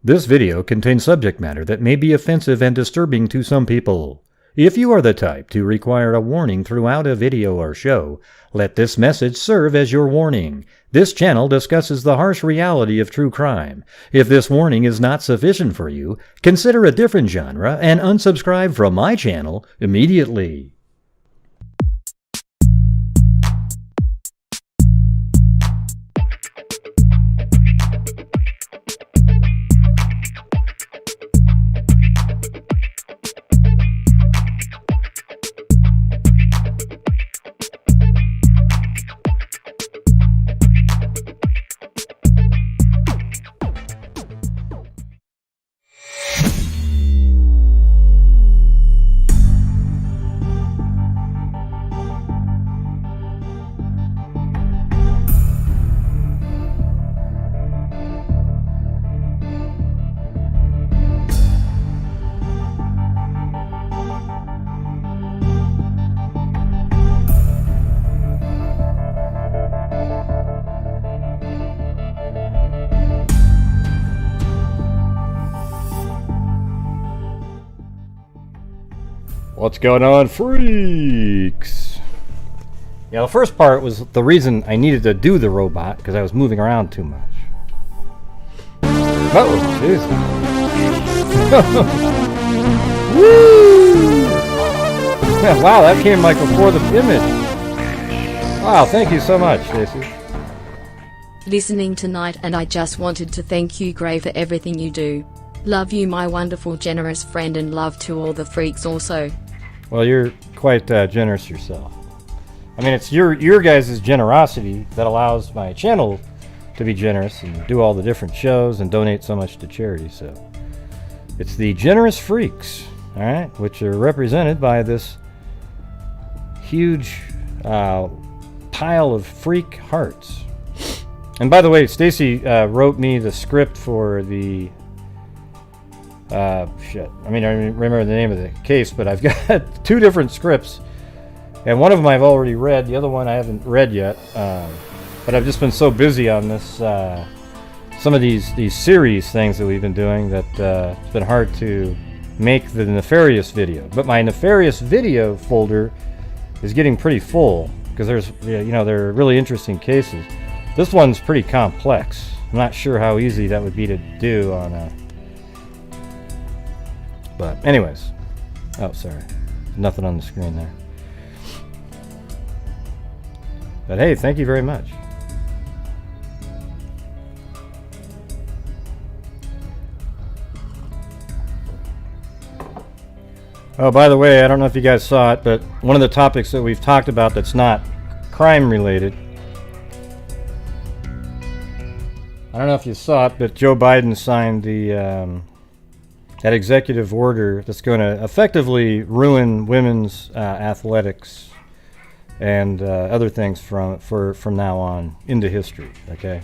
This video contains subject matter that may be offensive and disturbing to some people. If you are the type to require a warning throughout a video or show, let this message serve as your warning. This channel discusses the harsh reality of true crime. If this warning is not sufficient for you, consider a different genre and unsubscribe from my channel immediately. What's going on, freaks? Yeah, the first part was the reason I needed to do the robot, because I was moving around too much. Oh, Jesus. Woo! Yeah, wow, that came like before the image. Wow, thank you so much, Stacey. Listening tonight, and I just wanted to thank you, Gray, for everything you do. Love you, my wonderful, generous friend, and love to all the freaks also. Well, you're quite generous yourself. I mean, it's your guys' generosity that allows my channel to be generous and do all the different shows and donate so much to charity. So it's the generous freaks, all right, which are represented by this huge pile of freak hearts. And by the way, Stacy wrote me the script for the shit. I mean, I remember the name of the case, but I've got two different scripts, and one of them I've already read. The other one I haven't read yet, but I've just been so busy on this, some of these series things that we've been doing that it's been hard to make the Nefarious video. But my Nefarious video folder is getting pretty full because there's, you know, there are really interesting cases. This one's pretty complex. I'm not sure how easy that would be to do on a. But anyways, oh sorry, nothing on the screen there. But hey, thank you very much. Oh, by the way, I don't know if you guys saw it, but one of the topics that we've talked about that's not crime related, I don't know if you saw it, but Joe Biden signed the that executive order that's going to effectively ruin women's athletics and other things from now on into history. Okay,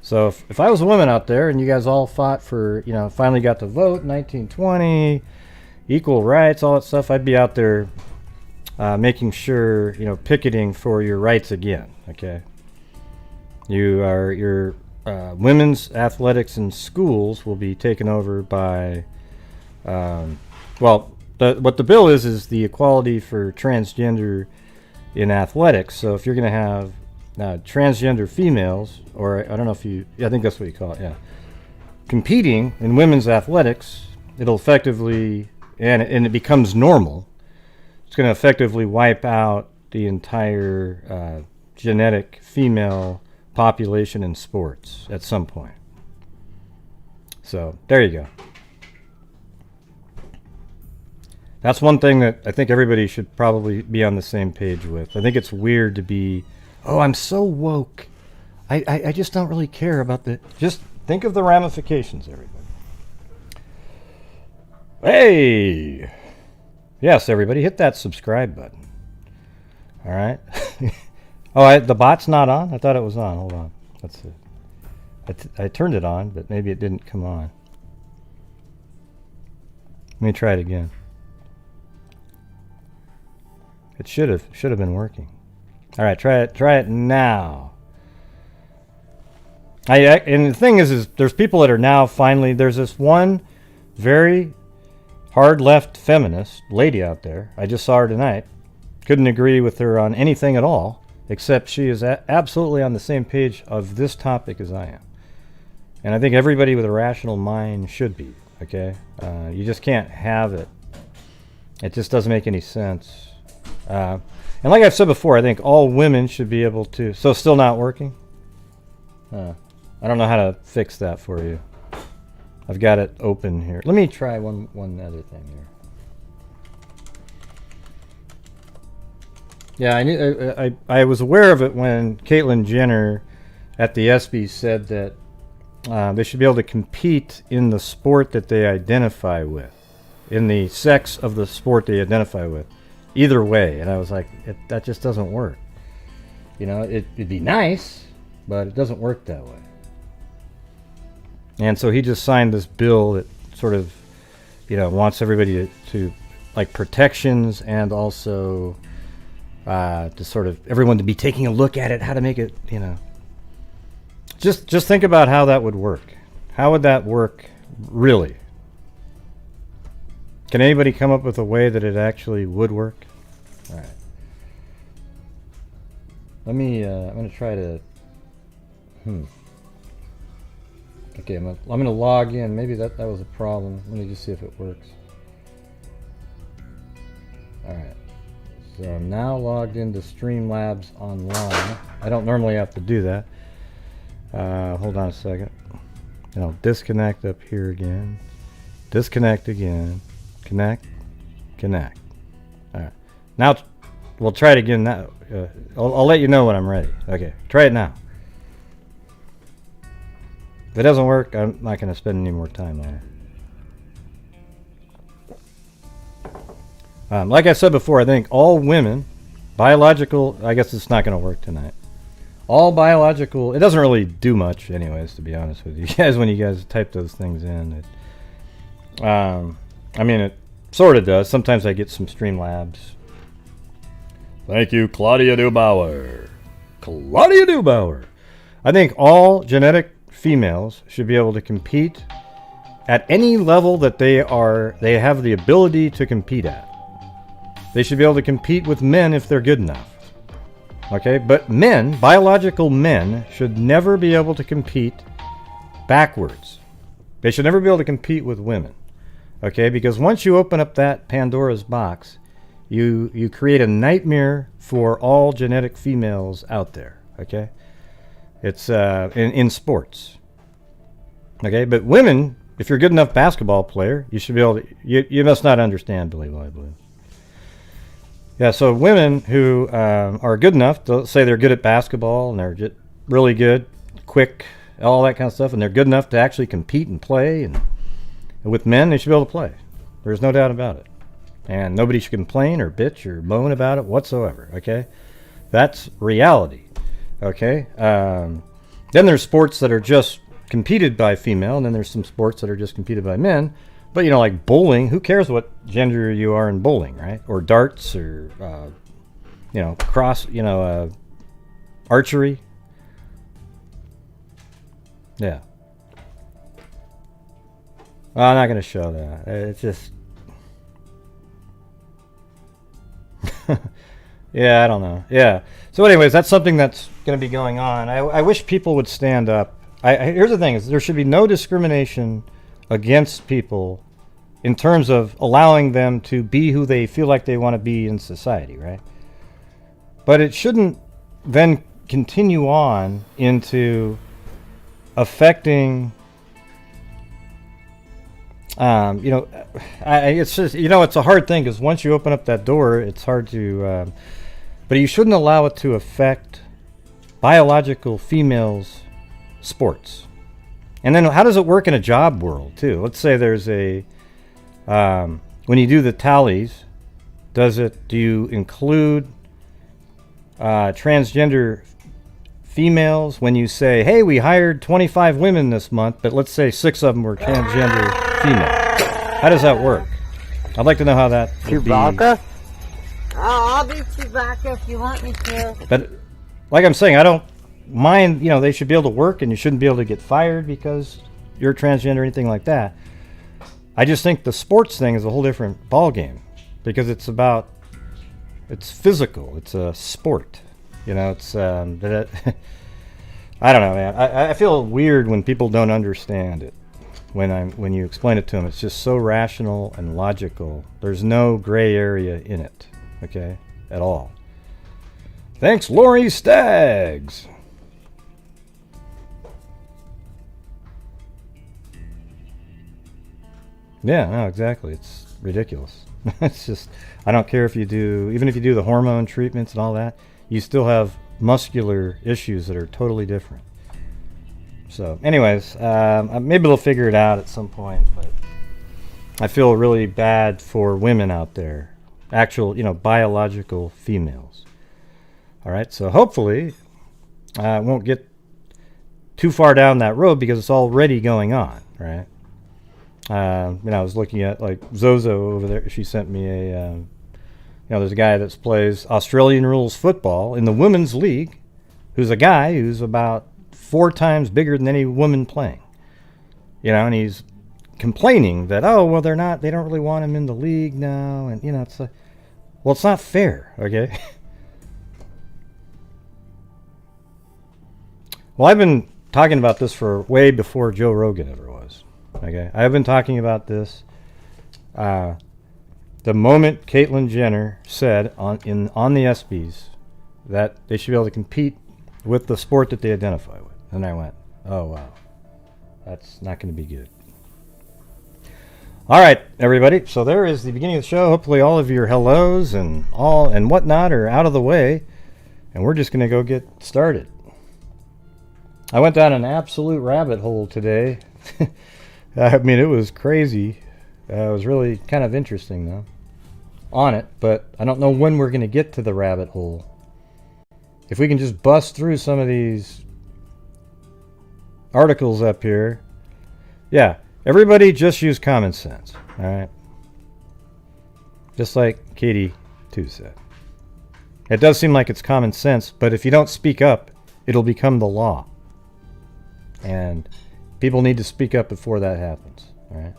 so if I was a woman out there and you guys all fought for, you know, finally got to vote 1920, equal rights, all that stuff, I'd be out there making sure, you know, picketing for your rights again. Okay, your women's athletics in schools will be taken over by, what the bill is the equality for transgender in athletics. So if you're going to have transgender females, or I don't know if I think that's what you call it, yeah, competing in women's athletics, it'll effectively, and it becomes normal, it's going to effectively wipe out the entire genetic female population in sports at some point. So there you go. That's one thing that I think everybody should probably be on the same page with. I think it's weird to be, oh, I'm so woke. I just don't really care about the, just think of the ramifications, everybody. Hey! Yes, everybody, hit that subscribe button. All right? Oh, the bot's not on? I thought it was on. Hold on. Let's see. I turned it on, but maybe it didn't come on. Let me try it again. It should have been working. All right, try it now. And the thing is there's people that are now finally, there's this one very hard left feminist lady out there. I just saw her tonight. Couldn't agree with her on anything at all, except she is absolutely on the same page of this topic as I am. And I think everybody with a rational mind should be, okay? You just can't have it. It just doesn't make any sense. And like I've said before, I think all women should be able to... So still not working? I don't know how to fix that for you. I've got it open here. Let me try one other thing here. Yeah, I was aware of it when Caitlyn Jenner at the ESPYs said that they should be able to compete in the sport that they identify with, in the sex of the sport they identify with, either way. And I was like, that just doesn't work. You know, it'd be nice, but it doesn't work that way. And so he just signed this bill that sort of, you know, wants everybody to like protections and also to sort of everyone to be taking a look at it, how to make it, you know. Just think about how that would work. How would that work really? Can anybody come up with a way that it actually would work? All right. Let me, I'm going to try to, Okay, I'm gonna log in. Maybe that was a problem. Let me just see if it works. Alright. So I'm now logged into Streamlabs online. I don't normally have to do that. Hold on a second. And I'll disconnect up here again. Disconnect again. Connect. Connect. Alright. Now we'll try it again now. I'll let you know when I'm ready. Okay, try it now. If it doesn't work, I'm not going to spend any more time on it. Like I said before, I think all women, biological, I guess it's not going to work tonight. All biological, it doesn't really do much anyways, to be honest with you guys, when you guys type those things in. I mean, it sort of does. Sometimes I get some Streamlabs. Thank you, Claudia Dubauer. Claudia Dubauer. I think all genetic females should be able to compete at any level that they have the ability to compete at. They should be able to compete with men if they're good enough. Okay, but men, biological men, should never be able to compete backwards. They should never be able to compete with women. Okay, because once you open up that Pandora's box, you create a nightmare for all genetic females out there. Okay. It's in sports. Okay, but women, if you're a good enough basketball player, you should be able to, you must not understand, believe what I believe. Yeah, so women who are good enough to say they're good at basketball and they're just really good, quick, all that kind of stuff, and they're good enough to actually compete and play, and with men, they should be able to play. There's no doubt about it. And nobody should complain or bitch or moan about it whatsoever, okay? That's reality. Okay. Then there's sports that are just competed by female, and then there's some sports that are just competed by men. But you know, like bowling, who cares what gender you are in bowling, right? Or darts, or you know, archery. Yeah. Well, I'm not going to show that. It's just. Yeah, I don't know. Yeah. So anyways, that's something that's going to be going on. I wish people would stand up. Here's the thing, is there should be no discrimination against people in terms of allowing them to be who they feel like they want to be in society, right? But it shouldn't then continue on into affecting, you know, it's just, you know, it's a hard thing because once you open up that door, it's hard to, but you shouldn't allow it to affect biological females' sports. And then how does it work in a job world too? Let's say there's a, when you do the tallies, do you include transgender females when you say, hey, we hired 25 women this month, but let's say 6 of them were transgender female? How does that work? I'd like to know how that would be. Chewbacca? Oh, I'll be Chewbacca if you want me to. But like I'm saying, I don't mind, you know, they should be able to work and you shouldn't be able to get fired because you're transgender or anything like that. I just think the sports thing is a whole different ballgame because it's physical. It's a sport. You know, it's I don't know, man. I feel weird when people don't understand it. When you explain it to them, it's just so rational and logical. There's no gray area in it, okay, at all. Thanks, Lori Staggs. Yeah, no, exactly. It's ridiculous. It's just, I don't care if you do, even if you do the hormone treatments and all that, you still have muscular issues that are totally different. So, anyways, maybe they'll figure it out at some point, but I feel really bad for women out there, actual, you know, biological females. All right, so hopefully I won't get too far down that road because it's already going on, right? I was looking at, like, Zozo over there. She sent me there's a guy that plays Australian rules football in the women's league who's a guy who's about 4 times bigger than any woman playing. You know, and he's complaining that, oh, well, they don't really want him in the league now. And, you know, it's like, well, it's not fair, okay? Well, I've been talking about this for way before Joe Rogan ever was. Okay, I've been talking about this the moment Caitlyn Jenner said on the ESPYs that they should be able to compete with the sport that they identify with, and I went, oh wow, that's not going to be good. All right, everybody. So there is the beginning of the show. Hopefully, all of your hellos and whatnot are out of the way, and we're just going to go get started. I went down an absolute rabbit hole today. I mean, it was crazy. It was really kind of interesting, though, on it. But I don't know when we're going to get to the rabbit hole. If we can just bust through some of these articles up here. Yeah, everybody just use common sense, all right? Just like Katie, too, said. It does seem like it's common sense, but if you don't speak up, it'll become the law. And people need to speak up before that happens. All right.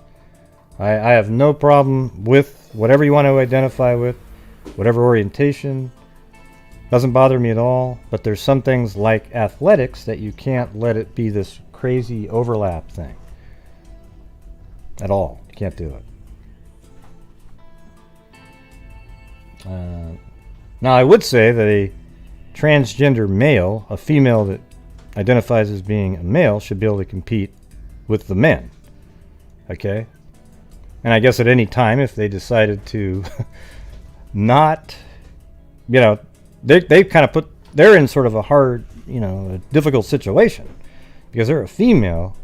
I have no problem with whatever you want to identify with, whatever orientation. Doesn't bother me at all. But there's some things like athletics that you can't let it be this crazy overlap thing. At all. You can't do it. Now, I would say that a transgender male, a female that identifies as being a male, should be able to compete with the men. Okay? And I guess at any time, if they decided to not, you know, they kind of they're in sort of a hard, you know, a difficult situation because they're a female,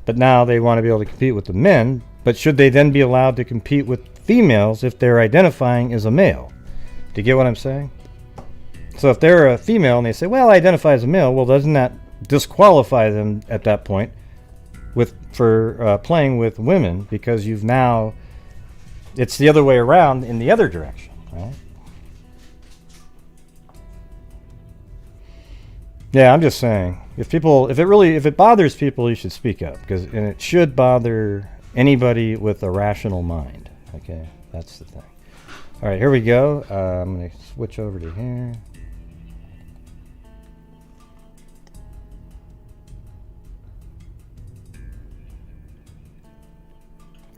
but now they want to be able to compete with the men. But should they then be allowed to compete with females if they're identifying as a male? Do you get what I'm saying? So if they're a female and they say, well, I identify as a male, well, doesn't that disqualify them at that point for playing with women, because you've now, it's the other way around in the other direction, right? Yeah, I'm just saying, if it bothers people, you should speak up, and it should bother anybody with a rational mind. Okay, that's the thing. All right, here we go. I'm going to switch over to here.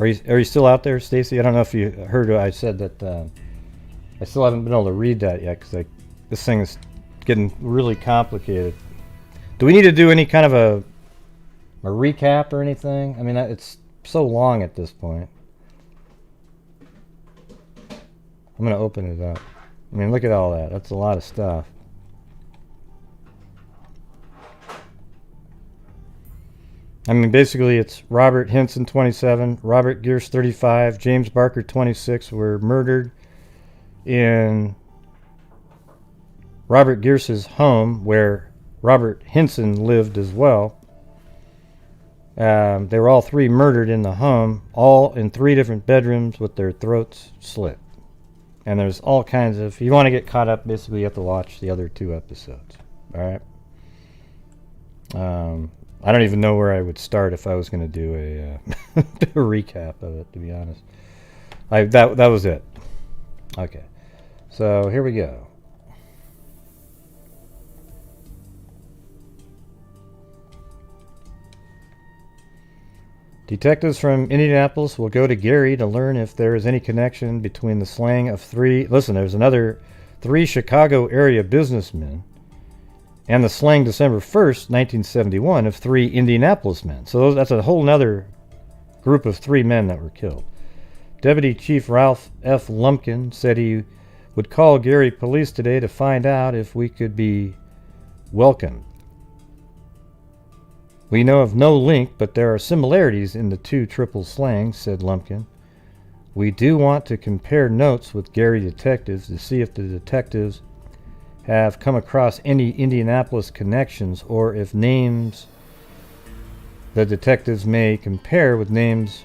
Are you still out there, Stacy? I don't know if you heard what I said that I still haven't been able to read that yet because this thing is getting really complicated. Do we need to do any kind of a recap or anything? I mean, it's so long at this point. I'm going to open it up. I mean, look at all that. That's a lot of stuff. I mean, basically, it's Robert Hinson, 27, Robert Gierse, 35, James Barker, 26, were murdered in Robert Gierse's home, where Robert Hinson lived as well. They were all 3 murdered in the home, all in 3 different bedrooms with their throats slit. And there's all kinds of... If you want to get caught up, basically, you have to watch the other 2 episodes. All right? I don't even know where I would start if I was going to do a, do a recap of it, to be honest. That was it. Okay. So here we go. Detectives from Indianapolis will go to Gary to learn if there is any connection between the slaying of three... Listen, there's another 3 Chicago area businessmen and the slaying December 1st, 1971 of 3 Indianapolis men. So that's a whole nother group of 3 men that were killed. Deputy Chief Ralph F. Lumpkin said he would call Gary Police today to find out if we could be welcomed. We know of no link, but there are similarities in the 2 triple slayings, said Lumpkin. We do want to compare notes with Gary detectives to see if the detectives have come across any Indianapolis connections or if names the detectives may compare with names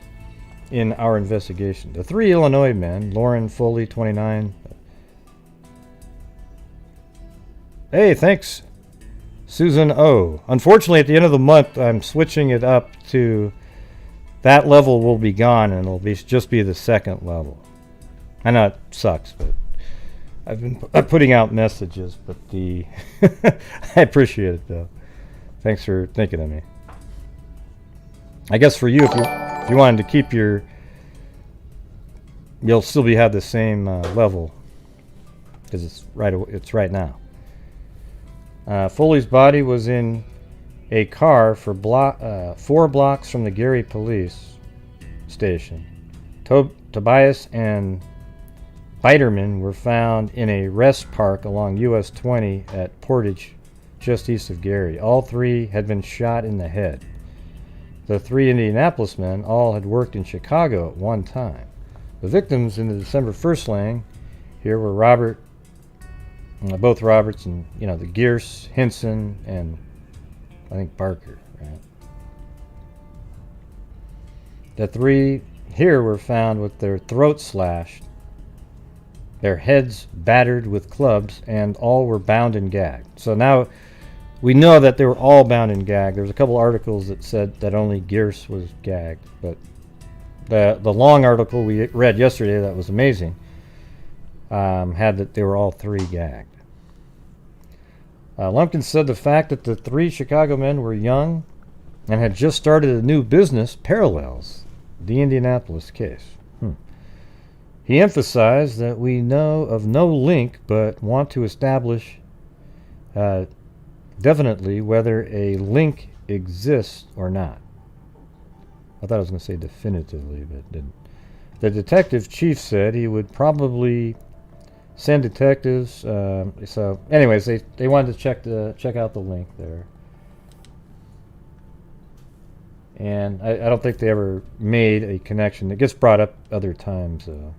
in our investigation. The 3 Illinois men, Lauren Foley, 29. Hey, thanks, Susan O. Unfortunately, at the end of the month, I'm switching it up to that level will be gone, and it'll just be the 2nd level. I know it sucks, but I've been putting out messages, but I appreciate it, though. Thanks for thinking of me. I guess for you, if you wanted to keep your... You'll still have the same level, because it's right now. Foley's body was in a car for 4 blocks from the Gary Police Station. Tobias and Biderman were found in a rest park along US 20 at Portage, just east of Gary. All 3 had been shot in the head. The 3 Indianapolis men all had worked in Chicago at one time. The victims in the December 1st slaying here were both Roberts and, the Gierse, Hinson, and I think Barker, right? The 3 here were found with their throats slashed, their heads battered with clubs, and all were bound and gagged. So now we know that they were all bound and gagged. There's a couple articles that said that only Gierse was gagged, but the long article we read yesterday that was amazing had that they were all 3 gagged. Lumpkin said the fact that the 3 Chicago men were young and had just started a new business parallels the Indianapolis case. He emphasized that we know of no link but want to establish definitely whether a link exists or not. I thought I was going to say definitively, but it didn't. The detective chief said he would probably send detectives. So, anyways, they wanted to check out the link there, and I don't think they ever made a connection. It gets brought up other times, though.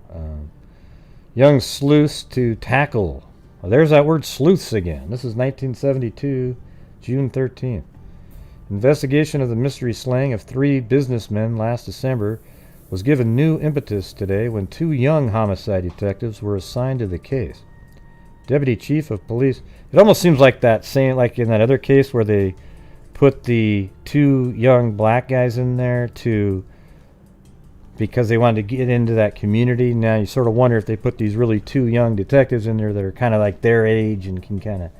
Young sleuths to tackle. Well, there's that word sleuths again. This is 1972, June 13th. Investigation of the mystery slaying of 3 businessmen last December was given new impetus today when 2 young homicide detectives were assigned to the case. Deputy Chief of Police... It almost seems like that same, like in that other case where they put the 2 young black guys in there because they wanted to get into that community. Now you sort of wonder if they put these really 2 young detectives in there that are kind of like their age and can kind of,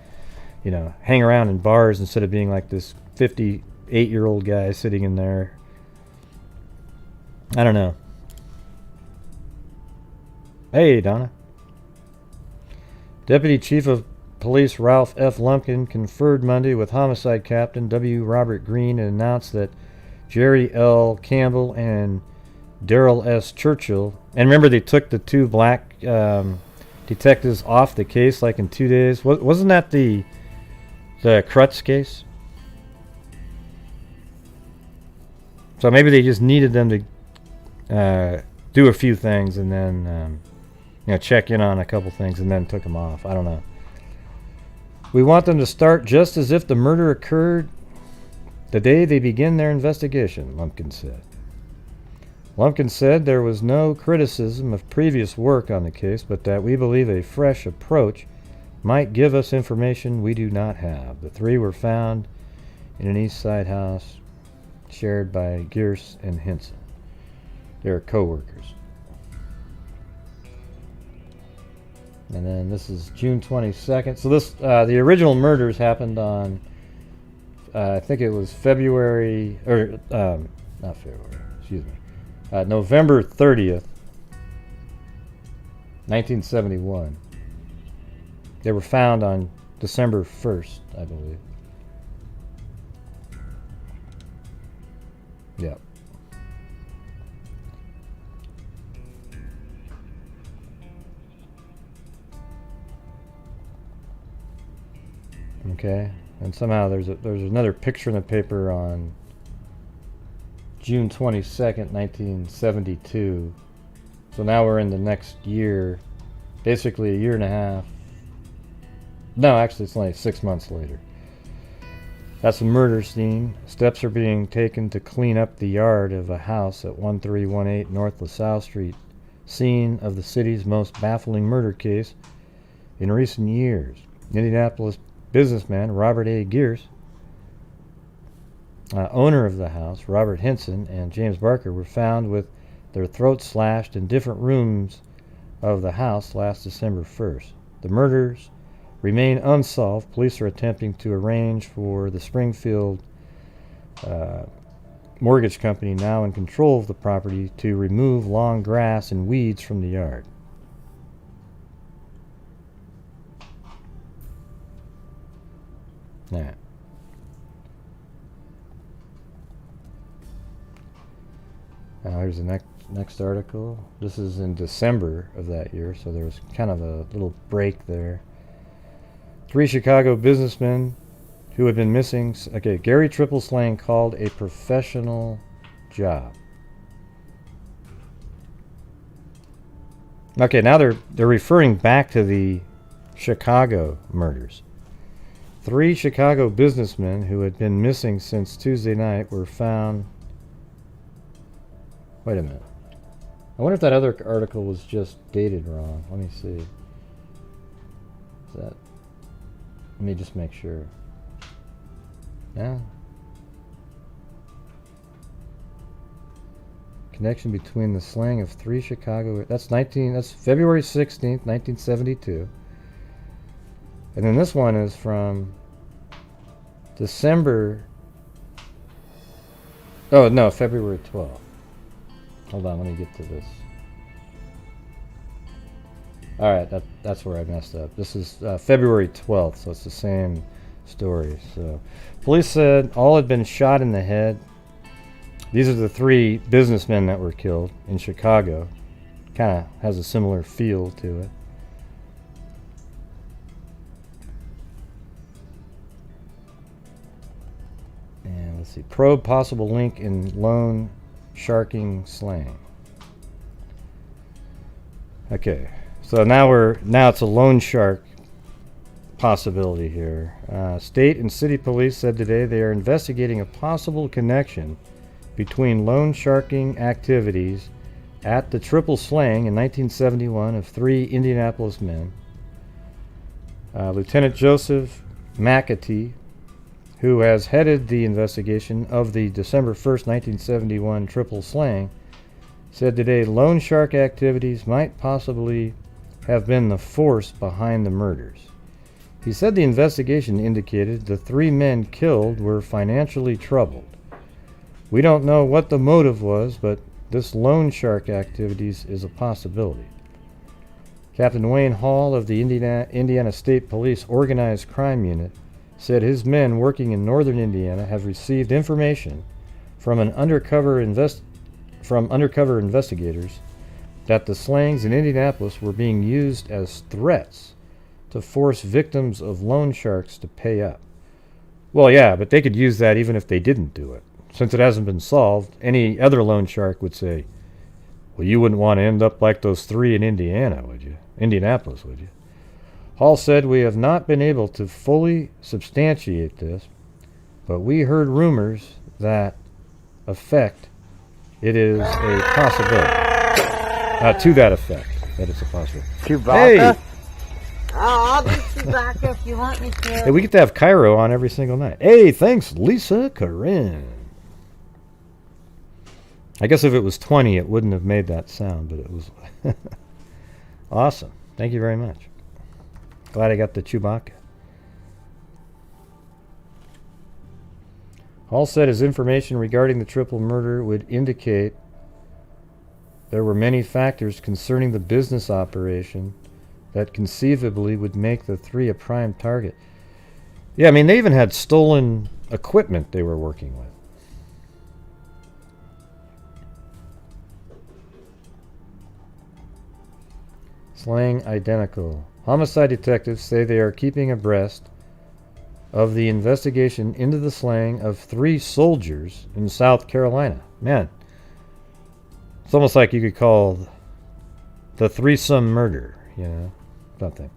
hang around in bars instead of being like this 58-year-old guy sitting in there. I don't know. Hey, Donna. Deputy Chief of Police Ralph F. Lumpkin conferred Monday with Homicide Captain W. Robert Green and announced that Jerry L. Campbell and Darrell S. Churchill, and remember they took the 2 black detectives off the case like in 2 days. Wasn't that the Krutz case? So maybe they just needed them to do a few things and then check in on a couple things and then took them off. I don't know. We want them to start just as if the murder occurred the day they begin their investigation, Lumpkin said. Lumpkin said there was no criticism of previous work on the case, but that we believe a fresh approach might give us information we do not have. The 3 were found in an East Side house shared by Gierse and Hinson. They're co-workers. And then this is June 22nd. So this, the original murders happened on, I think it was February, or not February, excuse me, November 30th, 1971. They were found on December 1st, I believe. Yep. Okay, and somehow there's another picture in the paper on June 22nd, 1972. So now we're in the next year, basically a year and a half. No, actually it's only 6 months later. That's a murder scene. Steps are being taken to clean up the yard of a house at 1318 North LaSalle Street, scene of the city's most baffling murder case in recent years. Indianapolis businessman Robert A. Gierse, owner of the house, Robert Hinson, and James Barker were found with their throats slashed in different rooms of the house last December 1st. The murders remain unsolved. Police are attempting to arrange for the Springfield mortgage company, now in control of the property, to remove long grass and weeds from the yard. Yeah. Here's the next article. This is in December of that year, so there was kind of a little break there. 3 Chicago businessmen who had been missing. Okay, Gary Triple Slang called a professional job. Okay, now they're referring back to the Chicago murders. 3 Chicago businessmen who had been missing since Tuesday night were found. Wait a minute. I wonder if that other article was just dated wrong. Let me see. Is that? Let me just make sure. Yeah. Connection between the slaying of 3 Chicago. That's February 16th, 1972. And then this one is from December. Oh no, February 12th. Hold on, let me get to this. All right, that's where I messed up. This is February 12th, so it's the same story. So, police said all had been shot in the head. These are the 3 businessmen that were killed in Chicago. Kind of has a similar feel to it. And let's see, probe possible link in loan sharking slang. Okay. So now it's a loan shark possibility here. State and city police said today they are investigating a possible connection between loan sharking activities at the Triple Slang in 1971 of 3 Indianapolis men. Lieutenant Joseph Mcatee, who has headed the investigation of the December 1st, 1971 Triple Slang, said today loan shark activities might possibly have been the force behind the murders. He said the investigation indicated the 3 men killed were financially troubled. We don't know what the motive was, but this loan shark activities is a possibility. Captain Wayne Hall of the Indiana State Police Organized Crime Unit said his men working in northern Indiana have received information from undercover investigators that the slangs in Indianapolis were being used as threats to force victims of loan sharks to pay up. Well, yeah, but they could use that even if they didn't do it. Since it hasn't been solved, any other loan shark would say, well, you wouldn't want to end up like those 3 in Indianapolis, would you? Hall said, we have not been able to fully substantiate this, but we heard rumors that affect it is a possibility. To that effect, that it's a possibility. Chewbacca? Hey! Chewbacca if you want me to. Hey, we get to have Cairo on every single night. Hey, thanks, Lisa Corinne. I guess if it was 20, it wouldn't have made that sound, but it was awesome. Thank you very much. Glad I got the Chewbacca. Hall said his information regarding the triple murder would indicate there were many factors concerning the business operation that conceivably would make the three a prime target. Yeah, I mean, they even had stolen equipment they were working with. Slang identical. Homicide detectives say they are keeping abreast of the investigation into the slaying of 3 soldiers in South Carolina. Man, it's almost like you could call the threesome murder, you know, something.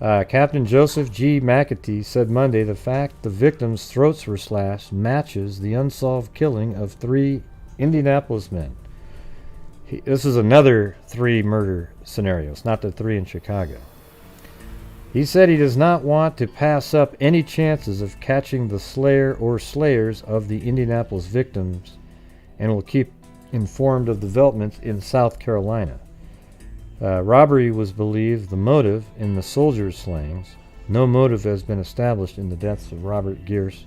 Captain Joseph G. Mcatee said Monday the fact the victims' throats were slashed matches the unsolved killing of 3 Indianapolis men. This is another 3 murder scenarios, not the 3 in Chicago. He said he does not want to pass up any chances of catching the slayer or slayers of the Indianapolis victims and will keep informed of developments in South Carolina. Robbery was believed the motive in the soldiers' slayings. No motive has been established in the deaths of Robert Gierse,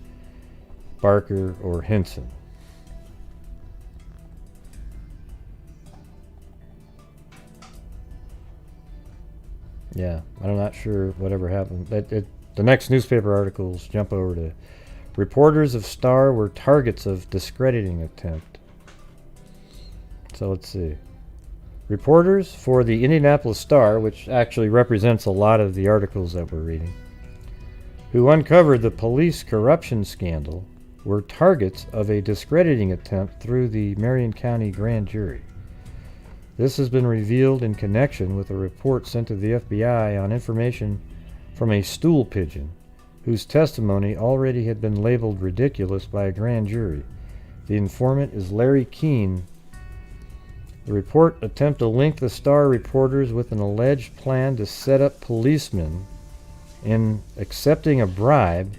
Barker, or Hinson. Yeah, I'm not sure whatever happened. The next newspaper articles jump over to reporters of Star were targets of discrediting attempt. So let's see. Reporters for the Indianapolis Star, which actually represents a lot of the articles that we're reading, who uncovered the police corruption scandal, were targets of a discrediting attempt through the Marion County grand jury. This has been revealed in connection with a report sent to the FBI on information from a stool pigeon whose testimony already had been labeled ridiculous by a grand jury. The informant is Larry Keene. The report attempts to link the Star reporters with an alleged plan to set up policemen in accepting a bribe,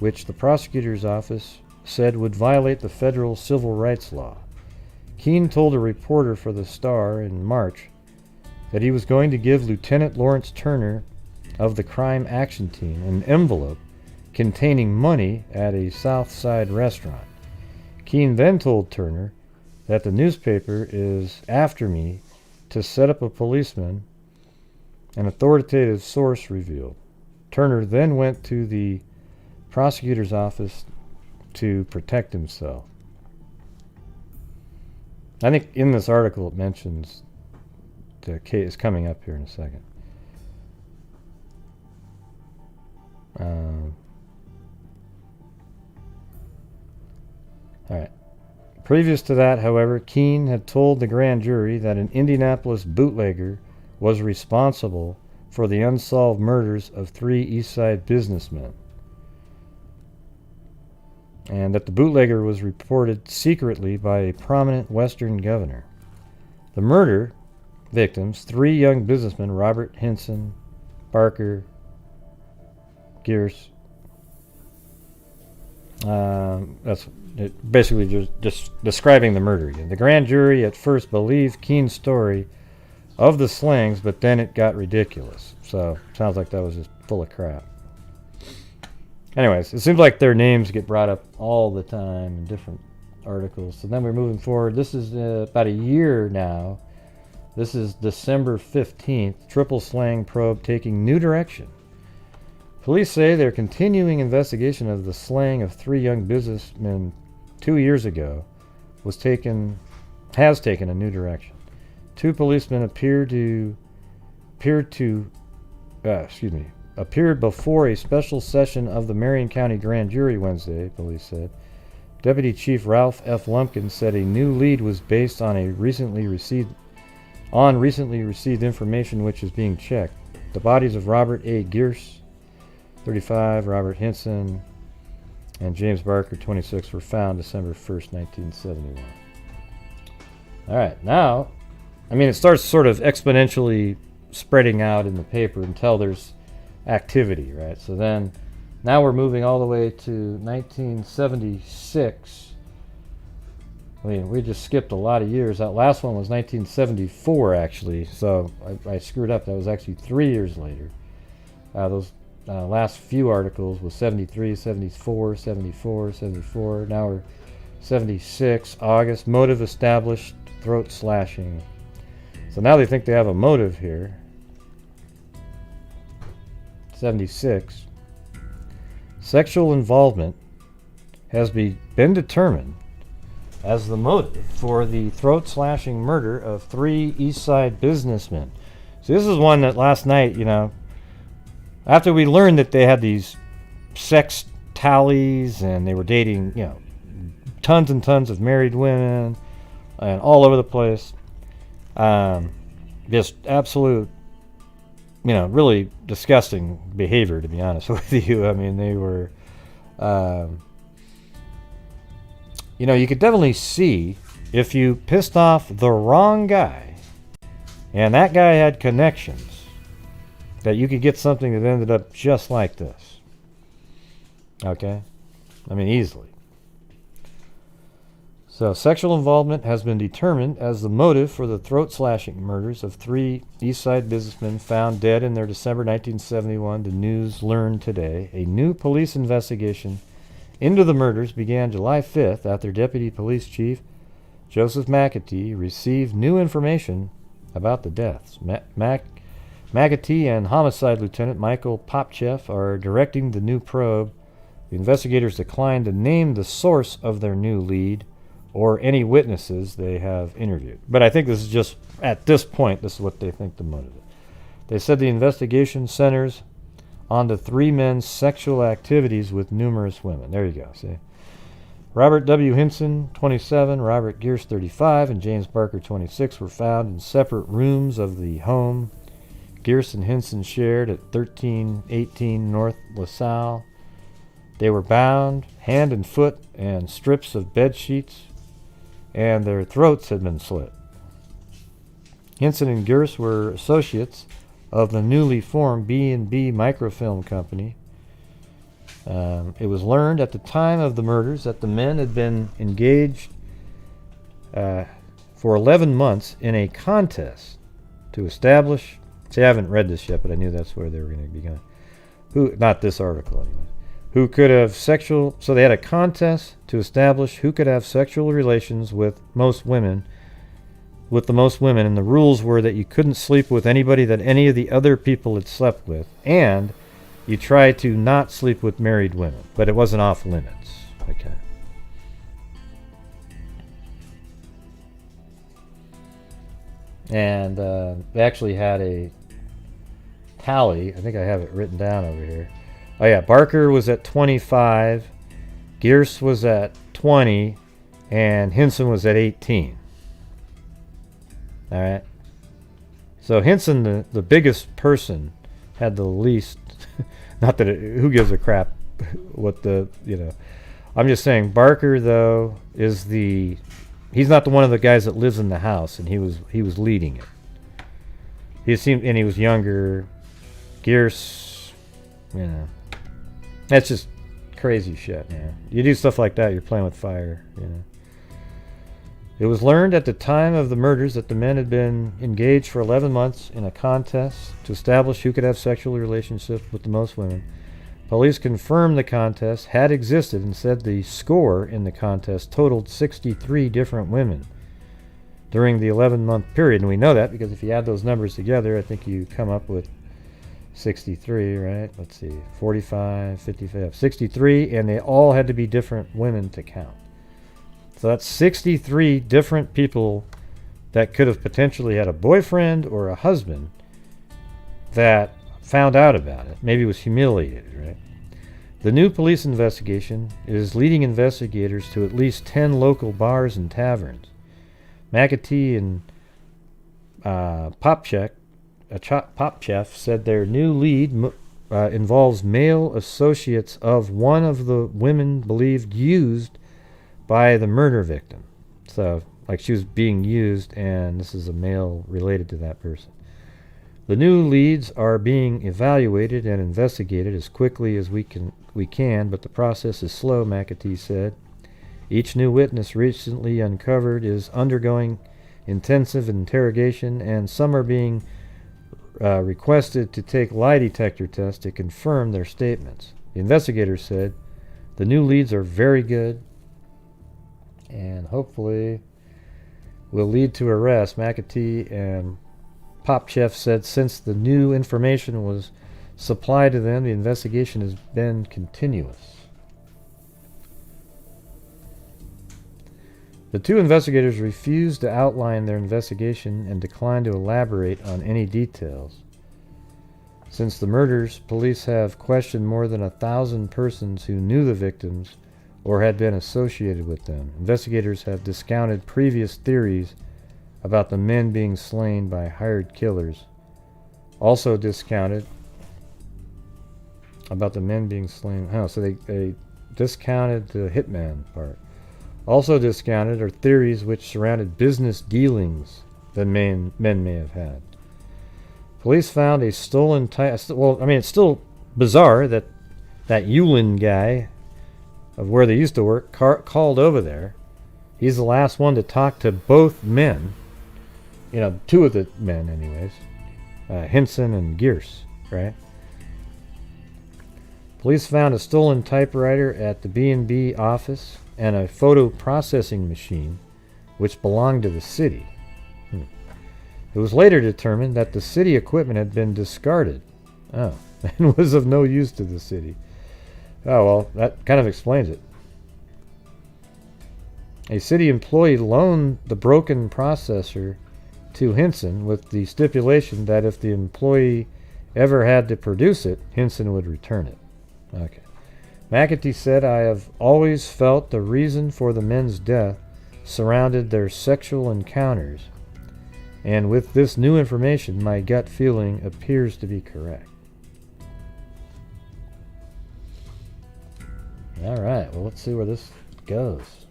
which the prosecutor's office said would violate the federal civil rights law. Keene told a reporter for the Star in March that he was going to give Lieutenant Lawrence Turner of the Crime Action Team an envelope containing money at a South Side restaurant. Keene then told Turner that the newspaper is after me to set up a policeman, an authoritative source revealed. Turner then went to the prosecutor's office to protect himself. I think in this article it mentions the case coming up here in a second. All right. Previous to that, however, Keene had told the grand jury that an Indianapolis bootlegger was responsible for the unsolved murders of 3 East Side businessmen, and that the bootlegger was reported secretly by a prominent Western governor. The murder victims, 3 young businessmen, Robert Hinson, Barker, Gierse. That's basically just describing the murder again. The grand jury at first believed Keene's story of the slayings, but then it got ridiculous. So, sounds like that was just full of crap. Anyways, it seems like their names get brought up all the time in different articles. So then we're moving forward. This is about a year now. This is December 15th. Triple slaying probe taking new direction. Police say their continuing investigation of the slaying of 3 young businessmen 2 years ago has taken a new direction. 2 policemen appeared before a special session of the Marion County Grand Jury Wednesday, police said. Deputy Chief Ralph F. Lumpkin said a new lead was based on recently received information which is being checked. The bodies of Robert A. Gierse, 35, Robert Hinson, and James Barker, 26, were found December 1st, 1971. All right, now, I mean, it starts sort of exponentially spreading out in the paper until there's activity, right? So then, now we're moving all the way to 1976. I mean, we just skipped a lot of years. That last one was 1974, actually. So I screwed up. That was actually 3 years later. Those last few articles was 73, 74, 74, 74. Now we're 76, August. Motive established, throat slashing. So now they think they have a motive here. 76. Sexual involvement has been determined as the motive for the throat-slashing murder of 3 East Side businessmen. So this is one that last night, you know, after we learned that they had these sex tallies and they were dating, you know, tons and tons of married women and all over the place, just absolute, you know, really disgusting behavior, to be honest with you. I mean, they were... you know, you could definitely see if you pissed off the wrong guy and that guy had connections, that you could get something that ended up just like this. Okay? I mean, easily. So, sexual involvement has been determined as the motive for the throat-slashing murders of 3 East Side businessmen found dead in their December 1971, the news learned today. A new police investigation into the murders began July 5th after Deputy Police Chief Joseph Mcatee received new information about the deaths. Mcatee and Homicide Lieutenant Michael Popcheff are directing the new probe. The investigators declined to name the source of their new lead or any witnesses they have interviewed. But I think this is just, at this point, this is what they think the motive is. They said the investigation centers on the 3 men's sexual activities with numerous women. There you go, see? Robert W. Hinson, 27, Robert Gierse, 35, and James Barker, 26, were found in separate rooms of the home Gierse and Hinson shared at 1318 North LaSalle. They were bound, hand and foot, and strips of bed sheets, and their throats had been slit. Hinson and Gierse were associates of the newly formed B&B Microfilm Company. It was learned at the time of the murders that the men had been engaged for 11 months in a contest to establish... See, I haven't read this yet, but I knew that's where they were going to be going. Not this article, anyway. Who could have sexual... So they had a contest to establish who could have sexual relations with the most women, and the rules were that you couldn't sleep with anybody that any of the other people had slept with, and you tried to not sleep with married women, but it wasn't off limits. Okay. And they actually had a tally. I think I have it written down over here. Oh yeah, Barker was at 25, Gierse was at 20, and Hinson was at 18. All right. So Hinson, the biggest person, had the least. Not that who gives a crap what the, you know. I'm just saying Barker though is the. He's not the one of the guys that lives in the house, and he was leading it. He was younger. Gierse, you know, that's just crazy shit, man. You do stuff like that, you're playing with fire, you know. It was learned at the time of the murders that the men had been engaged for 11 months in a contest to establish who could have sexual relationships with the most women. Police confirmed the contest had existed and said the score in the contest totaled 63 different women during the 11-month period. And we know that because if you add those numbers together, I think you come up with 63, right? Let's see, 45, 55, 63, and they all had to be different women to count. So that's 63 different people that could have potentially had a boyfriend or a husband that found out about it, maybe was humiliated, right? The new police investigation is leading investigators to at least 10 local bars and taverns. Mcatee and Popcheff said their new lead involves male associates of one of the women believed used by the murder victim. So, like, she was being used, and this is a male related to that person. The new leads are being evaluated and investigated as quickly as we can, but the process is slow, Mcatee said. Each new witness recently uncovered is undergoing intensive interrogation, and some are being requested to take lie detector tests to confirm their statements. The investigator said, the new leads are very good and hopefully will lead to arrest. Mcatee and Popchef said since the new information was supplied to them, the investigation has been continuous. The two investigators refused to outline their investigation and declined to elaborate on any details. Since the murders, police have questioned more than 1,000 persons who knew the victims or had been associated with them. Investigators have discounted previous theories about the men being slain by hired killers. Also discounted about the men being slain. Oh, so they discounted the hitman part. Also discounted are theories which surrounded business dealings that men may have had. Police found a stolen well, I mean, it's still bizarre that Yulin guy of where they used to work called over there. He's the last one to talk to both men. You know, two of the men anyways. Hinson and Gierse, right? Police found a stolen typewriter at the B&B office and a photo processing machine which belonged to the city. It was later determined that the city equipment had been discarded. Oh, and was of no use to the city. Oh, well, that kind of explains it. A city employee loaned the broken processor to Hinson with the stipulation that if the employee ever had to produce it, Hinson would return it. Okay. Mcatee said, I have always felt the reason for the men's death surrounded their sexual encounters, and with this new information, my gut feeling appears to be correct. All right, well, let's see where this goes.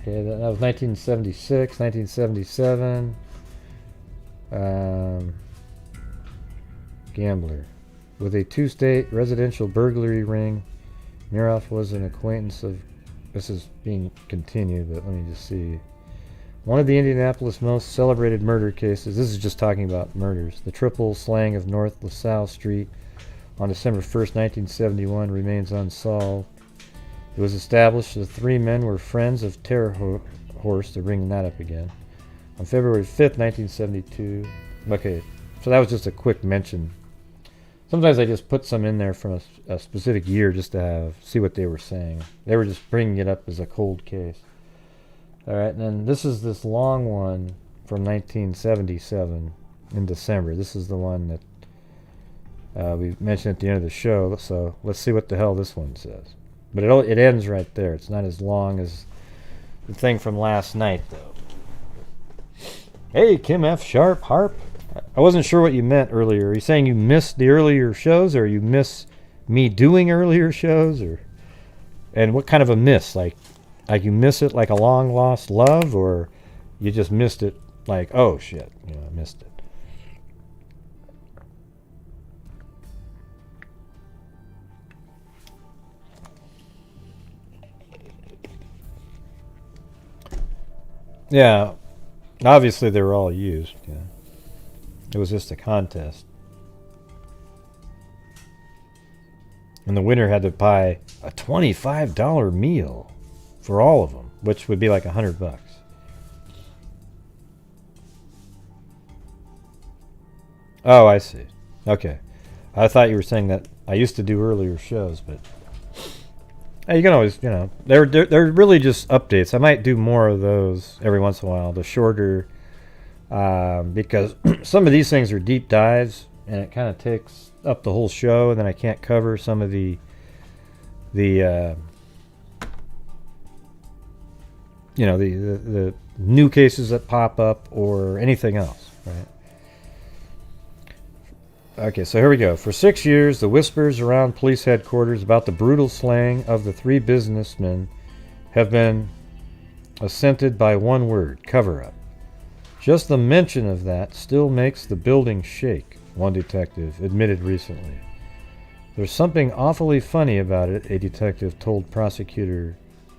Okay, that was 1976, 1977. Gambler. With a two-state residential burglary ring, Miroff was an acquaintance of... This is being continued, but let me just see. One of the Indianapolis most celebrated murder cases, this is just talking about murders, the triple slaying of North LaSalle Street on December 1st, 1971, remains unsolved. It was established the three men were friends of Terror Horse, to bring that up again, on February 5th, 1972. Okay, so that was just a quick mention. Sometimes I just put some in there from a specific year just to see what they were saying. They were just bringing it up as a cold case. All right, and then this is this long one from 1977 in December. This is the one that we mentioned at the end of the show, so let's see what the hell this one says. But it ends right there. It's not as long as the thing from last night, though. Hey, Kim F. Sharp Harp. I wasn't sure what you meant earlier. Are you saying you missed the earlier shows, or you miss me doing earlier shows, or and what kind of a miss? Like you miss it like a long lost love, or you just missed it like, oh shit, I missed it. Yeah, obviously they were all used. Yeah. It was just a contest. And the winner had to buy a $25 meal for all of them, which would be like $100. Oh, I see. Okay. I thought you were saying that I used to do earlier shows, but you can always, they're really just updates. I might do more of those every once in a while, the shorter, because some of these things are deep dives, and it kind of takes up the whole show, and then I can't cover some of the new cases that pop up or anything else, right? Okay, so here we go. For 6 years, the whispers around police headquarters about the brutal slaying of the three businessmen have been accented by one word: cover-up. Just the mention of that still makes the building shake, one detective admitted recently. There's something awfully funny about it, a detective told prosecutor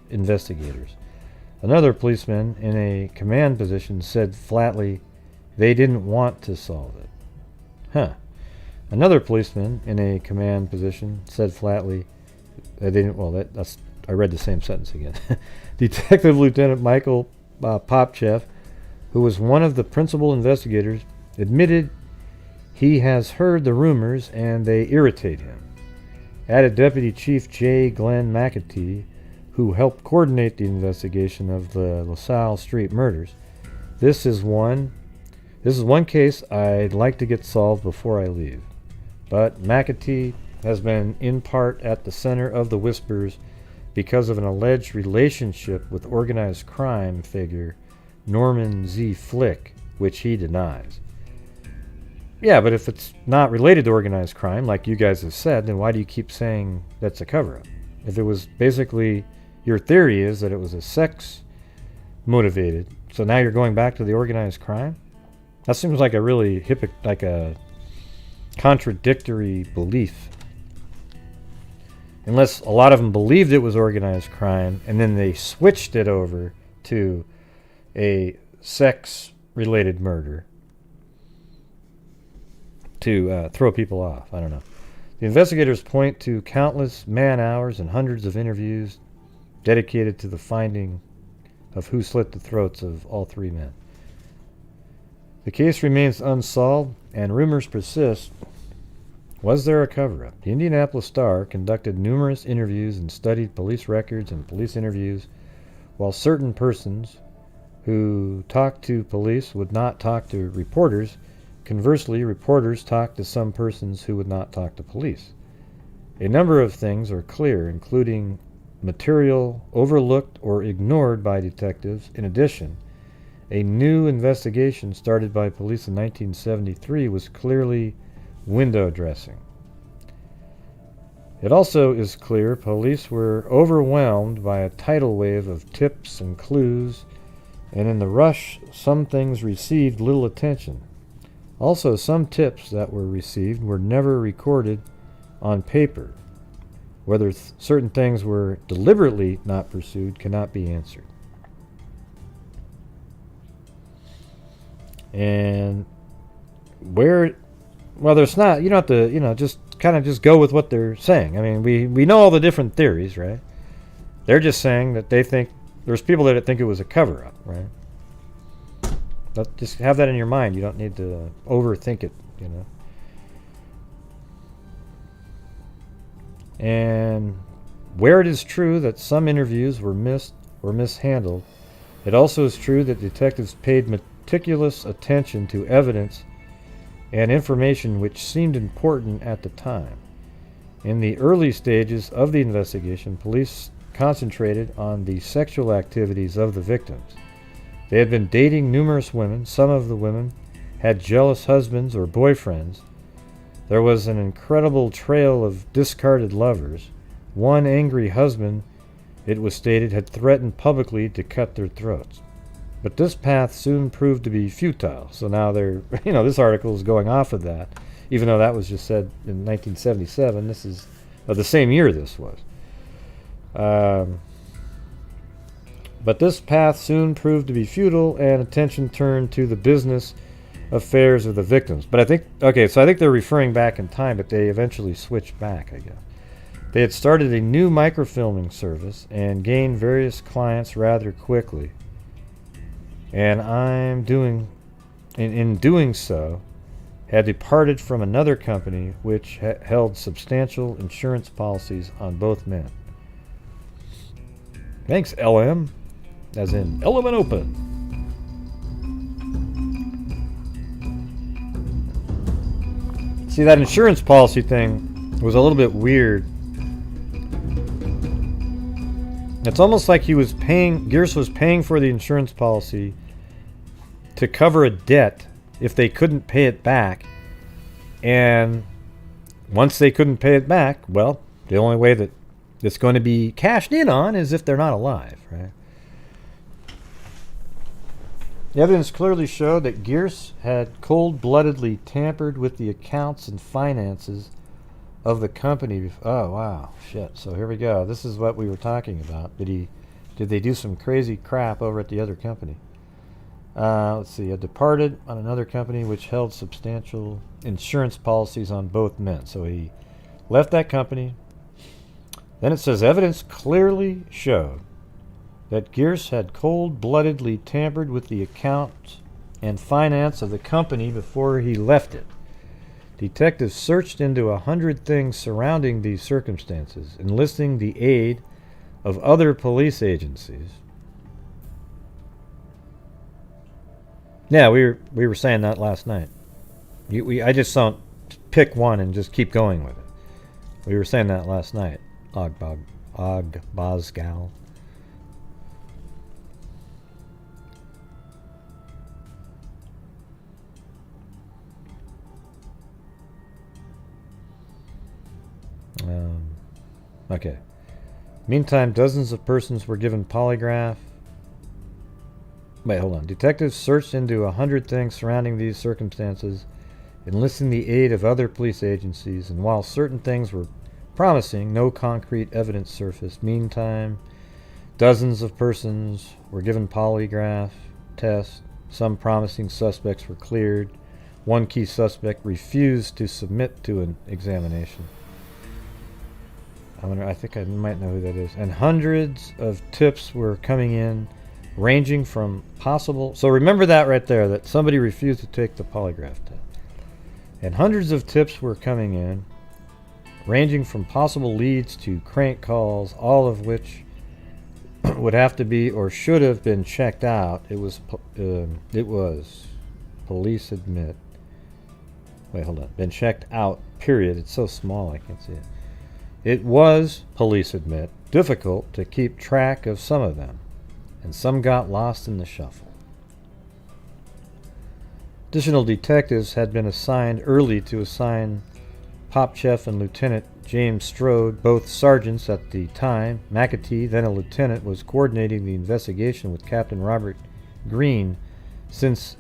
investigators. Another policeman in a command position said flatly they didn't want to solve it. Huh. Another policeman in a command position said flatly they didn't. Well, that's I read the same sentence again. Detective Lieutenant Michael Popchev, who was one of the principal investigators, admitted he has heard the rumors and they irritate him. Added Deputy Chief J. Glenn Mcatee, who helped coordinate the investigation of the LaSalle Street murders. This is one case I'd like to get solved before I leave. But Mcatee has been in part at the center of the whispers because of an alleged relationship with organized crime figure Norman Z. Flick, which he denies. Yeah, but if it's not related to organized crime, like you guys have said, then why do you keep saying that's a cover-up? If it was basically, your theory is that it was a sex-motivated, so now you're going back to the organized crime? That seems like a really like a contradictory belief. Unless a lot of them believed it was organized crime, and then they switched it over to a sex-related murder to throw people off. I don't know. The investigators point to countless man-hours and hundreds of interviews dedicated to the finding of who slit the throats of all three men. The case remains unsolved, and rumors persist. Was there a cover-up? The Indianapolis Star conducted numerous interviews and studied police records and police interviews, while certain persons who talked to police would not talk to reporters. Conversely, reporters talked to some persons who would not talk to police. A number of things are clear, including material overlooked or ignored by detectives. In addition, a new investigation started by police in 1973 was clearly window dressing. It also is clear police were overwhelmed by a tidal wave of tips and clues, and in the rush, some things received little attention. Also, some tips that were received were never recorded on paper. Whether certain things were deliberately not pursued cannot be answered. And where, well, there's not, you don't have to, just kind of just go with what they're saying. I mean, we know all the different theories, right? They're just saying that they think, there's people that think it was a cover-up, right? But just have that in your mind. You don't need to overthink it, And where it is true that some interviews were missed or mishandled, it also is true that detectives paid meticulous attention to evidence and information which seemed important at the time. In the early stages of the investigation, police concentrated on the sexual activities of the victims. They had been dating numerous women. Some of the women had jealous husbands or boyfriends. There was an incredible trail of discarded lovers. One angry husband, it was stated, had threatened publicly to cut their throats. But this path soon proved to be futile. So now they're, this article is going off of that, even though that was just said in 1977. This is the same year this was. But this path soon proved to be futile, and attention turned to the business affairs of the victims. But I think they're referring back in time, but they eventually switched back, I guess. They had started a new microfilming service and gained various clients rather quickly. And in doing so, had departed from another company which held substantial insurance policies on both men. Thanks, LM. As in, element open. See, that insurance policy thing was a little bit weird. It's almost like Gierse was paying for the insurance policy to cover a debt if they couldn't pay it back. And once they couldn't pay it back, well, the only way that it's going to be cashed in on is if they're not alive, right? The evidence clearly showed that Gierse had cold-bloodedly tampered with the accounts and finances of the company. Oh, wow. Shit. So here we go. This is what we were talking about. Did they do some crazy crap over at the other company? Let's see. Had departed on another company which held substantial insurance policies on both men. So he left that company. Then it says evidence clearly showed that Gierse had cold-bloodedly tampered with the account and finance of the company before he left it. Detectives searched into 100 things surrounding these circumstances, enlisting the aid of other police agencies. Yeah, we were saying that last night. I just don't pick one and just keep going with it. We were saying that last night. Ogbozgal. Okay. Meantime, dozens of persons were given polygraph. Wait, hold on. Detectives searched into 100 things surrounding these circumstances, enlisting the aid of other police agencies, and while certain things were promising, no concrete evidence surfaced. Meantime, dozens of persons were given polygraph tests. Some promising suspects were cleared. One key suspect refused to submit to an examination. I think I might know who that is. And hundreds of tips were coming in, ranging from possible... So remember that right there, that somebody refused to take the polygraph test. And hundreds of tips were coming in, ranging from possible leads to crank calls, all of which would have to be or should have been checked out. It was police admit. Wait, hold on. Been checked out, period. It's so small I can't see it. It was, police admit, difficult to keep track of some of them, and some got lost in the shuffle. Additional detectives had been assigned early to assign Popchef and Lieutenant James Strode, both sergeants at the time. Mcatee, then a lieutenant, was coordinating the investigation with Captain Robert Green, since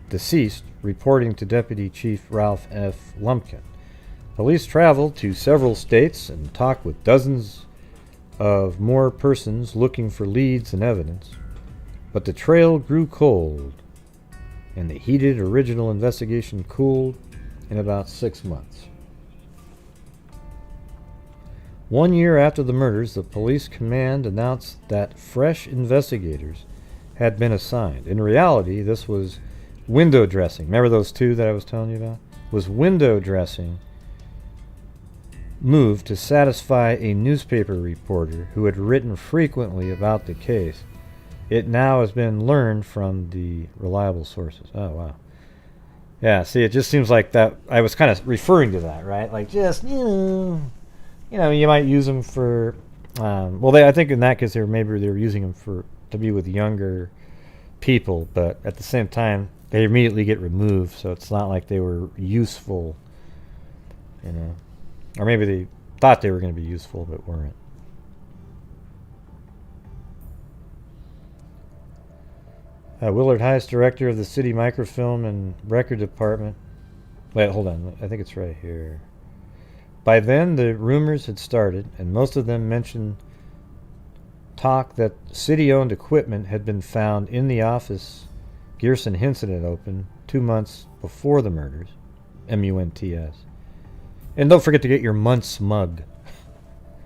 deceased, reporting to Deputy Chief Ralph F. Lumpkin. Police traveled to several states and talked with dozens of more persons looking for leads and evidence, but the trail grew cold, and the heated original investigation cooled in about 6 months. 1 year after the murders, the police command announced that fresh investigators had been assigned. In reality, this was window dressing. Remember those two that I was telling you about? Was window dressing move to satisfy a newspaper reporter who had written frequently about the case. It now has been learned from the reliable sources. Oh, wow. Yeah, see, it just seems like that. I was kind of referring to that, right? Like, just, you might use them for, I think in that case, they were using them to be with younger people, but at the same time, they immediately get removed, so it's not like they were useful, Or maybe they thought they were going to be useful, but weren't. Willard Heiss, director of the City Microfilm and Record Department. Wait, hold on. I think it's right here. By then, the rumors had started, and most of them mentioned talk that city-owned equipment had been found in the office Gierse and Hinson had opened 2 months before the murders. MUNTS. And don't forget to get your Muntz mug.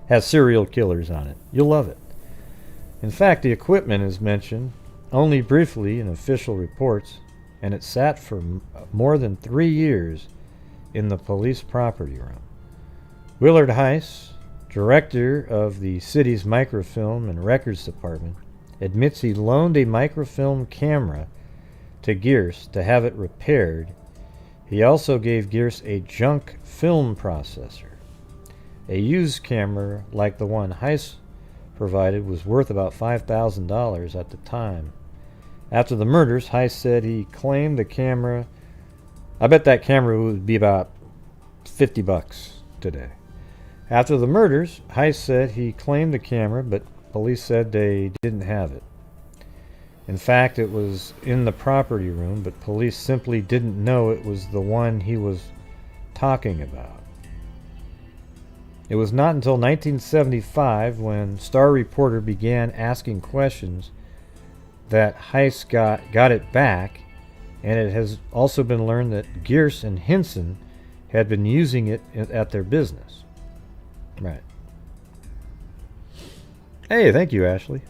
Has serial killers on it. You'll love it. In fact, the equipment is mentioned only briefly in official reports, and it sat for more than 3 years in the police property room. Willard Heiss, director of the city's microfilm and records department, admits he loaned a microfilm camera to Gierse to have it repaired. He also gave Gierse a junk film processor. A used camera like the one Heiss provided was worth about $5,000 at the time. After the murders, Heiss said he claimed the camera. I bet that camera would be about $50 today. After the murders, Heiss said he claimed the camera, but police said they didn't have it. In fact, it was in the property room, but police simply didn't know it was the one he was talking about. It was not until 1975 when Star Reporter began asking questions that Heiss got it back, and it has also been learned that Gierse and Hinson had been using it at their business. Right. Hey, thank you, Ashley.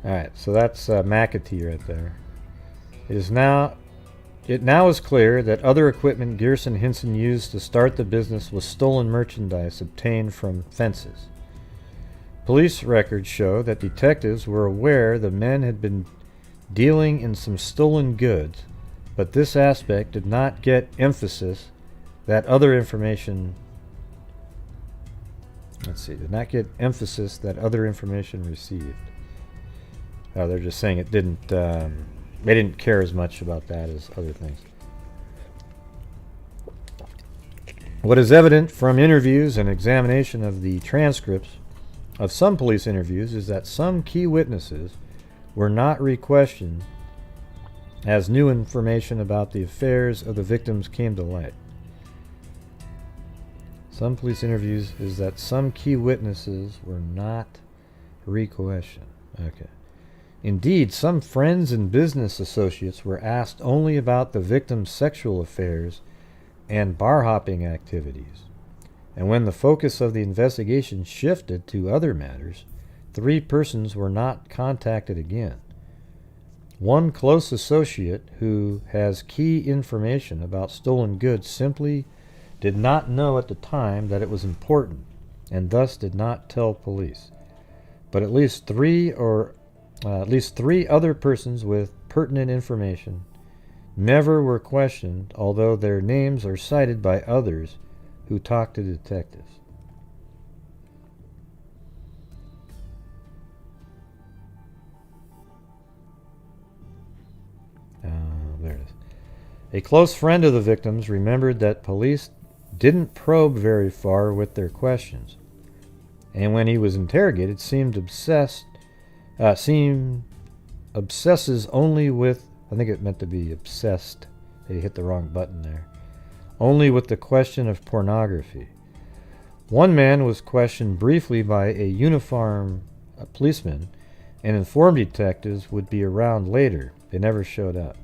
Alright, so that's Mcatee right there. It now is clear that other equipment Gierse and Hinson used to start the business was stolen merchandise obtained from fences. Police records show that detectives were aware the men had been dealing in some stolen goods, but this aspect did not get emphasis that other information received. Oh, they're just saying it didn't they didn't care as much about that as other things. What is evident from interviews and examination of the transcripts of some police interviews is that some key witnesses were not re-questioned as new information about the affairs of the victims came to light. Some police interviews is that some key witnesses were not re-questioned. Okay. Indeed, some friends and business associates were asked only about the victim's sexual affairs and bar hopping activities. And when the focus of the investigation shifted to other matters, 3 persons were not contacted again. One close associate who has key information about stolen goods simply did not know at the time that it was important and thus did not tell police. But at least three other persons with pertinent information never were questioned, although their names are cited by others who talked to detectives. There it is. A close friend of the victims remembered that police didn't probe very far with their questions, and when he was interrogated, obsesses only with, I think it meant to be obsessed. They hit the wrong button there. Only with the question of pornography. One man was questioned briefly by a uniformed policeman and informed detectives would be around later. They never showed up.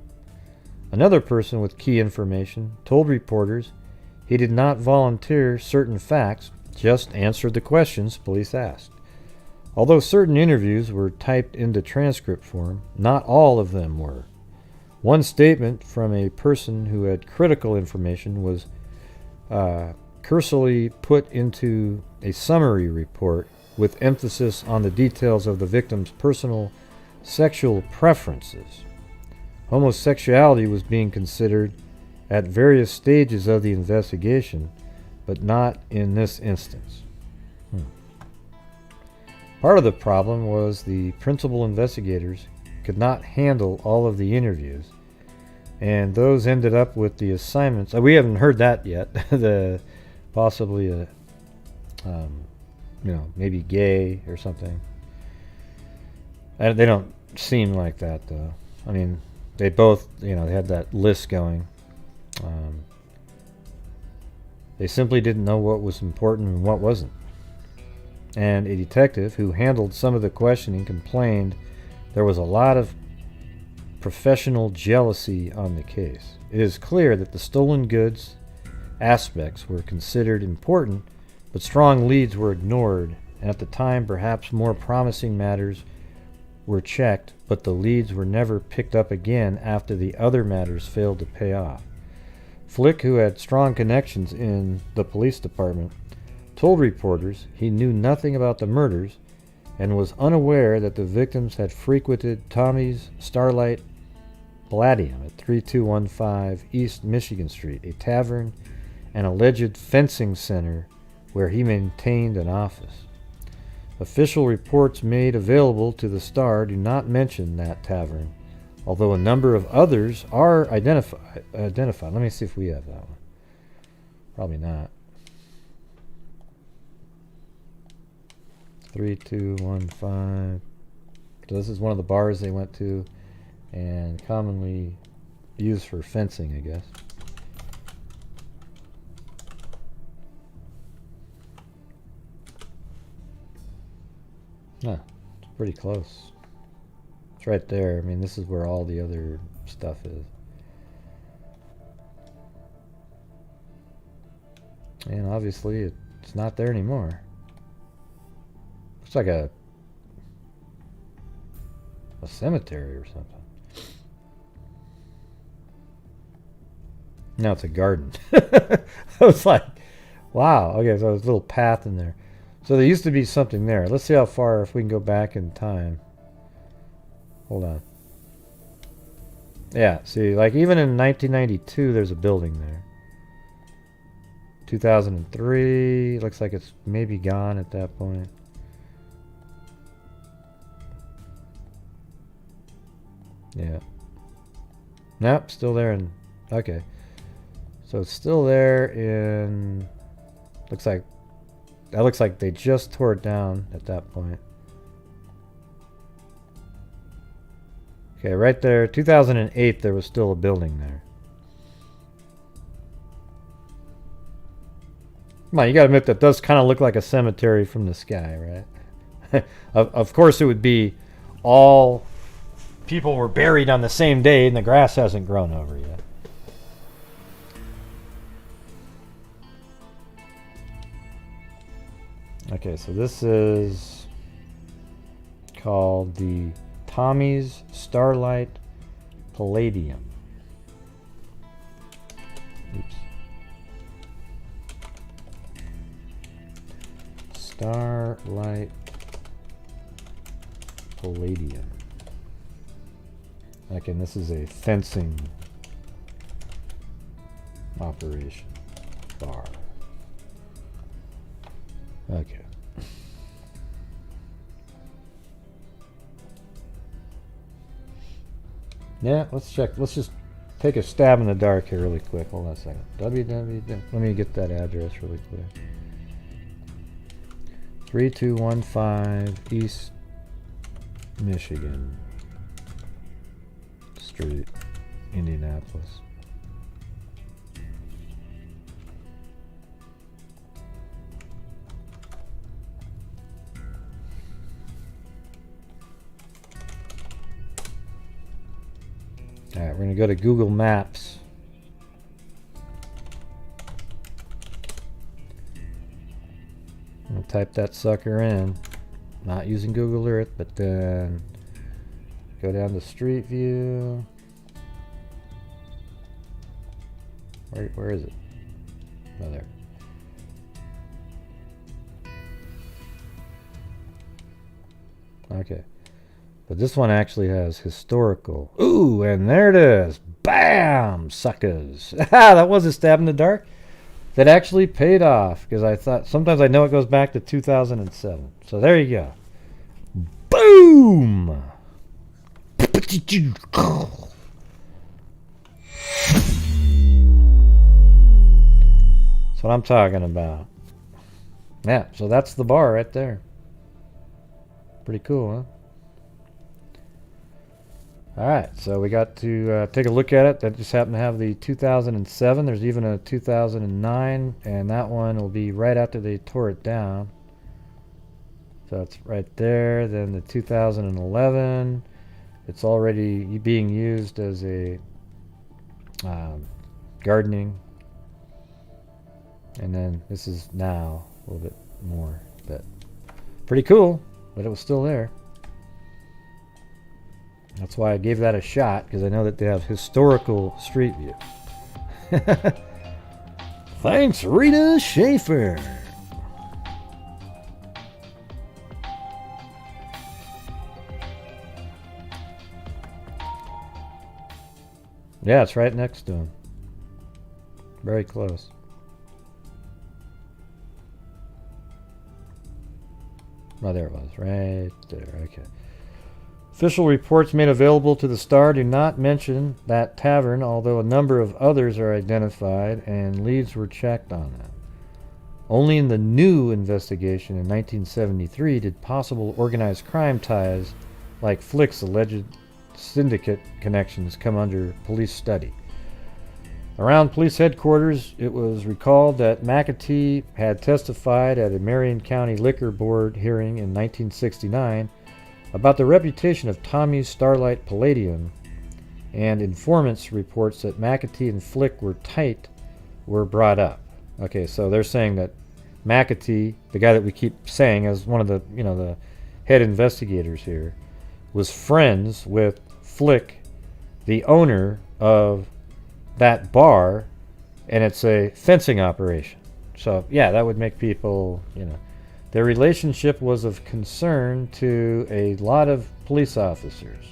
Another person with key information told reporters he did not volunteer certain facts, just answered the questions police asked. Although certain interviews were typed into transcript form, not all of them were. One statement from a person who had critical information was cursorily put into a summary report with emphasis on the details of the victim's personal sexual preferences. Homosexuality was being considered at various stages of the investigation, but not in this instance. Part of the problem was the principal investigators could not handle all of the interviews, and those ended up with the assignments. We haven't heard that yet. Possibly maybe gay or something. They don't seem like that, though. I mean, they both, they had that list going. They simply didn't know what was important and what wasn't. And a detective who handled some of the questioning complained there was a lot of professional jealousy on the case. It is clear that the stolen goods aspects were considered important, but strong leads were ignored, and at the time perhaps more promising matters were checked, but the leads were never picked up again after the other matters failed to pay off. Flick, who had strong connections in the police department, told reporters he knew nothing about the murders and was unaware that the victims had frequented Tommy's Starlight Palladium at 3215 East Michigan Street, a tavern and alleged fencing center where he maintained an office. Official reports made available to the Star do not mention that tavern, although a number of others are identified. Let me see if we have that one. Probably not. 3215. So this is one of the bars they went to, and commonly used for fencing, I guess. Huh, it's pretty close. It's right there. I mean, this is where all the other stuff is. And obviously it's not there anymore. Looks like a cemetery or something. No, it's a garden. I was like, wow. Okay, so there's a little path in there. So there used to be something there. Let's see how far, if we can go back in time. Hold on. Yeah, see, like even in 1992, there's a building there. 2003, looks like it's maybe gone at that point. Yeah. Nope, still there in... Okay. So it's still there in... Looks like... That looks like they just tore it down at that point. Okay, right there, 2008, there was still a building there. Come on, you gotta admit that does kind of look like a cemetery from the sky, right? Of course it would be all people were buried on the same day and the grass hasn't grown over yet. Okay, so this is called the Tommy's Starlight Palladium. Oops. Starlight Palladium. Again, this is a fencing operation bar. Okay. Yeah, let's check. Let's just take a stab in the dark here really quick. Hold on a second. Let me get that address really quick. 3215 East Michigan Street, Indianapolis. Alright, we're going to go to Google Maps. I'm going to type that sucker in. Not using Google Earth, but then go down to Street View. Where is it? Oh, there. Okay. But this one actually has historical. Ooh, and there it is. Bam! Suckers. That was a stab in the dark. That actually paid off. Because I thought, sometimes I know it goes back to 2007. So there you go. Boom! That's what I'm talking about. Yeah, so that's the bar right there. Pretty cool, huh? Alright, so we got to take a look at it. That just happened to have the 2007. There's even a 2009, and that one will be right after they tore it down. So it's right there. Then the 2011, it's already being used as a gardening. And then this is now a little bit more, but pretty cool, but it was still there. That's why I gave that a shot, because I know that they have historical Street View. Thanks, Rita Schaefer. Yeah, it's right next to him. Very close. Oh, there it was. Right there. Okay. Official reports made available to the Star do not mention that tavern, although a number of others are identified and leads were checked on them. Only in the new investigation in 1973 did possible organized crime ties like Flick's alleged syndicate connections come under police study. Around police headquarters, it was recalled that Mcatee had testified at a Marion County Liquor Board hearing in 1969 about the reputation of Tommy's Starlight Palladium, and informants reports that Mcatee and Flick were tight were brought up. Okay, so they're saying that Mcatee, the guy that we keep saying as one of the, the head investigators here, was friends with Flick, the owner of that bar, and it's a fencing operation. So yeah, that would make people, their relationship was of concern to a lot of police officers,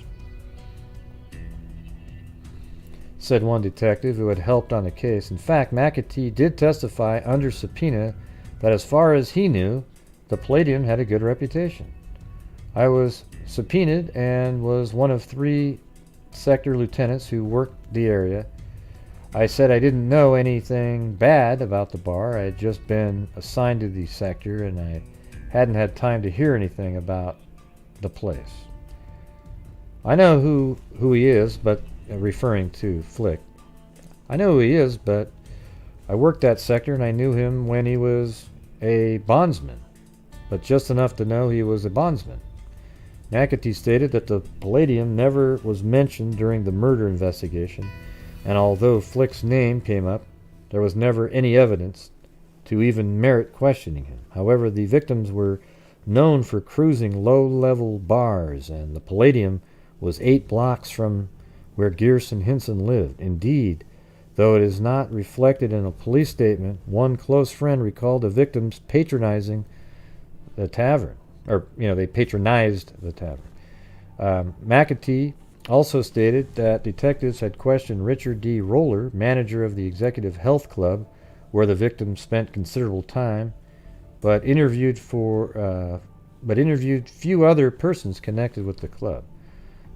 said one detective who had helped on the case. In fact, Mcatee did testify under subpoena that as far as he knew, the Palladium had a good reputation. I was subpoenaed and was one of 3 sector lieutenants who worked the area. I said I didn't know anything bad about the bar. I had just been assigned to the sector and I hadn't had time to hear anything about the place. I know who he is, but referring to Flick. I know who he is, but I worked that sector and I knew him when he was a bondsman, but just enough to know he was a bondsman. Mcatee stated that the Palladium never was mentioned during the murder investigation, and although Flick's name came up, there was never any evidence to even merit questioning him. However, the victims were known for cruising low-level bars, and the Palladium was 8 blocks from where Gierse and Hinson lived. Indeed, though it is not reflected in a police statement, one close friend recalled the victims patronizing the tavern, or, they patronized the tavern. Mcatee also stated that detectives had questioned Richard D. Roller, manager of the Executive Health Club, where the victims spent considerable time, but interviewed few other persons connected with the club.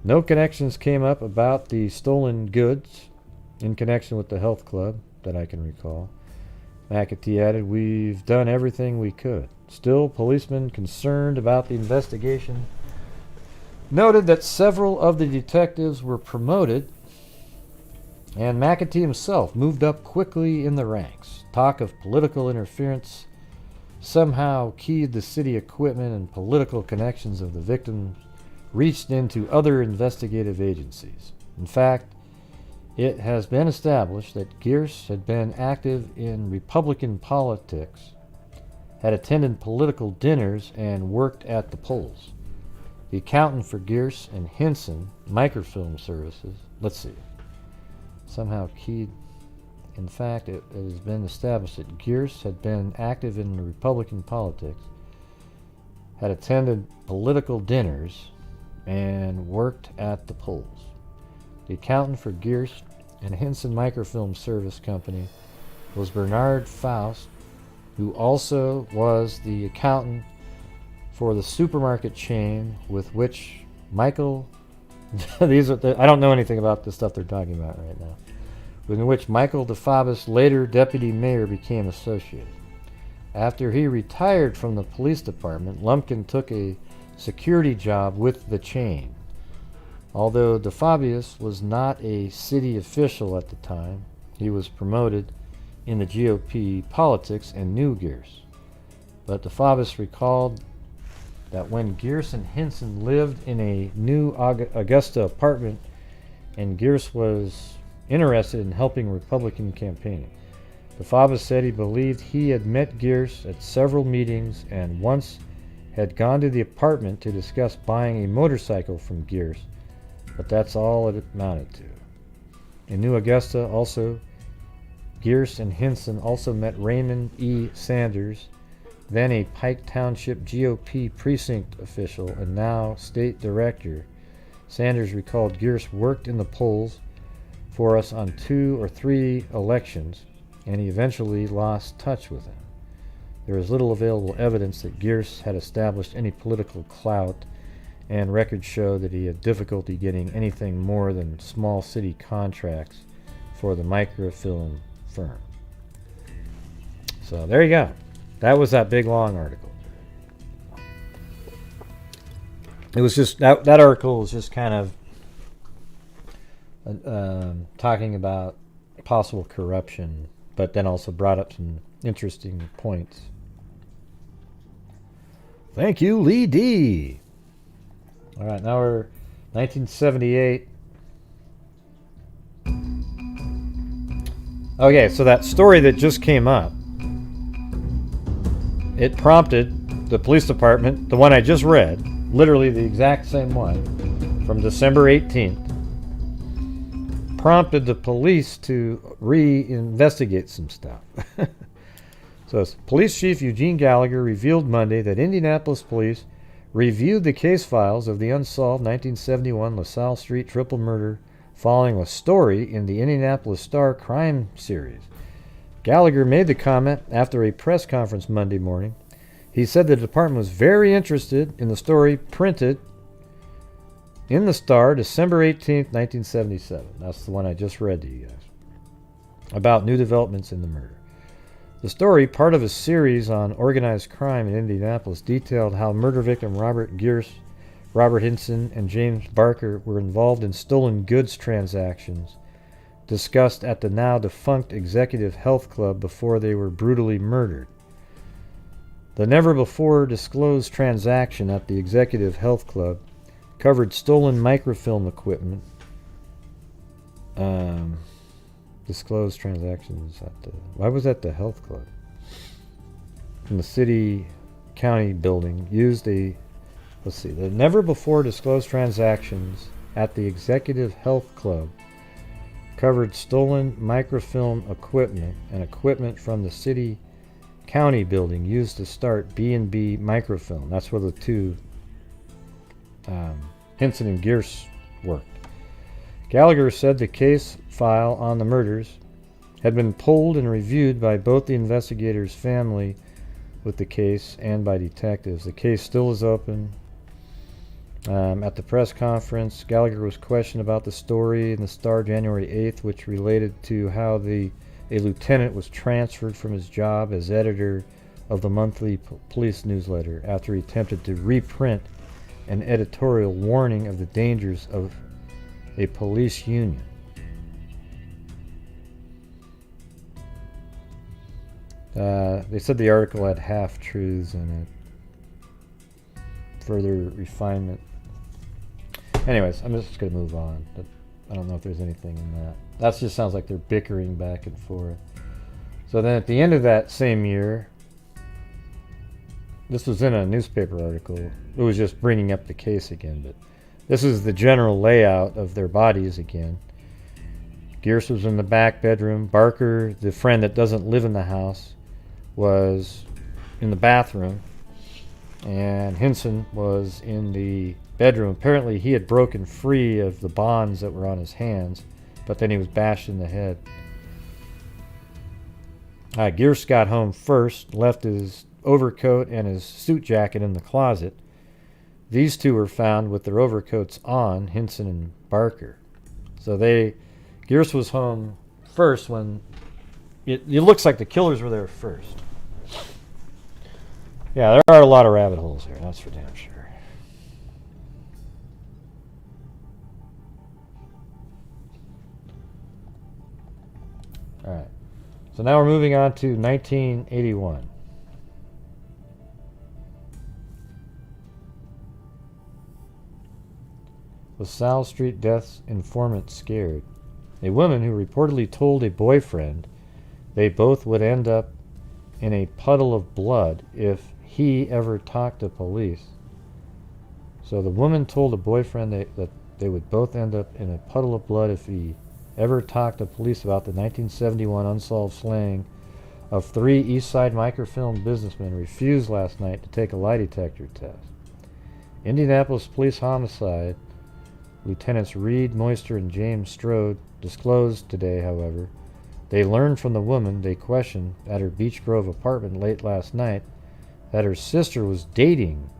No connections came up about the stolen goods in connection with the health club that I can recall. Mcatee added, "We've done everything we could." Still, policemen concerned about the investigation noted that several of the detectives were promoted, and Mcatee himself moved up quickly in the ranks. Talk of political interference somehow keyed the city equipment, and political connections of the victims reached into other investigative agencies. In fact, it has been established that Gierse had been active in Republican politics, had attended political dinners, and worked at the polls. The accountant for Gierse and Hinson Microfilm Services, somehow keyed. In fact, it has been established that Gierse had been active in Republican politics, had attended political dinners, and worked at the polls. The accountant for Gierse and Hinson Microfilm Service Company was Bernard Faust, who also was the accountant for the supermarket chain with which Michael I don't know anything about the stuff they're talking about right now, with which Michael DeFabis, later deputy mayor, became associated. After he retired from the police department, Lumpkin took a security job with the chain. Although DeFabius was not a city official at the time, he was promoted in the GOP politics and knew Gierse. But DeFabius recalled that when Gierse and Hinson lived in a new Augusta apartment, and Gierse was interested in helping Republican campaigning. DeFabius said he believed he had met Gierse at several meetings and once had gone to the apartment to discuss buying a motorcycle from Gierse, but that's all it amounted to. In New Augusta, Gierse and Hinson also met Raymond E. Sanders, then a Pike Township GOP precinct official and now state director. Sanders recalled Gierse worked in the polls for us on 2 or 3 elections, and he eventually lost touch with him. There is little available evidence that Gierse had established any political clout, and records show that he had difficulty getting anything more than small city contracts for the microfilm firm. So there you go. That was that big long article. It was just that article was just kind of talking about possible corruption, but then also brought up some interesting points. Thank you, Lee D. All right, now we're 1978. Okay, so that story that just came up, it prompted the police department, the one I just read, literally the exact same one, from December 18th, prompted the police to re-investigate some stuff. So Police Chief Eugene Gallagher revealed Monday that Indianapolis police reviewed the case files of the unsolved 1971 LaSalle Street triple murder following a story in the Indianapolis Star crime series. Gallagher made the comment after a press conference Monday morning. He said the department was very interested in the story printed in the Star December 18th, 1977. That's the one I just read to you guys. About new developments in the murder. The story, part of a series on organized crime in Indianapolis, detailed how murder victim Robert Gierse, Robert Hinson, and James Barker were involved in stolen goods transactions discussed at the now defunct Executive Health Club before they were brutally murdered. The never-before-disclosed transaction at the Executive Health Club covered stolen microfilm equipment. Disclosed transactions at the... Why was that the health club? In the city county building used a... Let's see. The never-before-disclosed transactions at the Executive Health Club covered stolen microfilm equipment and equipment from the city county building used to start B&B microfilm. That's where the two Hinson and Gierse worked. Gallagher said the case file on the murders had been pulled and reviewed by both the investigators' family with the case and by detectives. The case still is open. At the press conference, Gallagher was questioned about the story in the Star January 8th, which related to how a lieutenant was transferred from his job as editor of the monthly police newsletter after he attempted to reprint an editorial warning of the dangers of a police union. They said the article had half-truths in it. Further refinement. Anyways, I'm just going to move on. But I don't know if there's anything in that. That just sounds like they're bickering back and forth. So then at the end of that same year, this was in a newspaper article. It was just bringing up the case again, but this is the general layout of their bodies again. Gierse was in the back bedroom. Barker, the friend that doesn't live in the house, was in the bathroom. And Hinson was in the bedroom. Apparently he had broken free of the bonds that were on his hands, but then he was bashed in the head. Gierse got home first, left his overcoat and his suit jacket in the closet. These two were found with their overcoats on, Hinson and Barker. So Gierse was home first when it looks like the killers were there first. Yeah, there are a lot of rabbit holes here, that's for damn sure. Alright, so now we're moving on to 1981. LaSalle Street deaths informant scared. A woman who reportedly told a boyfriend they both would end up in a puddle of blood if he ever talked to police. So the woman told a boyfriend that they would both end up in a puddle of blood if he ever talked to police about the 1971 unsolved slaying of 3 East Side microfilm businessmen refused last night to take a lie detector test. Indianapolis Police Homicide Lieutenants Reed Moister and James Strode disclosed today, however, they learned from the woman they questioned at her Beech Grove apartment late last night that her sister was dating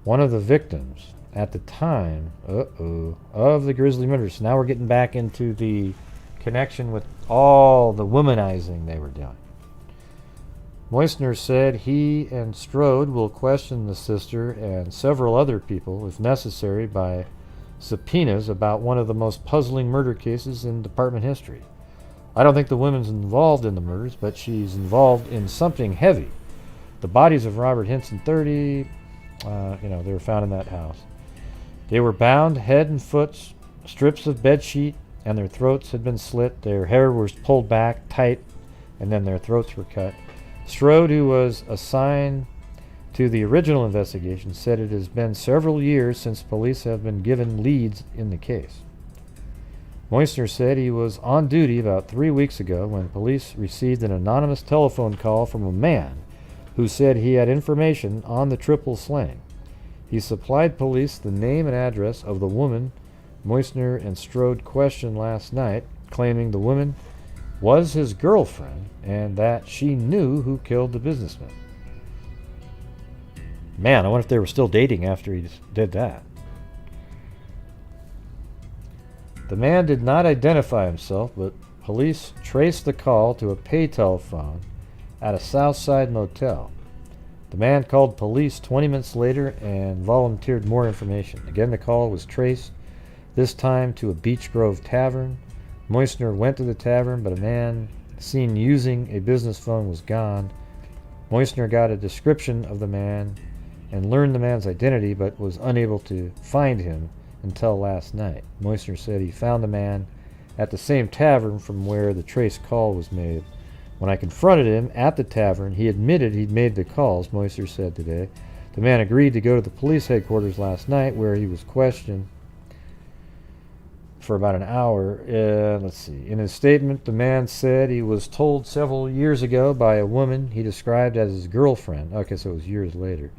one of the victims at the time of the grisly murders. So now we're getting back into the connection with all the womanizing they were doing. Moisner said he and Strode will question the sister and several other people, if necessary, by subpoenas about one of the most puzzling murder cases in department history. I don't think the woman's involved in the murders, but she's involved in something heavy. The bodies of Robert Hinson, 30, they were found in that house. They were bound head and foot, strips of bed sheet, and their throats had been slit. Their hair was pulled back tight, and then their throats were cut. Strode, who was assigned to the original investigation, said it has been several years since police have been given leads in the case. Moisner said he was on duty about 3 weeks ago when police received an anonymous telephone call from a man who said he had information on the triple slaying. He supplied police the name and address of the woman Moisner and Strode questioned last night, claiming the woman was his girlfriend and that she knew who killed the businessman. Man, I wonder if they were still dating after he did that. The man did not identify himself, but police traced the call to a pay telephone at a Southside motel. The man called police 20 minutes later and volunteered more information. Again, the call was traced, this time to a Beech Grove tavern. Moisner went to the tavern, but a man seen using a business phone was gone. Moisner got a description of the man and learned the man's identity, but was unable to find him until last night. Moisner said he found the man at the same tavern from where the trace call was made. When I confronted him at the tavern, he admitted he'd made the calls, Moisner said today. The man agreed to go to the police headquarters last night, where he was questioned for about an hour. Let's see. In his statement, the man said he was told several years ago by a woman he described as his girlfriend, okay, so it was years later,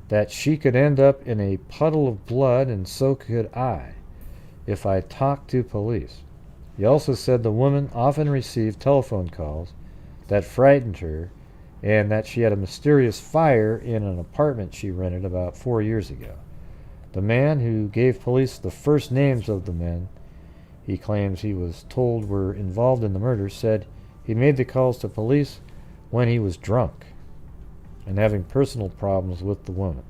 that she could end up in a puddle of blood, and so could I, if I talked to police. He also said the woman often received telephone calls that frightened her, and that she had a mysterious fire in an apartment she rented about 4 years ago. The man who gave police the first names of the men he claims he was told were involved in the murder said he made the calls to police when he was drunk and having personal problems with the woman.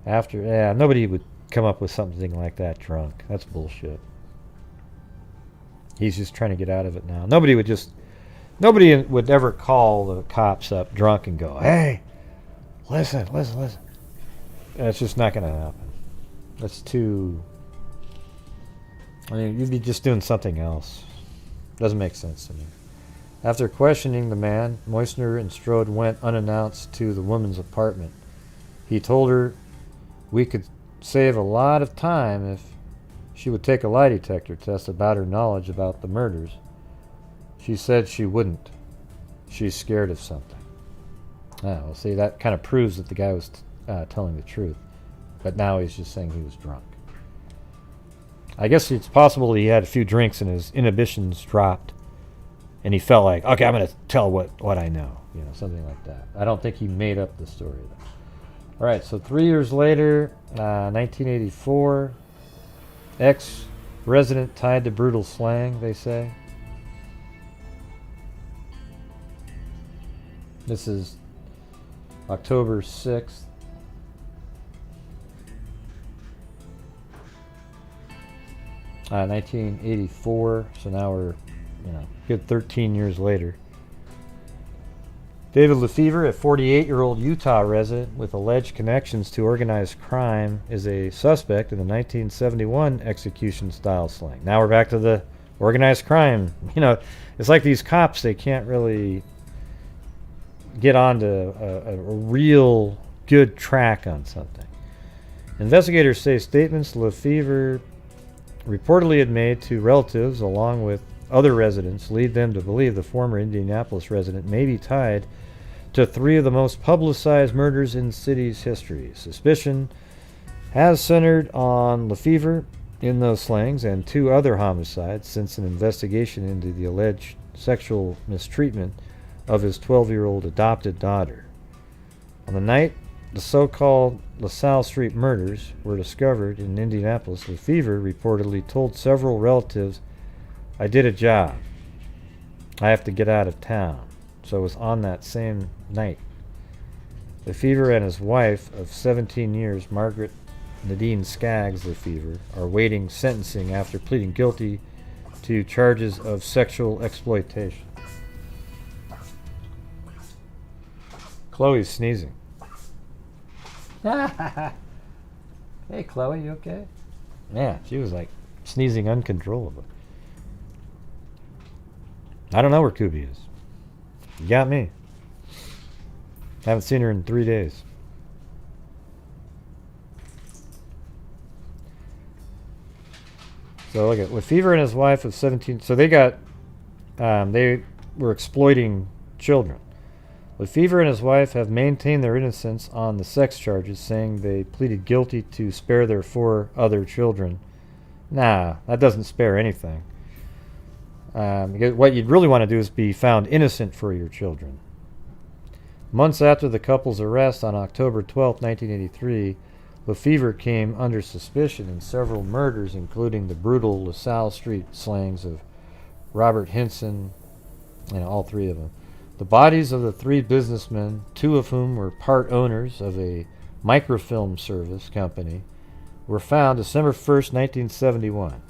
Nobody would come up with something like that drunk. That's bullshit. He's just trying to get out of it now. Nobody would ever call the cops up drunk and go, "Hey, listen. That's just not going to happen. That's too... you'd be just doing something else. Doesn't make sense to me. After questioning the man, Moisner and Strode went unannounced to the woman's apartment. He told her we could save a lot of time if she would take a lie detector test about her knowledge about the murders. She said she wouldn't. She's scared of something. Well, see, that kind of proves that the guy was telling the truth. But now he's just saying he was drunk. I guess it's possible he had a few drinks and his inhibitions dropped. And he felt like, okay, I'm going to tell what I know. Something like that. I don't think he made up the story, though. All right, so 3 years later, 1984, ex-resident tied to brutal slaying, they say. This is October 6th. Uh, 1984, so now we're, good 13 years later. David Lefevre, a 48-year-old Utah resident with alleged connections to organized crime, is a suspect in the 1971 execution-style slaying. Now we're back to the organized crime. It's like these cops, they can't really get onto a real good track on something. Investigators say statements Lefevre reportedly had made to relatives along with other residents lead them to believe the former Indianapolis resident may be tied to three of the most publicized murders in the city's history. Suspicion has centered on Lefevre in those slayings and two other homicides since an investigation into the alleged sexual mistreatment of his 12-year-old adopted daughter. On the night the so-called LaSalle Street murders were discovered in Indianapolis, Lefevre reportedly told several relatives, "I did a job. I have to get out of town." So it was on that same night. Lefevre and his wife of 17 years, Margaret Nadine Skaggs Lefevre, are waiting sentencing after pleading guilty to charges of sexual exploitation. Chloe's sneezing. Hey, Chloe, you okay? Yeah, she was like sneezing uncontrollably. I don't know where Kubi is. You got me. Haven't seen her in 3 days. So look at Lefevre and his wife of 17. So they were exploiting children. Lefevre and his wife have maintained their innocence on the sex charges, saying they pleaded guilty to spare their 4 other children. Nah, that doesn't spare anything. What you'd really want to do is be found innocent for your children. Months after the couple's arrest on October 12, 1983, Lefevre came under suspicion in several murders, including the brutal LaSalle Street slayings of Robert Hinson, all 3 of them. The bodies of the 3 businessmen, 2 of whom were part owners of a microfilm service company, were found December 1st, 1971,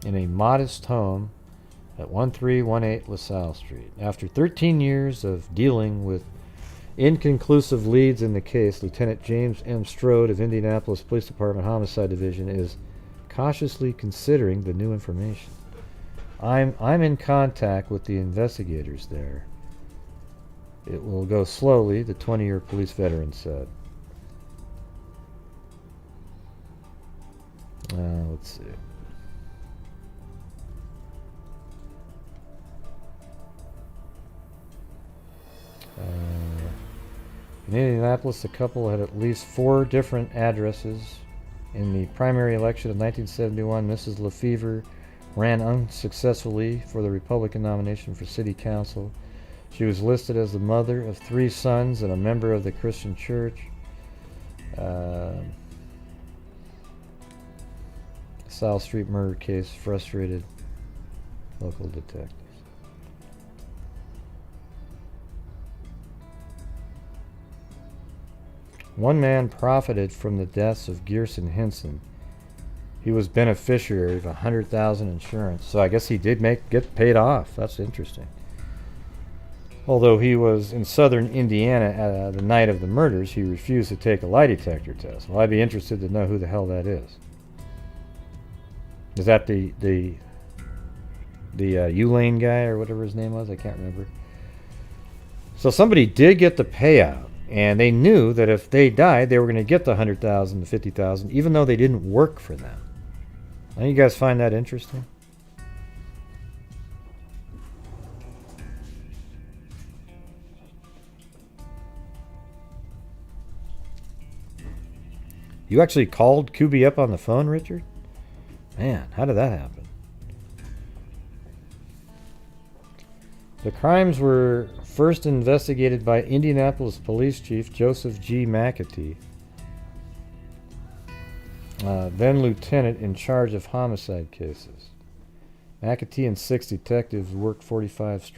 in a modest home at 1318 LaSalle Street. After 13 years of dealing with inconclusive leads in the case, Lieutenant James M. Strode of Indianapolis Police Department Homicide Division is cautiously considering the new information. I'm in contact with the investigators there. It will go slowly, the 20-year police veteran said. Let's see. In Indianapolis, the couple had at least 4 different addresses. In the primary election of 1971, Mrs. Lefevre ran unsuccessfully for the Republican nomination for city council. She was listed as the mother of 3 sons and a member of the Christian church. South Street murder case frustrated local detectives. One man profited from the deaths of Gierse and Hinson. He was beneficiary of $100,000 insurance, so I guess he did get paid off. That's interesting. Although he was in southern Indiana the night of the murders, he refused to take a lie detector test. Well, I'd be interested to know who the hell that is. Is that the U-Lane guy or whatever his name was? I can't remember. So somebody did get the payout, and they knew that if they died, they were going to get the $100,000 to $50,000, even though they didn't work for them. Don't you guys find that interesting? You actually called Kubi up on the phone, Richard? Man, how did that happen? The crimes were first investigated by Indianapolis Police Chief Joseph G. Mcatee, then lieutenant in charge of homicide cases. Mcatee and 6 detectives worked 45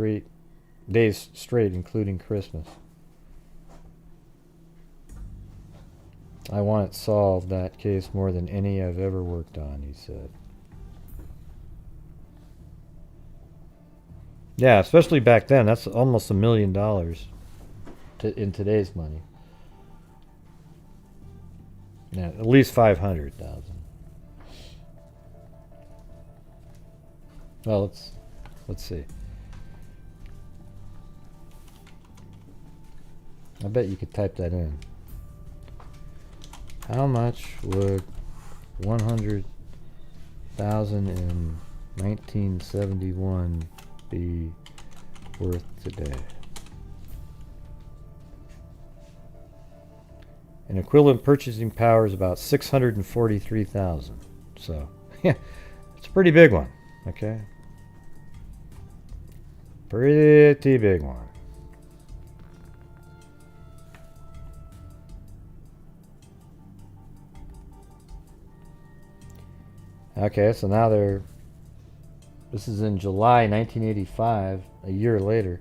days straight, including Christmas. I want it solved, that case, more than any I've ever worked on, he said. Yeah, especially back then. That's almost $1 million in today's money. Yeah, at least 500,000. Well, let's see. I bet you could type that in. How much would 100,000 in 1971 be worth today? An equivalent purchasing power is about 643,000. So, yeah, it's a pretty big one. Okay, pretty big one. Okay, so now this is in July 1985, a year later.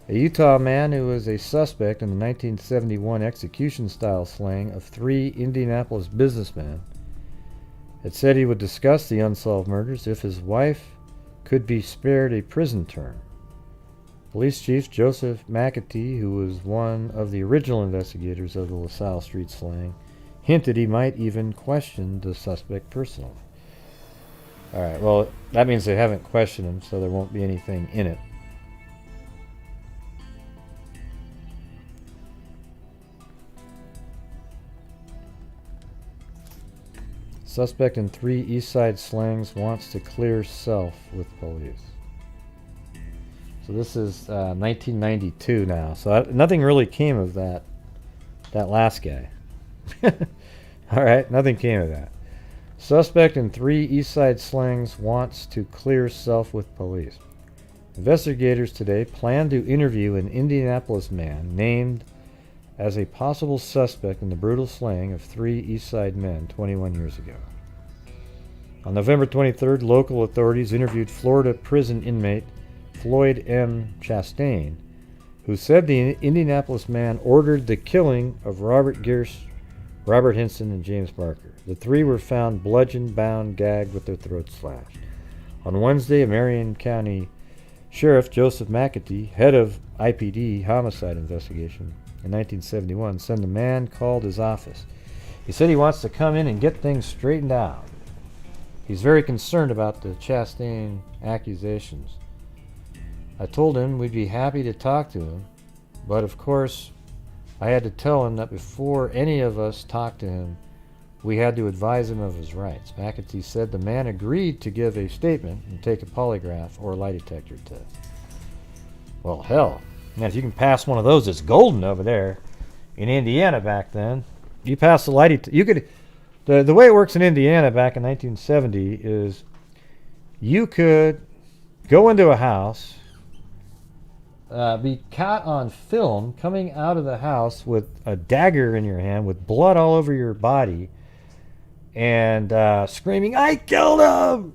A Utah man who was a suspect in the 1971 execution-style slaying of 3 Indianapolis businessmen had said he would discuss the unsolved murders if his wife could be spared a prison term. Police Chief Joseph Mcatee, who was one of the original investigators of the LaSalle Street slaying, hinted he might even question the suspect personally. Alright, well, that means they haven't questioned him, so there won't be anything in it. Suspect in 3 East Side slangs wants to clear self with police. So this is 1992 now. So nothing really came of that last guy. Alright, nothing came of that. Suspect in 3 East Side slangs wants to clear self with police. Investigators today plan to interview an Indianapolis man named as a possible suspect in the brutal slaying of 3 East Side men 21 years ago. On November 23rd, local authorities interviewed Florida prison inmate Floyd M. Chastain, who said the Indianapolis man ordered the killing of Robert Gierse, Robert Hinson, and James Barker. The 3 were found bludgeoned, bound, gagged, with their throats slashed. On Wednesday, a Marion County Sheriff Joseph Mcatee, head of IPD homicide investigation in 1971, said the man called his office. He said he wants to come in and get things straightened out. He's very concerned about the Chastain accusations. I told him we'd be happy to talk to him, but of course I had to tell him that before any of us talked to him, we had to advise him of his rights. Mcatee said the man agreed to give a statement and take a polygraph or lie detector test. Well, hell, man, if you can pass one of those, it's golden over there. In Indiana back then, you pass the lie detector. You could, the way it works in Indiana back in 1970 is you could go into a house, be caught on film coming out of the house with a dagger in your hand with blood all over your body and screaming, "I killed him!"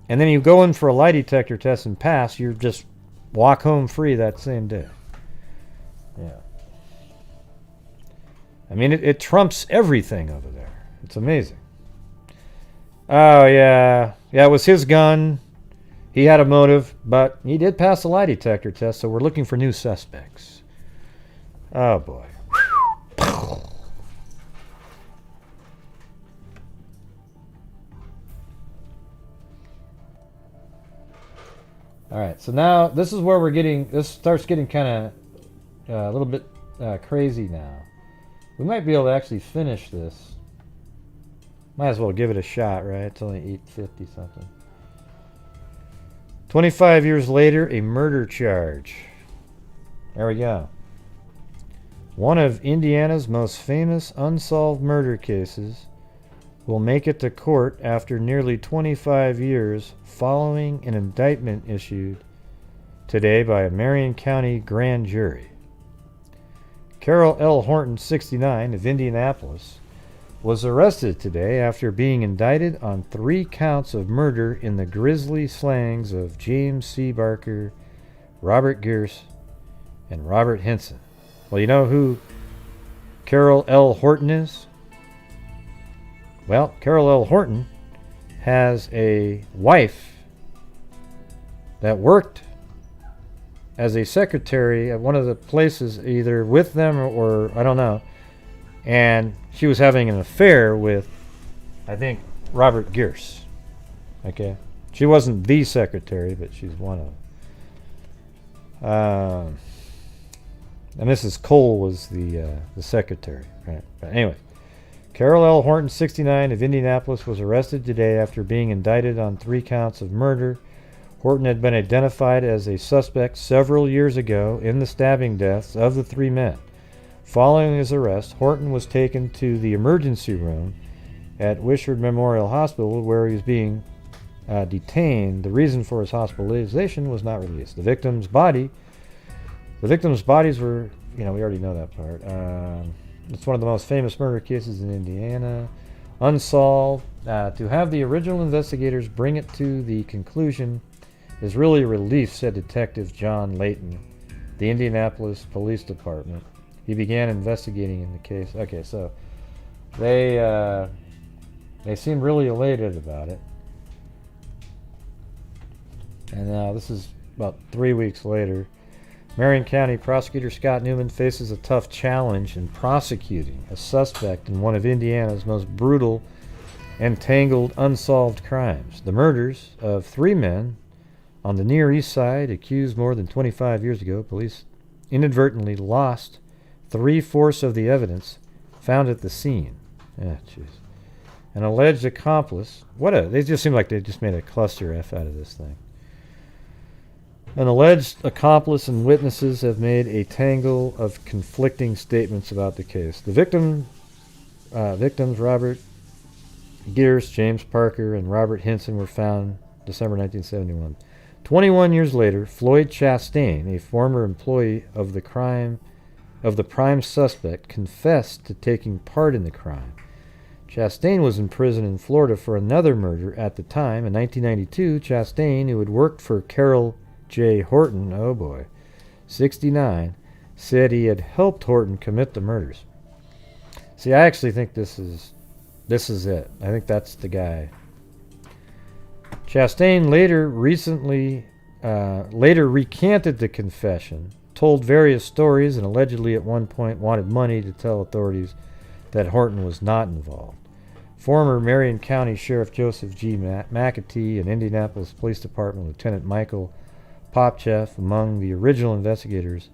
And then you go in for a lie detector test and pass, you just walk home free that same day. Yeah. I mean, it trumps everything over there. It's amazing. Oh, yeah. Yeah, it was his gun. He had a motive, but he did pass the lie detector test, so we're looking for new suspects. Oh, boy. All right, so now this is where this starts getting kind of a little bit crazy now. We might be able to actually finish this. Might as well give it a shot, right? It's only 8:50 something. 25 years later, a murder charge. There we go. One of Indiana's most famous unsolved murder cases will make it to court after nearly 25 years following an indictment issued today by a Marion County grand jury. Carol L. Horton, 69, of Indianapolis, was arrested today after being indicted on 3 counts of murder in the grisly slayings of James C. Barker, Robert Gierse, and Robert Hinson. Well, you know who Carol L. Horton is? Well, Carol L. Horton has a wife that worked as a secretary at one of the places, either with them or I don't know. And she was having an affair with, I think, Robert Gierse. Okay? She wasn't the secretary, but she's one of them. And Mrs. Cole was the secretary. Right? But anyway, Carol L. Horton, 69, of Indianapolis, was arrested today after being indicted on 3 counts of murder. Horton had been identified as a suspect several years ago in the stabbing deaths of the 3 men. Following his arrest, Horton was taken to the emergency room at Wishart Memorial Hospital where he was being detained. The reason for his hospitalization was not released. The victims' bodies were, we already know that part. It's one of the most famous murder cases in Indiana. unsolved. To have the original investigators bring it to the conclusion is really a relief, said Detective John Layton, the Indianapolis Police Department. He began investigating in the case. Okay, so they seemed really elated about it. And now this is about 3 weeks later. Marion County Prosecutor Scott Newman faces a tough challenge in prosecuting a suspect in one of Indiana's most brutal and tangled unsolved crimes. The murders of 3 men on the Near East Side, accused more than 25 years ago. Police inadvertently lost 3/4 of the evidence found at the scene. Jeez. An alleged accomplice. They just seem like they just made a cluster F out of this thing. An alleged accomplice and witnesses have made a tangle of conflicting statements about the case. The victims, Robert Gierse, James Parker, and Robert Hinson, were found December 1971. 21 years later, Floyd Chastain, a former employee of the prime suspect, confessed to taking part in the crime. Chastain was in prison in Florida for another murder at the time. In 1992, Chastain, who had worked for Carol J. Horton, 69, said he had helped Horton commit the murders. See, I actually think this is it. I think that's the guy. Chastain later recanted the confession, told various stories, and allegedly at one point wanted money to tell authorities that Horton was not involved. Former Marion County Sheriff Joseph G. Mcatee and Indianapolis Police Department Lieutenant Michael Popcheff, among the original investigators,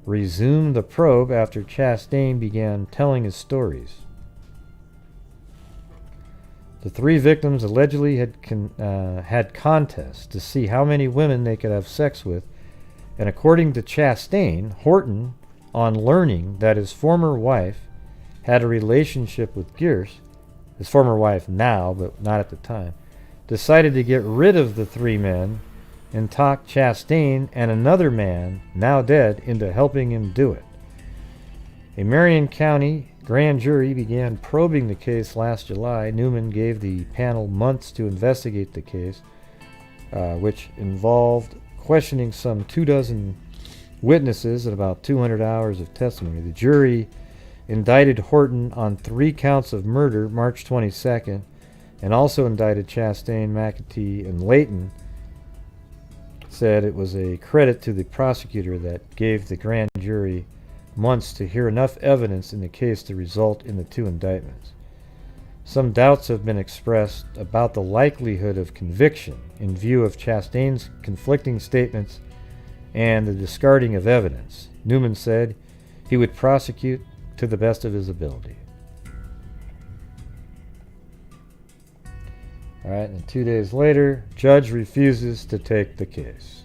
resumed the probe after Chastain began telling his stories. The 3 victims allegedly had contests to see how many women they could have sex with, and according to Chastain, Horton, on learning that his former wife had a relationship with Gierse, his former wife now, but not at the time, decided to get rid of the 3 men and talked Chastain and another man, now dead, into helping him do it. A Marion County grand jury began probing the case last July. Newman gave the panel months to investigate the case, which involved questioning some 24 witnesses and about 200 hours of testimony. The jury indicted Horton on 3 counts of murder March 22nd, and also indicted Chastain, Mcatee, and Layton. Said it was a credit to the prosecutor that gave the grand jury months to hear enough evidence in the case to result in the 2 indictments. Some doubts have been expressed about the likelihood of conviction in view of Chastain's conflicting statements and the discarding of evidence. Newman said he would prosecute to the best of his ability. All right, and 2 days later, judge refuses to take the case.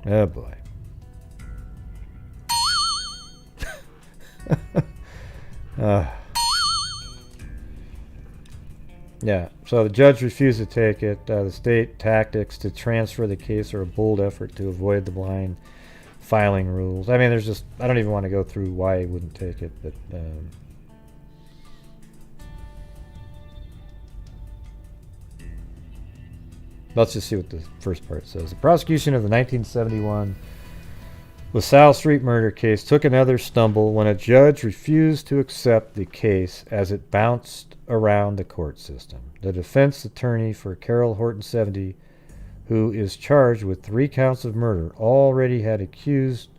Oh boy. Yeah, so the judge refused to take it. The state tactics to transfer the case are a bold effort to avoid the blind filing rules. I mean, I don't even want to go through why he wouldn't take it, but let's just see what the first part says. The prosecution of the 1971 LaSalle Street murder case took another stumble when a judge refused to accept the case as it bounced around the court system. The defense attorney for Carol Horton 70, who is charged with 3 counts of murder, already had accused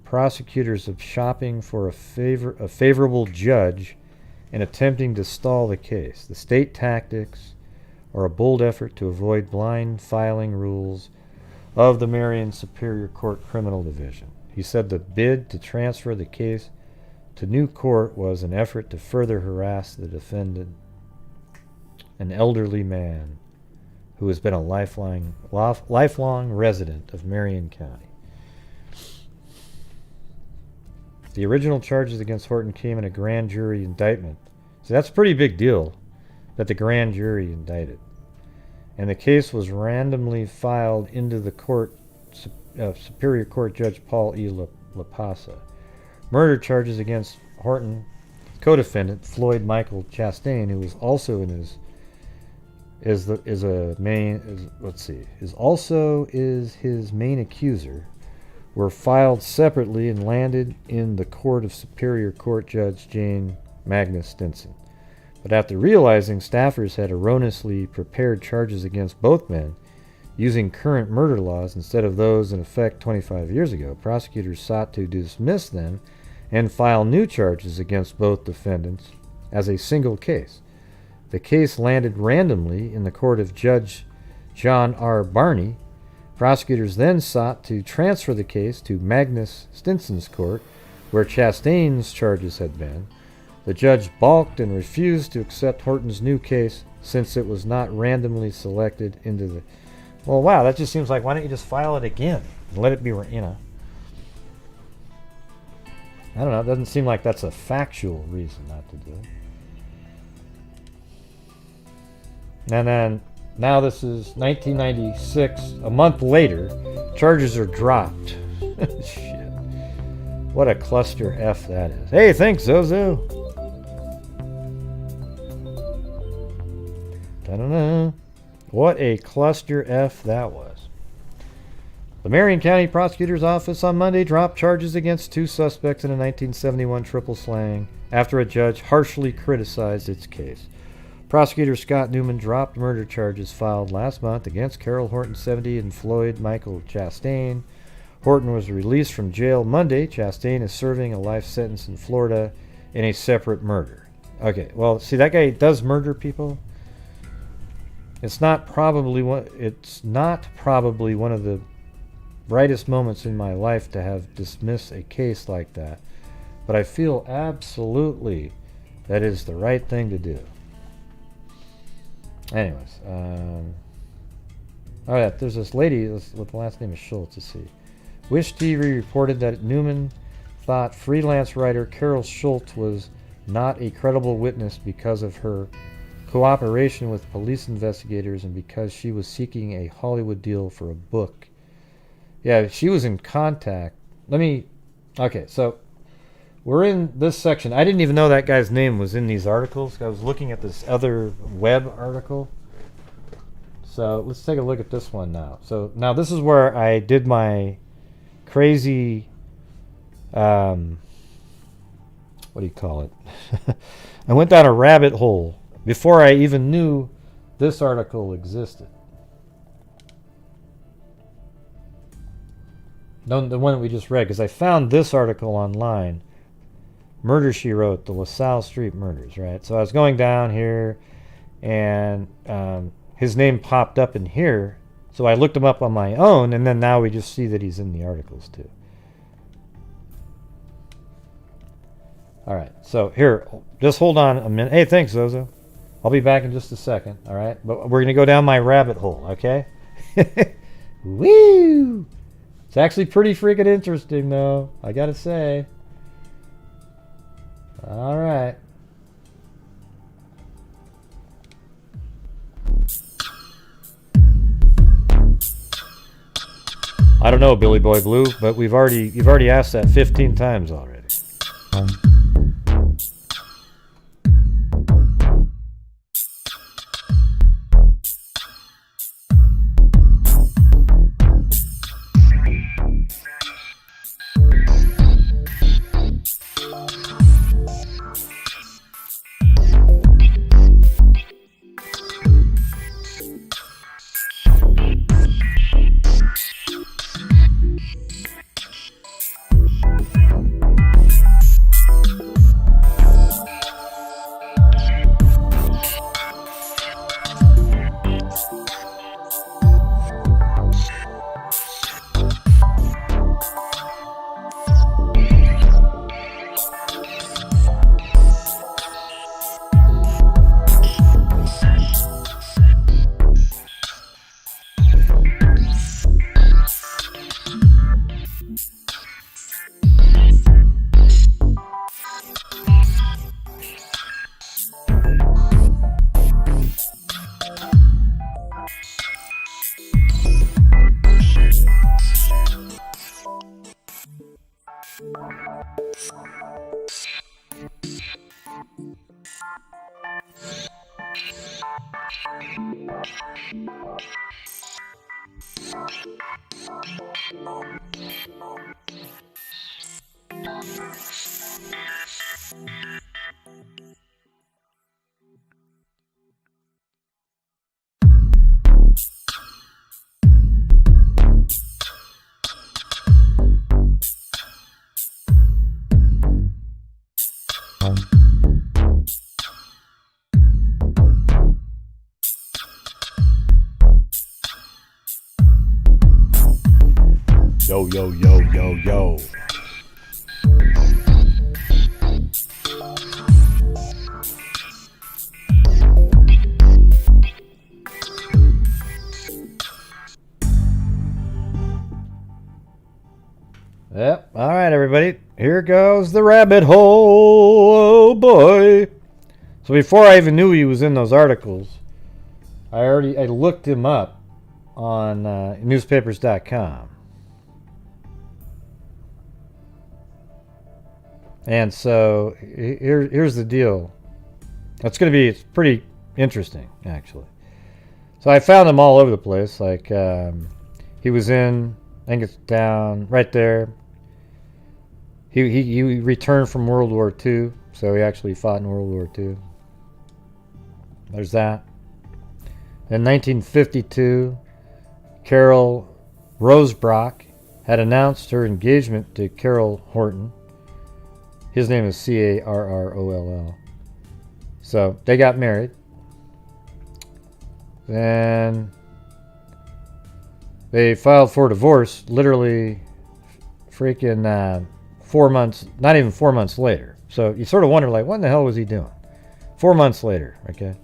prosecutors of shopping for a favorable judge and attempting to stall the case. The state tactics are a bold effort to avoid blind filing rules of the Marion Superior Court Criminal Division. He said the bid to transfer the case to new court was an effort to further harass the defendant, an elderly man who has been a lifelong resident of Marion County. The original charges against Horton came in a grand jury indictment. So that's a pretty big deal that the grand jury indicted. And the case was randomly filed into the court, Superior Court Judge Paul E. LaPasa. Murder charges against Horton co-defendant Floyd Michael Chastain, who was also in his his main accuser, were filed separately and landed in the court of Superior Court Judge Jane Magnus Stinson. But after realizing staffers had erroneously prepared charges against both men using current murder laws instead of those in effect 25 years ago, prosecutors sought to dismiss them and file new charges against both defendants as a single case. The case landed randomly in the court of Judge John R. Barney. Prosecutors then sought to transfer the case to Magnus Stinson's court, where Chastain's charges had been. The judge balked and refused to accept Horton's new case since it was not randomly selected into the... Well, wow, that just seems like, why don't you just file it again and let it be, I don't know, it doesn't seem like that's a factual reason not to do it. And then, now this is 1996, a month later, charges are dropped. Shit. What a cluster F that is. Hey, thanks, Zozo. Da-da-da. What a cluster F that was. The Marion County Prosecutor's Office on Monday dropped charges against 2 suspects in a 1971 triple slang after a judge harshly criticized its case. Prosecutor Scott Newman dropped murder charges filed last month against Carol Horton, 70, and Floyd Michael Chastain. Horton was released from jail Monday. Chastain is serving a life sentence in Florida in a separate murder. Okay, well, see, that guy does murder people. It's not probably one of the brightest moments in my life to have dismissed a case like that, but I feel absolutely that is the right thing to do. Anyways, all right, there's this lady with the last name is Schultz. Let's see. Wish TV reported that Newman thought freelance writer Carol Schultz was not a credible witness because of her cooperation with police investigators and because she was seeking a Hollywood deal for a book. Yeah, she was in contact. Okay, so we're in this section. I didn't even know that guy's name was in these articles. I was looking at this other web article. So let's take a look at this one now. So now this is where I did my crazy, what do you call it? I went down a rabbit hole before I even knew this article existed. No, the one that we just read, because I found this article online. Murder, She Wrote, the LaSalle Street Murders, right? So I was going down here, and his name popped up in here. So I looked him up on my own, and then now we just see that he's in the articles too. All right, so here, just hold on a minute. Hey, thanks, Zozo. I'll be back in just a second, all right? But we're going to go down my rabbit hole, okay? Woo! It's actually pretty freaking interesting, though, I got to say. All right. I don't know, Billy Boy Blue, but you've already asked that 15 times already. Yo, yo, yo, yo, yo. Yep. All right, everybody. Here goes the rabbit hole. Oh, boy. So before I even knew he was in those articles, I looked him up on newspapers.com. And so here's the deal. It's pretty interesting, actually. So I found them all over the place. Like he was in, I think it's down right there. He returned from World War II, so he actually fought in World War II. There's that. In 1952, Carol Rosebrock had announced her engagement to Carol Horton. His name is Carroll. So they got married. Then they filed for divorce literally freaking 4 months, not even 4 months later. So you sort of wonder, like, what in the hell was he doing? 4 months later, okay?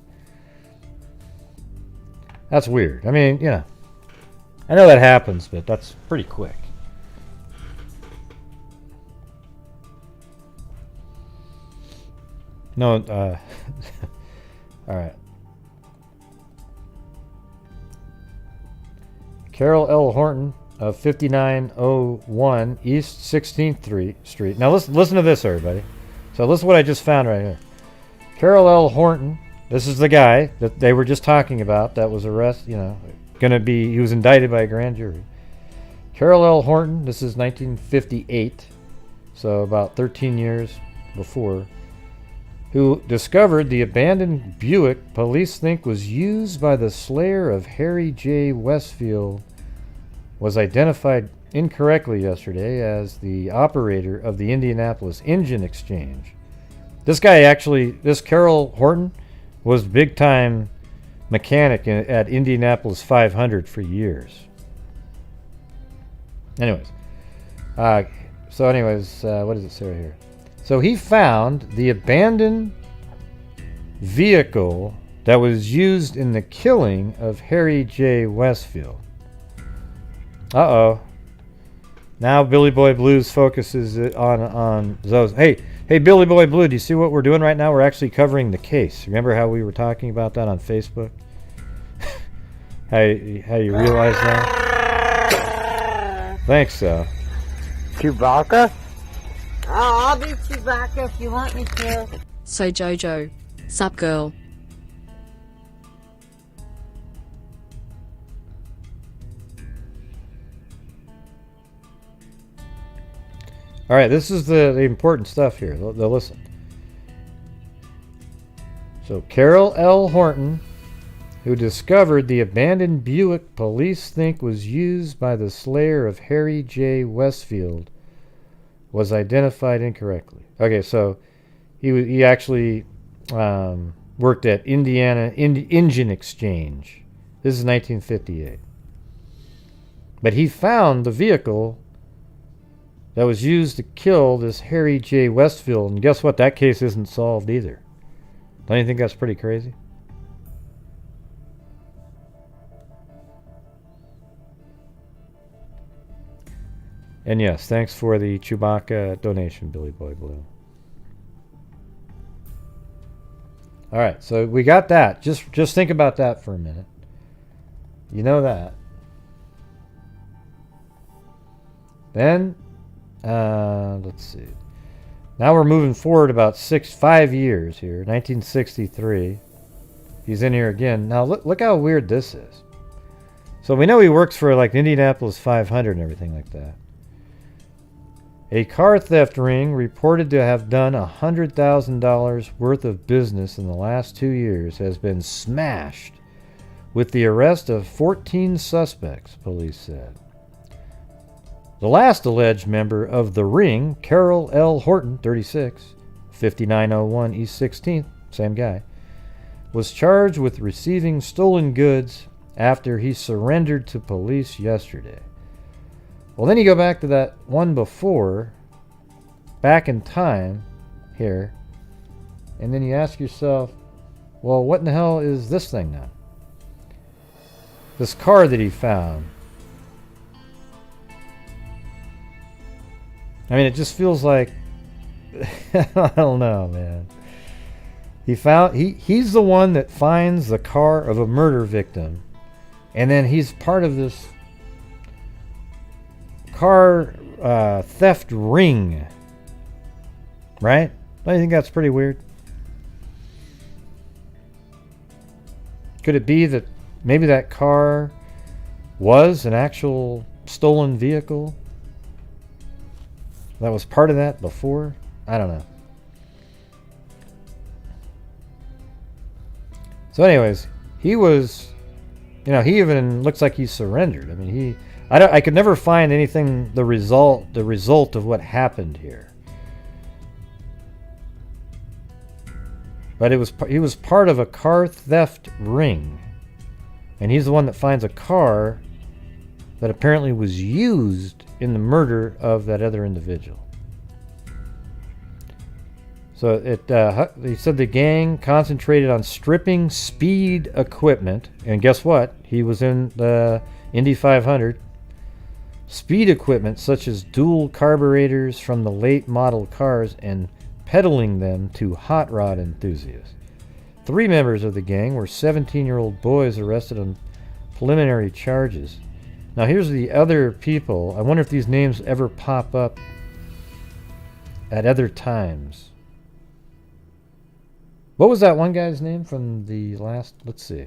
That's weird. I mean, you know, I know that happens, but that's pretty quick. No, all right. Carol L. Horton of 5901 East 16th Street. Now listen to this, everybody. So listen to what I just found right here. Carol L. Horton, this is the guy that they were just talking about that was arrested, he was indicted by a grand jury. Carol L. Horton, this is 1958, so about 13 years before, who discovered the abandoned Buick police think was used by the slayer of Harry J. Westfield, was identified incorrectly yesterday as the operator of the Indianapolis engine exchange. This Carol Horton, was big-time mechanic at Indianapolis 500 for years. Anyways, what does it say right here? So he found the abandoned vehicle that was used in the killing of Harry J. Westfield. Uh-oh. Now Billy Boy Blues focuses on those. Hey, Billy Boy Blue, do you see what we're doing right now? We're actually covering the case. Remember how we were talking about that on Facebook? how you realize that? Thanks, so. Chewbacca? Oh, I'll do Chewbacca if you want me to. So Jojo, sup girl. All right, this is the important stuff here. Listen. So Carol L. Horton, who discovered the abandoned Buick police think was used by the slayer of Harry J. Westfield, was identified incorrectly. Okay, so he actually worked at Indiana Engine Exchange. This is 1958. But he found the vehicle that was used to kill this Harry J. Westfield, and guess what? That case isn't solved either. Don't you think that's pretty crazy? And yes, thanks for the Chewbacca donation, Billy Boy Blue. All right, so we got that. Just think about that for a minute. You know that. Then, let's see. Now we're moving forward about 5 years here. 1963. He's in here again. Now look how weird this is. So we know he works for like Indianapolis 500 and everything like that. A car theft ring reported to have done $100,000 worth of business in the last 2 years has been smashed with the arrest of 14 suspects, police said. The last alleged member of the ring, Carol L. Horton, 36, 5901 East 16th, same guy, was charged with receiving stolen goods after he surrendered to police yesterday. Well, then you go back to that one before, back in time here, and then you ask yourself, well, what in the hell is this thing now? This car that he found. I mean, it just feels like, I don't know, man. He's the one that finds the car of a murder victim, and then he's part of this car theft ring, right? Don't you think that's pretty weird? Could it be that maybe that car was an actual stolen vehicle that was part of that before? I don't know. So anyways, he was, he even looks like he surrendered. I mean, I could never find anything, the result of what happened here. But he was part of a car theft ring. And he's the one that finds a car that apparently was used in the murder of that other individual. So he said the gang concentrated on stripping speed equipment. And guess what? He was in the Indy 500. Speed equipment such as dual carburetors from the late model cars and peddling them to hot rod enthusiasts. 3 members of the gang were 17-year-old boys arrested on preliminary charges. Now here's the other people. I wonder if these names ever pop up at other times. What was that one guy's name from the last? Let's see.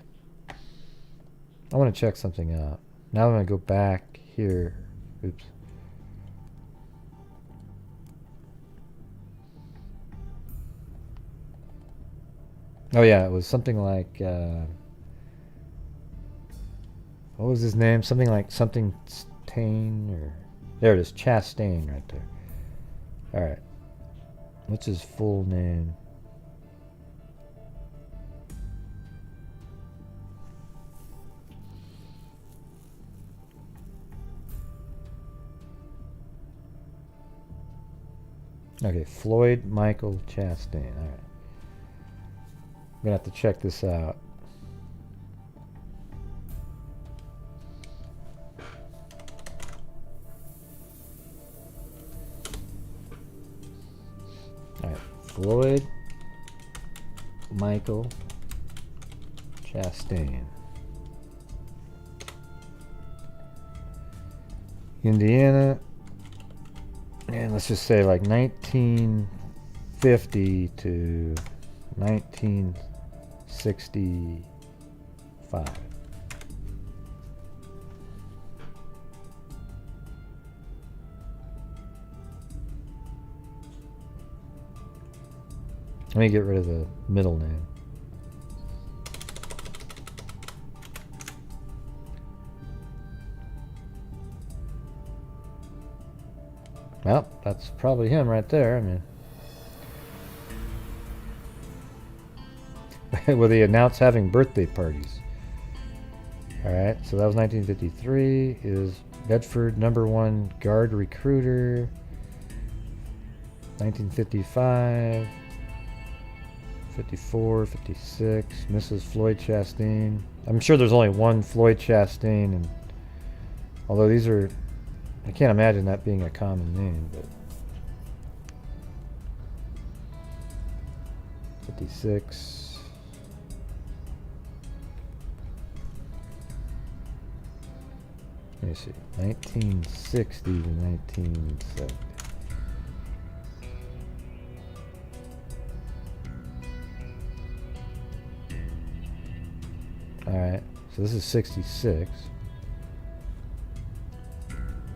I want to check something out. Now I'm going to go back here. Oops. Oh yeah, it was something like, what was his name? Something like something Stain, or there it is, Chastain right there. All right, what's his full name? Okay, Floyd Michael Chastain. All right. I'm going to have to check this out. All right, Floyd Michael Chastain. Indiana. And let's just say like 1950 to 1965. Let me get rid of the middle name. Well, that's probably him right there. I mean, where they announced having birthday parties. All right, so that was 1953. Is Bedford #1 guard recruiter. 1955, 54, 56. Mrs. Floyd Chastain. I'm sure there's only one Floyd Chastain, and although these are, I can't imagine that being a common name, but 56. Let me see. 1960 to 1970. Alright, so this is 66.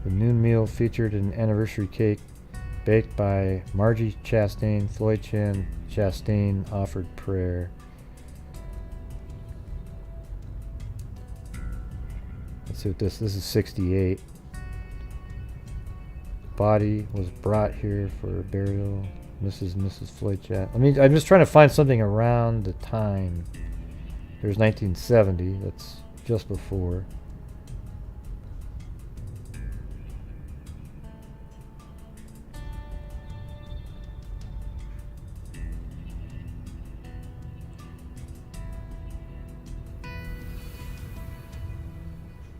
The noon meal featured an anniversary cake baked by Margie Chastain. Floyd Chastain offered prayer. Let's see what this is 68. Body was brought here for burial. Mrs. Floyd chat. I'm just trying to find something around the time. There's 1970. That's just before.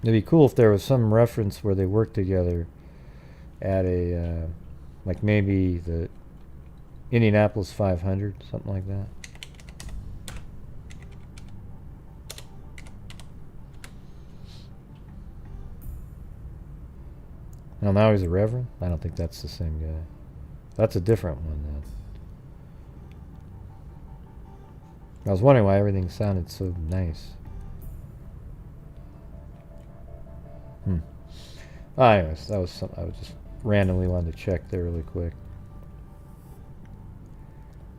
It'd be cool if there was some reference where they worked together at a, like maybe the Indianapolis 500, something like that. Well, now he's a reverend? I don't think that's the same guy. That's a different one, then. I was wondering why everything sounded so nice. Anyways, that was something I was just randomly wanted to check there really quick.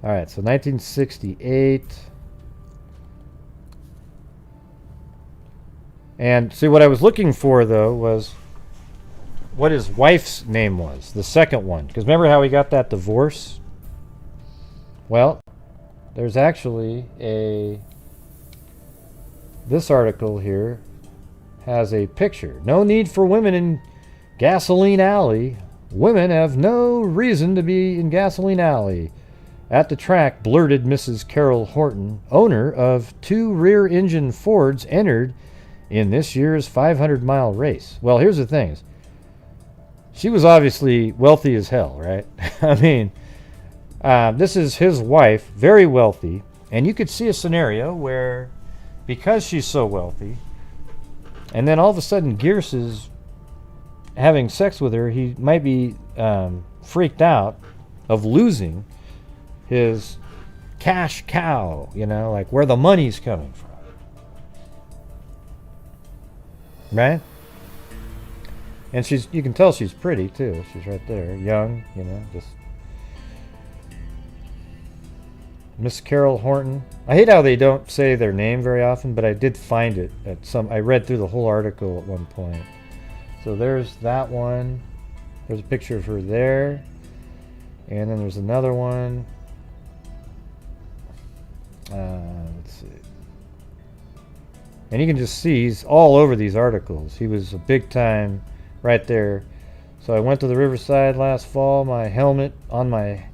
Alright, so 1968. And see, what I was looking for, though, was what his wife's name was, the second one. Because remember how he got that divorce? Well, there's actually this article here has a picture. No need for women in Gasoline Alley. Women have no reason to be in Gasoline Alley. At the track, blurted Mrs. Carol Horton, owner of 2 rear-engine Fords, entered in this year's 500-mile race. Well, here's the thing. She was obviously wealthy as hell, right? I mean, this is his wife, very wealthy, and you could see a scenario where, because she's so wealthy, and then all of a sudden Gierse is having sex with her, he might be freaked out of losing his cash cow, you know, like where the money's coming from. Right? And you can tell she's pretty too. She's right there, young, you know, just Miss Carol Horton. I hate how they don't say their name very often, but I did find it at I read through the whole article at one point. So there's that one. There's a picture of her there. And then there's another one. Let's see. And you can just see he's all over these articles. He was a big time right there. So I went to the Riverside last fall, my helmet on my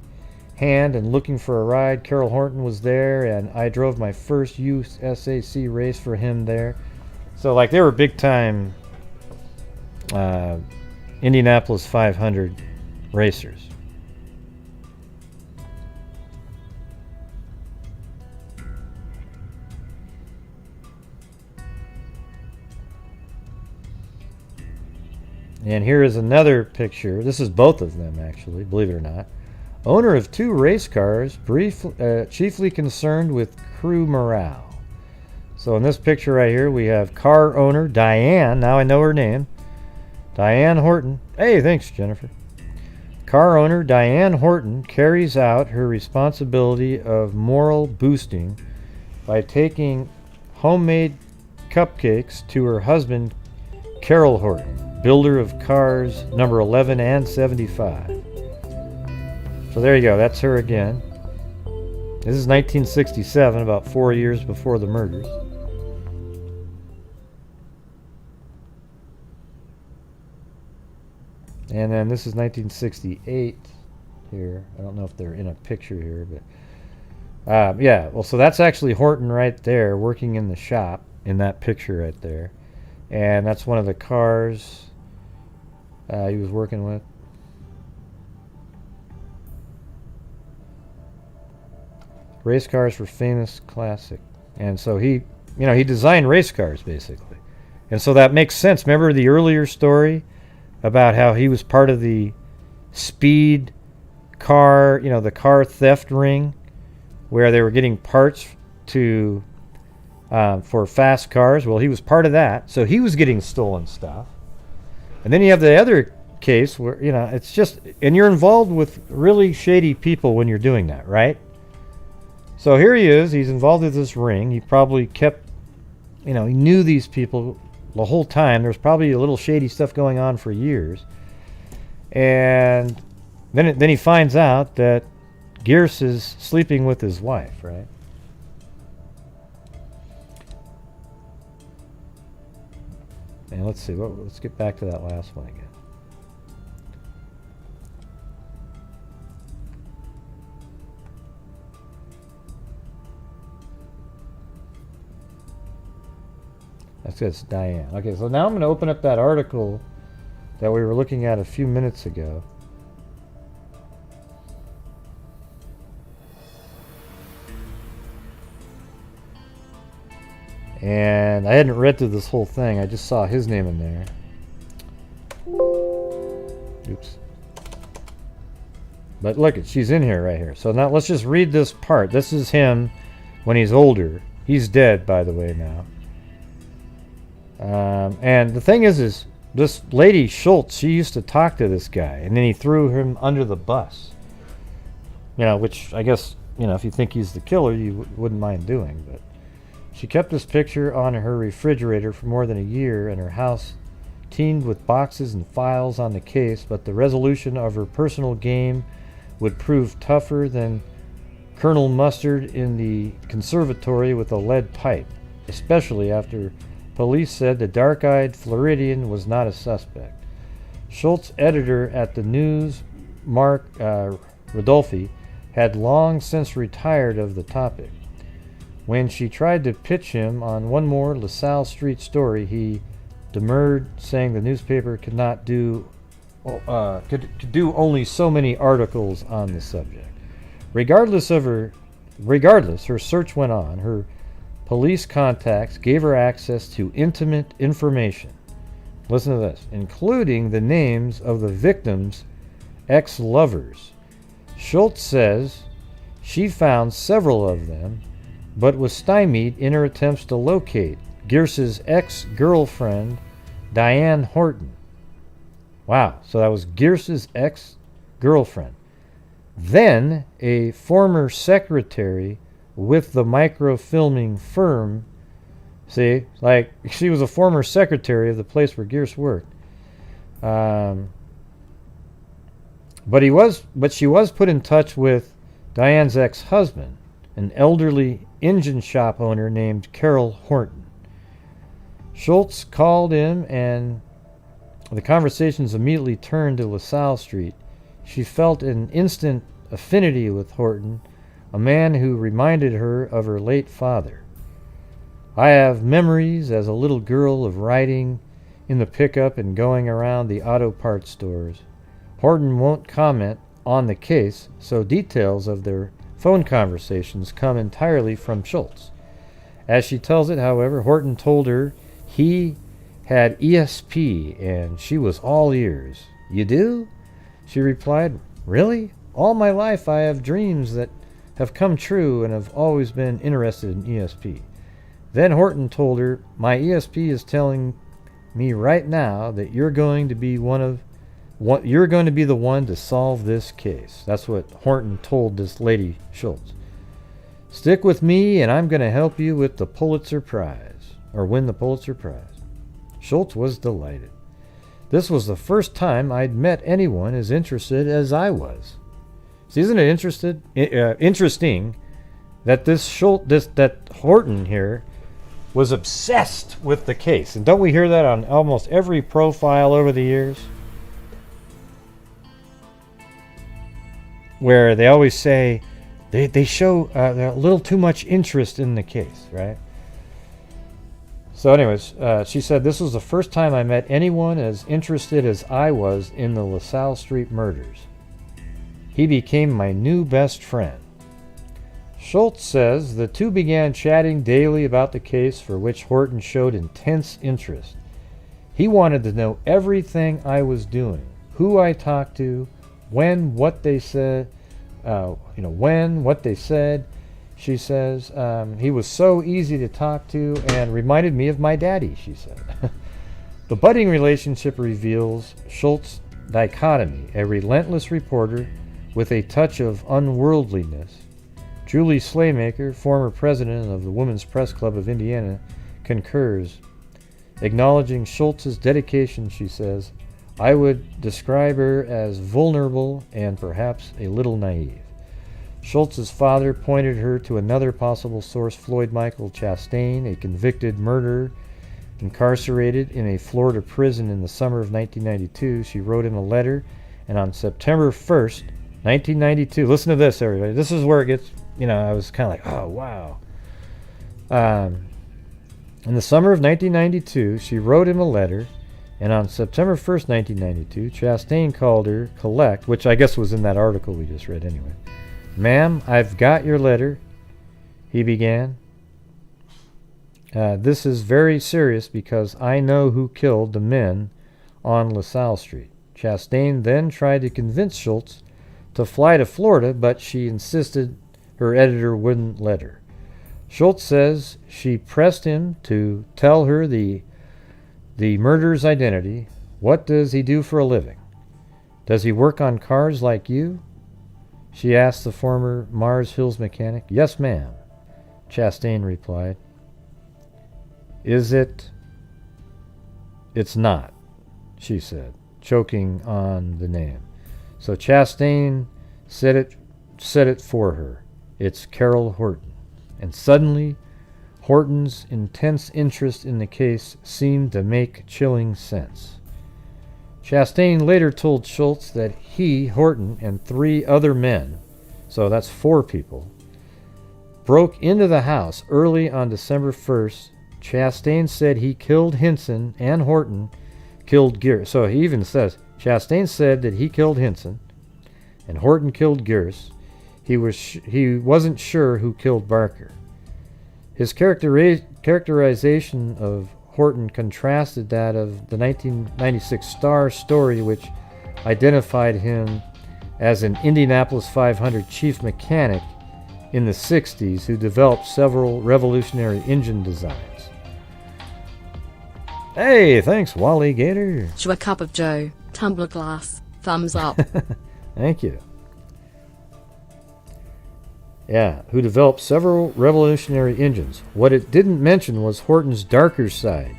hand and looking for a ride. Carol Horton was there, and I drove my first USAC race for him there. So like they were big time Indianapolis 500 racers. And here is another picture. This is both of them, actually, believe it or not. Owner of 2 race cars, chiefly concerned with crew morale. So in this picture right here, we have car owner Diane. Now I know her name. Diane Horton. Hey, thanks, Jennifer. Car owner Diane Horton carries out her responsibility of moral boosting by taking homemade cupcakes to her husband, Carol Horton, builder of cars number 11 and 75. So there you go, that's her again. This is 1967, about 4 years before the murders. And then this is 1968 here. I don't know if they're in a picture here, but yeah, well, so that's actually Horton right there working in the shop in that picture right there. And that's one of the cars he was working with. Race cars for famous classic. And so he designed race cars basically. And so that makes sense. Remember the earlier story about how he was part of the speed car, the car theft ring where they were getting parts to for fast cars? Well, he was part of that. So he was getting stolen stuff. And then you have the other case where, it's just, and you're involved with really shady people when you're doing that, right? So here he is, he's involved with this ring. He probably kept, he knew these people the whole time. There's probably a little shady stuff going on for years. And then he finds out that Gierse is sleeping with his wife, right? And let's see. Let's get back to that last one again. That's Diane. Okay, so now I'm going to open up that article that we were looking at a few minutes ago. And I hadn't read through this whole thing. I just saw his name in there. Oops. But look, she's in here right here. So now let's just read this part. This is him when he's older. He's dead, by the way, now. And the thing is this lady Schultz, she used to talk to this guy, and then he threw him under the bus. You know, which I guess, you know, if you think he's the killer, you wouldn't mind doing. But she kept this picture on her refrigerator for more than a year, and her house teemed with boxes and files on the case, but the resolution of her personal game would prove tougher than Colonel Mustard in the conservatory with a lead pipe, especially after police said the dark-eyed Floridian was not a suspect. Schultz, editor at the News, Mark Rodolfi, had long since retired of the topic. When she tried to pitch him on one more LaSalle Street story, he demurred, saying the newspaper could not do could do only so many articles on the subject. Regardless, her search went on. Her police contacts gave her access to intimate information. Listen to this, including the names of the victims' ex-lovers. Schultz says she found several of them, but was stymied in her attempts to locate Gierse's ex-girlfriend, Diane Horton. Wow, so that was Gierse's ex-girlfriend. Then a former secretary with the microfilming firm. See, like, she was a former secretary of the place where Gierse worked. But she was put in touch with Diane's ex-husband, an elderly engine shop owner named Carol Horton. Schultz called him, and the conversations immediately turned to LaSalle Street. She felt an instant affinity with Horton, a man who reminded her of her late father. I have memories as a little girl of riding in the pickup and going around the auto parts stores. Horton won't comment on the case, so details of their phone conversations come entirely from Schultz. As she tells it, however, Horton told her he had ESP and she was all ears. You do? She replied, really? All my life I have dreams that have come true and have always been interested in ESP. Then Horton told her, my ESP is telling me right now that you're going to be you're going to be the one to solve this case. That's what Horton told this lady Schultz. Stick with me and I'm going to help you with the Pulitzer Prize, or win the Pulitzer Prize. Schultz was delighted. This was the first time I'd met anyone as interested as I was. See, isn't it interesting that that Horton here was obsessed with the case? And don't we hear that on almost every profile over the years? Where they always say they show a little too much interest in the case, right? So anyways, she said, this was the first time I met anyone as interested as I was in the LaSalle Street murders. He became my new best friend. Schultz says the two began chatting daily about the case, for which Horton showed intense interest. He wanted to know everything I was doing, who I talked to, when, what they said, what they said. She says, he was so easy to talk to and reminded me of my daddy, she said. The budding relationship reveals Schultz's dichotomy, a relentless reporter with a touch of unworldliness. Julie Slaymaker, former president of the Women's Press Club of Indiana, concurs. Acknowledging Schultz's dedication, she says, I would describe her as vulnerable and perhaps a little naive. Schultz's father pointed her to another possible source, Floyd Michael Chastain, a convicted murderer incarcerated in a Florida prison in the summer of 1992. She wrote him a letter, and on September 1st, 1992, listen to this, everybody. This is where it gets, I was kind of like, oh, wow. In the summer of 1992, she wrote him a letter, and on September 1st, 1992, Chastain called her collect, which I guess was in that article we just read anyway. "Ma'am, I've got your letter," he began. "This is very serious because I know who killed the men on LaSalle Street." Chastain then tried to convince Schultz to fly to Florida, but she insisted her editor wouldn't let her. Schultz says she pressed him to tell her the murderer's identity. "What does he do for a living? Does he work on cars like you?" she asked the former Mars Hills mechanic. "Yes, ma'am," Chastain replied. "Is it?" "It's not," she said, choking on the name. So Chastain said it for her. "It's Carol Horton." And suddenly, Horton's intense interest in the case seemed to make chilling sense. Chastain later told Schultz that he, Horton, and 3 other men, so that's 4 people, broke into the house early on December 1st. Chastain said he killed Hinson, and Horton killed Gierse. So he even says, Chastain said that he killed Hinson, and Horton killed Gierse. He wasn't sure who killed Barker. His characterization of Horton contrasted that of the 1996 Star story, which identified him as an Indianapolis 500 chief mechanic in the 60s who developed several revolutionary engine designs. Hey, thanks, Wally Gator. To a cup of Joe, tumbler glass, thumbs up. Thank you. Yeah, who developed several revolutionary engines. What it didn't mention was Horton's darker side,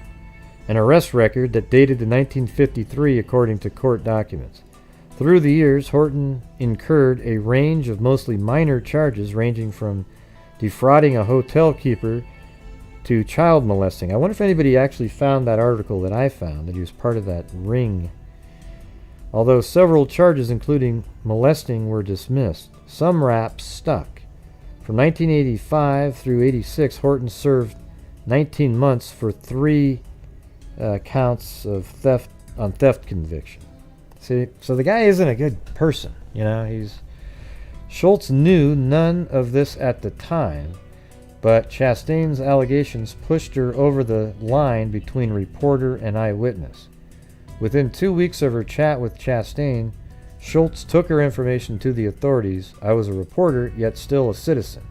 an arrest record that dated to 1953 according to court documents. Through the years, Horton incurred a range of mostly minor charges ranging from defrauding a hotel keeper to child molesting. I wonder if anybody actually found that article that I found, that he was part of that ring. Although several charges, including molesting, were dismissed, some raps stuck. From 1985 through 86, Horton served 19 months for 3 counts of theft conviction. See, so the guy isn't a good person, Schultz knew none of this at the time, but Chastain's allegations pushed her over the line between reporter and eyewitness. Within 2 weeks of her chat with Chastain, Schultz took her information to the authorities. "I was a reporter, yet still a citizen,"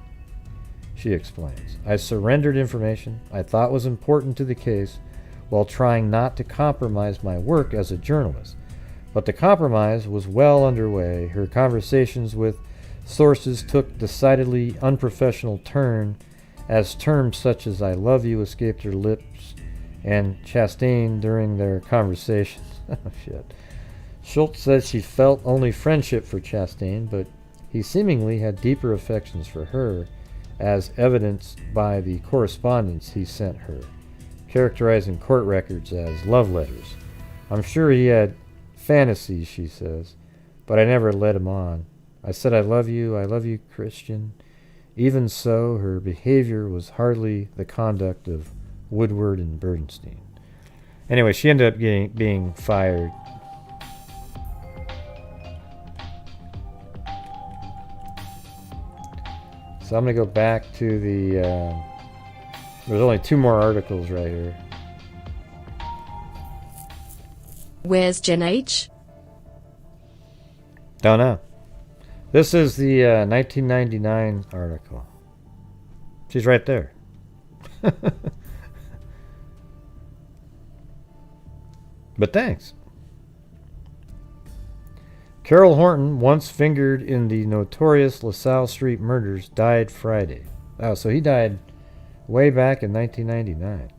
she explains. "I surrendered information I thought was important to the case while trying not to compromise my work as a journalist. But the compromise was well underway. Her conversations with sources took decidedly unprofessional turn as terms such as 'I love you' escaped her lips and Chastain during their conversations." Oh, shit. Schultz says she felt only friendship for Chastain, but he seemingly had deeper affections for her, as evidenced by the correspondence he sent her, characterizing court records as love letters. "I'm sure he had fantasies," she says, "but I never led him on. I said, I love you, Christian." Even so, her behavior was hardly the conduct of Woodward and Bernstein. Anyway, she ended up being fired. So I'm going to go back to the... there's only 2 more articles right here. Where's Jen H? Don't know. This is the 1999 article. She's right there. But thanks. Carol Horton, once fingered in the notorious LaSalle Street murders, died Friday. Oh, so he died way back in 1999.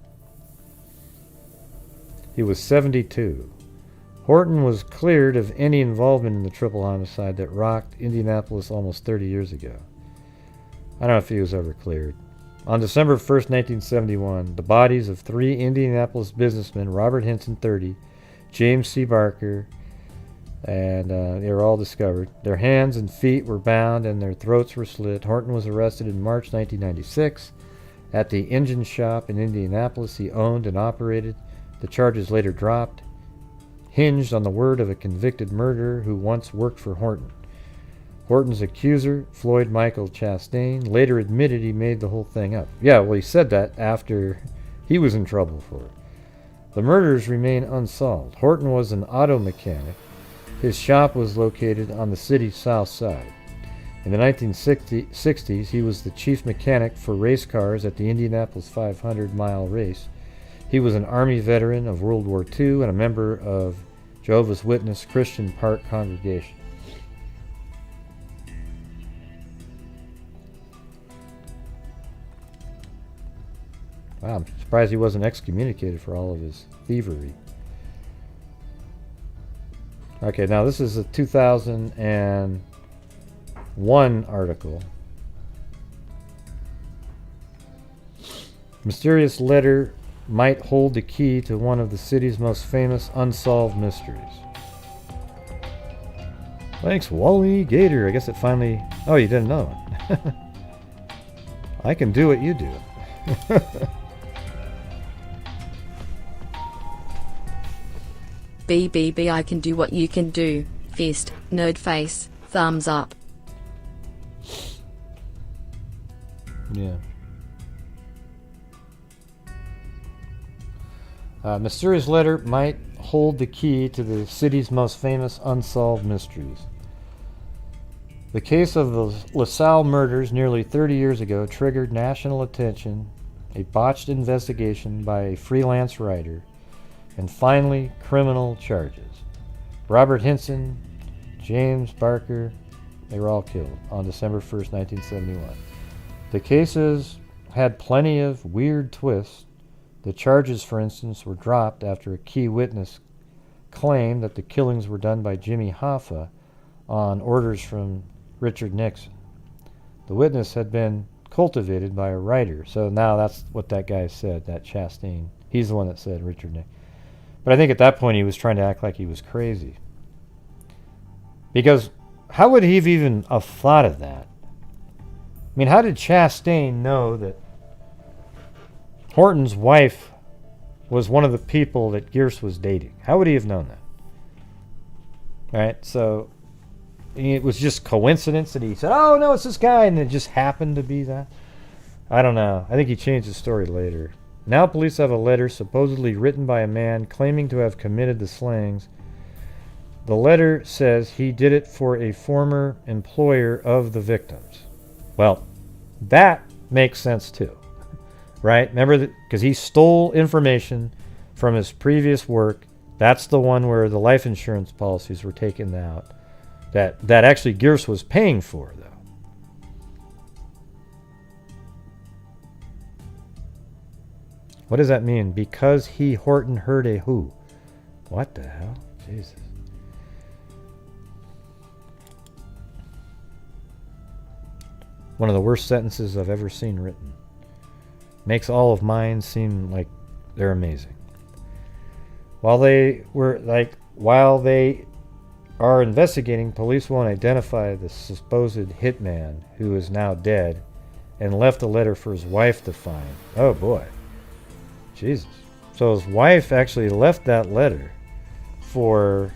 He was 72. Horton was cleared of any involvement in the triple homicide that rocked Indianapolis almost 30 years ago. I don't know if he was ever cleared. On December 1st, 1971, the bodies of 3 Indianapolis businessmen, Robert Hinson, 30, James C. Barker, and they were all discovered. Their hands and feet were bound and their throats were slit. Horton was arrested in March 1996 at the engine shop in Indianapolis he owned and operated. The charges later dropped, hinged on the word of a convicted murderer who once worked for Horton. Horton's accuser, Floyd Michael Chastain, later admitted he made the whole thing up. Yeah, well, he said that after he was in trouble for it. The murders remain unsolved. Horton was an auto mechanic. His shop was located on the city's south side. In the 1960s, he was the chief mechanic for race cars at the Indianapolis 500-mile race. He was an Army veteran of World War II and a member of Jehovah's Witness Christian Park congregation. Wow, I'm surprised he wasn't excommunicated for all of his thievery. Okay, now this is a 2001 article. Mysterious letter might hold the key to one of the city's most famous unsolved mysteries. Thanks, Wally Gator. I guess it finally... Oh, you didn't know it. I can do what you do. BBB, I can do what you can do. Fist, nerd face, thumbs up. Yeah. Mysterious letter might hold the key to the city's most famous unsolved mysteries. The case of the LaSalle murders nearly 30 years ago triggered national attention, a botched investigation by a freelance writer, and finally criminal charges. Robert Hinson, James Barker, they were all killed on December 1st, 1971. The cases had plenty of weird twists. The charges, for instance, were dropped after a key witness claimed that the killings were done by Jimmy Hoffa on orders from Richard Nixon. The witness had been cultivated by a writer, so now that's what that guy said, that Chastain. He's the one that said Richard Nixon. But I think at that point he was trying to act like he was crazy. Because how would he have even have thought of that? I mean, how did Chastain know that Horton's wife was one of the people that Gierse was dating? How would he have known that? Right? So it was just coincidence that he said, oh, no, it's this guy, and it just happened to be that? I don't know. I think he changed his story later. Now police have a letter supposedly written by a man claiming to have committed the slayings. The letter says he did it for a former employer of the victims. Well, that makes sense too, right? Remember that, because he stole information from his previous work. That's the one where the life insurance policies were taken out. That actually Gierse was paying for, though. What does that mean? Because he, Horton, heard a who? What the hell? Jesus. One of the worst sentences I've ever seen written. Makes all of mine seem like they're amazing. While they are investigating, police won't identify the supposed hitman, who is now dead, and left a letter for his wife to find. Oh boy. Jesus. So his wife actually left that letter for...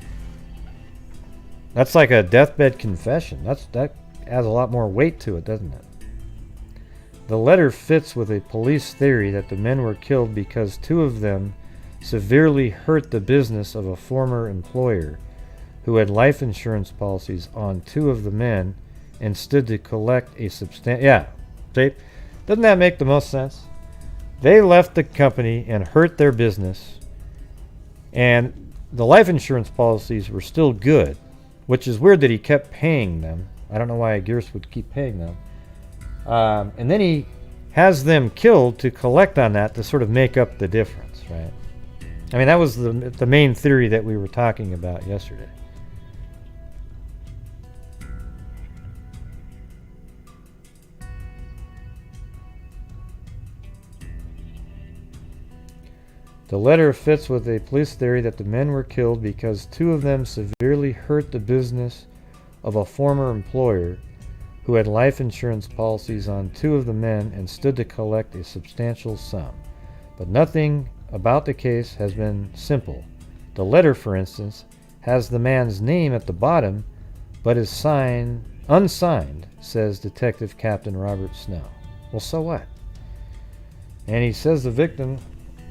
That's like a deathbed confession. That adds a lot more weight to it, doesn't it? The letter fits with a police theory that the men were killed because two of them severely hurt the business of a former employer who had life insurance policies on two of the men and stood to collect a substantial... Yeah. See? Doesn't that make the most sense? They left the company and hurt their business, and the life insurance policies were still good, which is weird that he kept paying them. I don't know why Gierse would keep paying them. And then he has them killed to collect on that to sort of make up the difference, right? I mean, that was the main theory that we were talking about yesterday. The letter fits with a police theory that the men were killed because two of them severely hurt the business of a former employer who had life insurance policies on two of the men and stood to collect a substantial sum. But nothing about the case has been simple. The letter, for instance, has the man's name at the bottom, but is unsigned, says Detective Captain Robert Snow. Well, so what? And he says the victim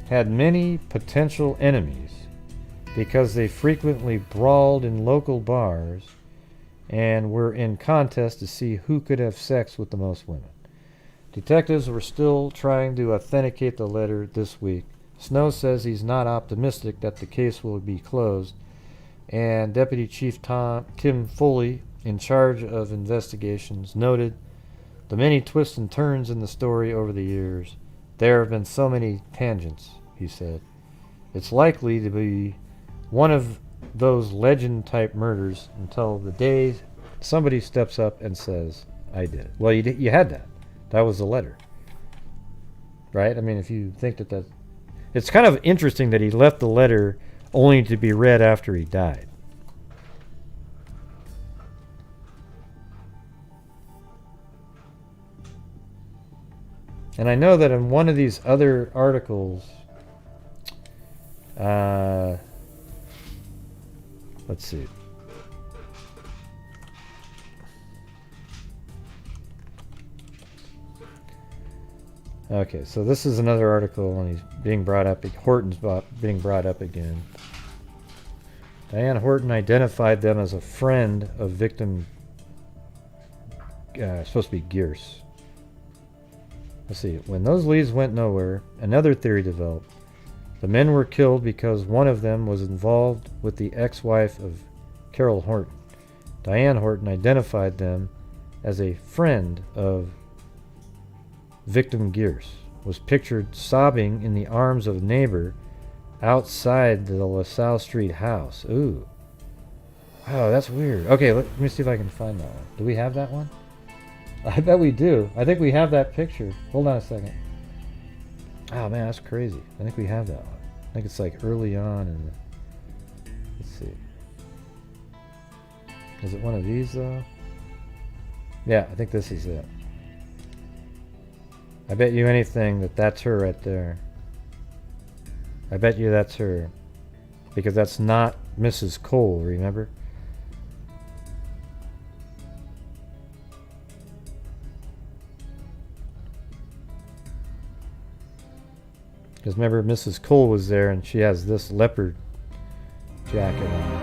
had many potential enemies because they frequently brawled in local bars and were in contests to see who could have sex with the most women. Detectives were still trying to authenticate the letter this week. Snow says he's not optimistic that the case will be closed, and Deputy Chief Tim Foley, in charge of investigations, noted the many twists and turns in the story over the years. There have been so many tangents, he said. It's likely to be one of those legend-type murders until the day somebody steps up and says, I did it. Well, you had that. That was the letter. Right? I mean, if you think that it's kind of interesting that he left the letter only to be read after he died. And I know that in one of these other articles, let's see. Okay, so this is another article, and he's being brought up. Horton's being brought up again. Diane Horton identified them as a friend of victim, supposed to be Gierse. Let's see. When those leads went nowhere, another theory developed. The men were killed because one of them was involved with the ex-wife of Carol Horton. Diane Horton identified them as a friend of victim Gierse, was pictured sobbing in the arms of a neighbor outside the LaSalle Street house. Ooh. Oh, that's weird. Okay, let me see if I can find that one. Do we have that one? I bet we do. I think we have that picture. Hold on a second. Oh man, that's crazy. I think we have that one. I think it's like early on in the... Let's see. Is it one of these though? Yeah, I think this is it. I bet you anything that that's her right there. I bet you that's her. Because that's not Mrs. Cole, remember? Because remember, Mrs. Cole was there and she has this leopard jacket on.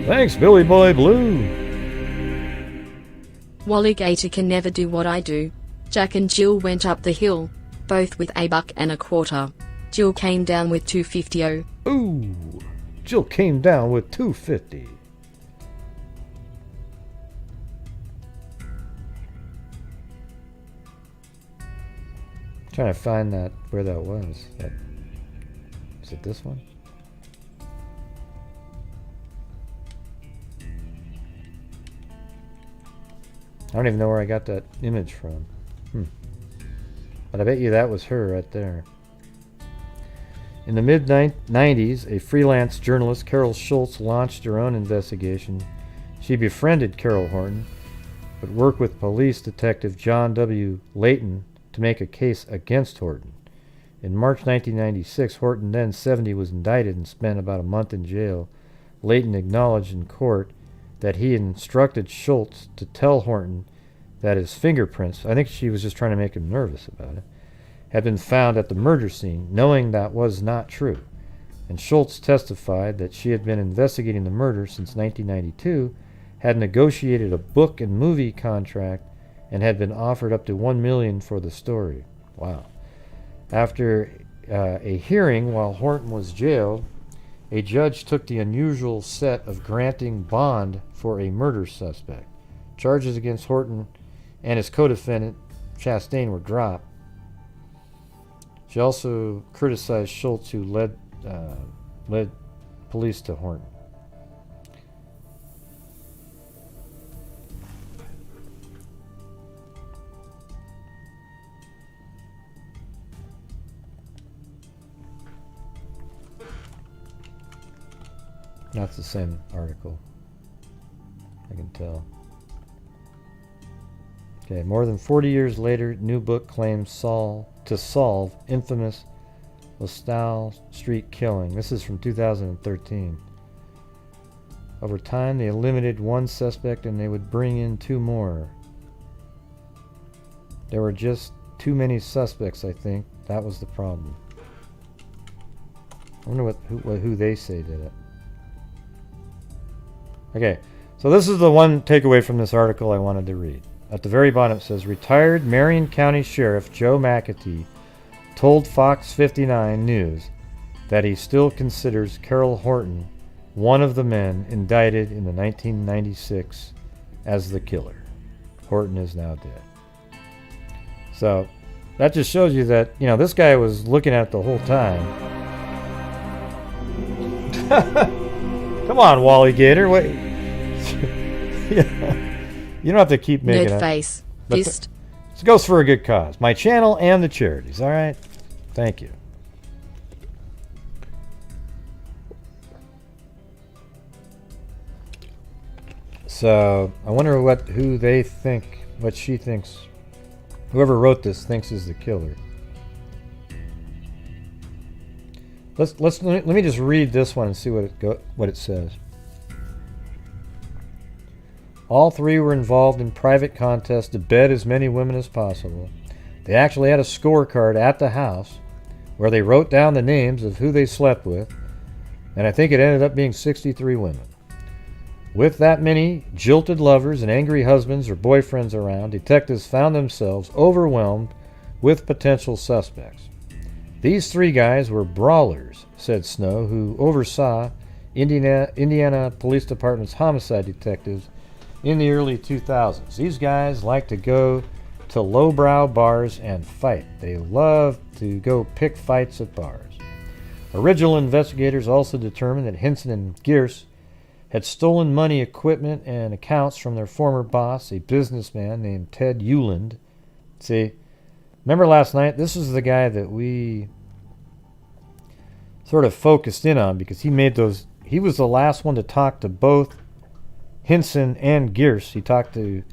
Thanks, Billy Boy Blue. Wally Gator can never do what I do. Jack and Jill went up the hill, both with $1.25. Jill came down with $2.50. Ooh, Jill came down with $2.50. Trying to find that where that was. Is it this one? I don't even know where I got that image from. But I bet you that was her right there. In the mid-90s, a freelance journalist, Carol Schultz, launched her own investigation. She befriended Carol Horton, but worked with police detective John W. Layton to make a case against Horton. In March 1996, Horton, then 70, was indicted and spent about a month in jail. Layton acknowledged in court that he instructed Schultz to tell Horton that his fingerprints, I think she was just trying to make him nervous about it, had been found at the murder scene, knowing that was not true. And Schultz testified that she had been investigating the murder since 1992, had negotiated a book and movie contract, and had been offered up to $1 million for the story. Wow. After a hearing while Horton was jailed, a judge took the unusual set of granting bond for a murder suspect. Charges against Horton and his co-defendant, Chastain, were dropped. She also criticized Schultz, who led police to Horton. That's the same article, I can tell. Okay, more than 40 years later, new book claims to solve infamous LaSalle Street killing. This is from 2013. Over time, they eliminated one suspect and they would bring in 2 more. There were just too many suspects, I think. That was the problem. I wonder who they say did it. Okay, so this is the one takeaway from this article I wanted to read. At the very bottom it says, retired Marion County Sheriff Joe Mcatee told Fox 59 News that he still considers Carol Horton one of the men indicted in the 1996 as the killer. Horton is now dead. So that just shows you that, you know, this guy was looking at it the whole time. Come on, Wally Gator. Wait. You don't have to keep making Nerd it. face. But Fist. This goes for a good cause. My channel and the charities. All right. Thank you. So I wonder who they think, what she thinks, whoever wrote this thinks is the killer. Let me just read this one and see what it says. All 3 were involved in private contests to bed as many women as possible. They actually had a scorecard at the house where they wrote down the names of who they slept with, and I think it ended up being 63 women. With that many jilted lovers and angry husbands or boyfriends around, detectives found themselves overwhelmed with potential suspects. These 3 guys were brawlers, said Snow, who oversaw Indiana Police Department's homicide detectives in the early 2000s. These guys like to go to lowbrow bars and fight. They love to go pick fights at bars. Original investigators also determined that Hinson and Gierse had stolen money, equipment, and accounts from their former boss, a businessman named Ted Euland. See, remember last night? This is the guy that we sort of focused in on because he was the last one to talk to both Hinson and Gierse. He talked to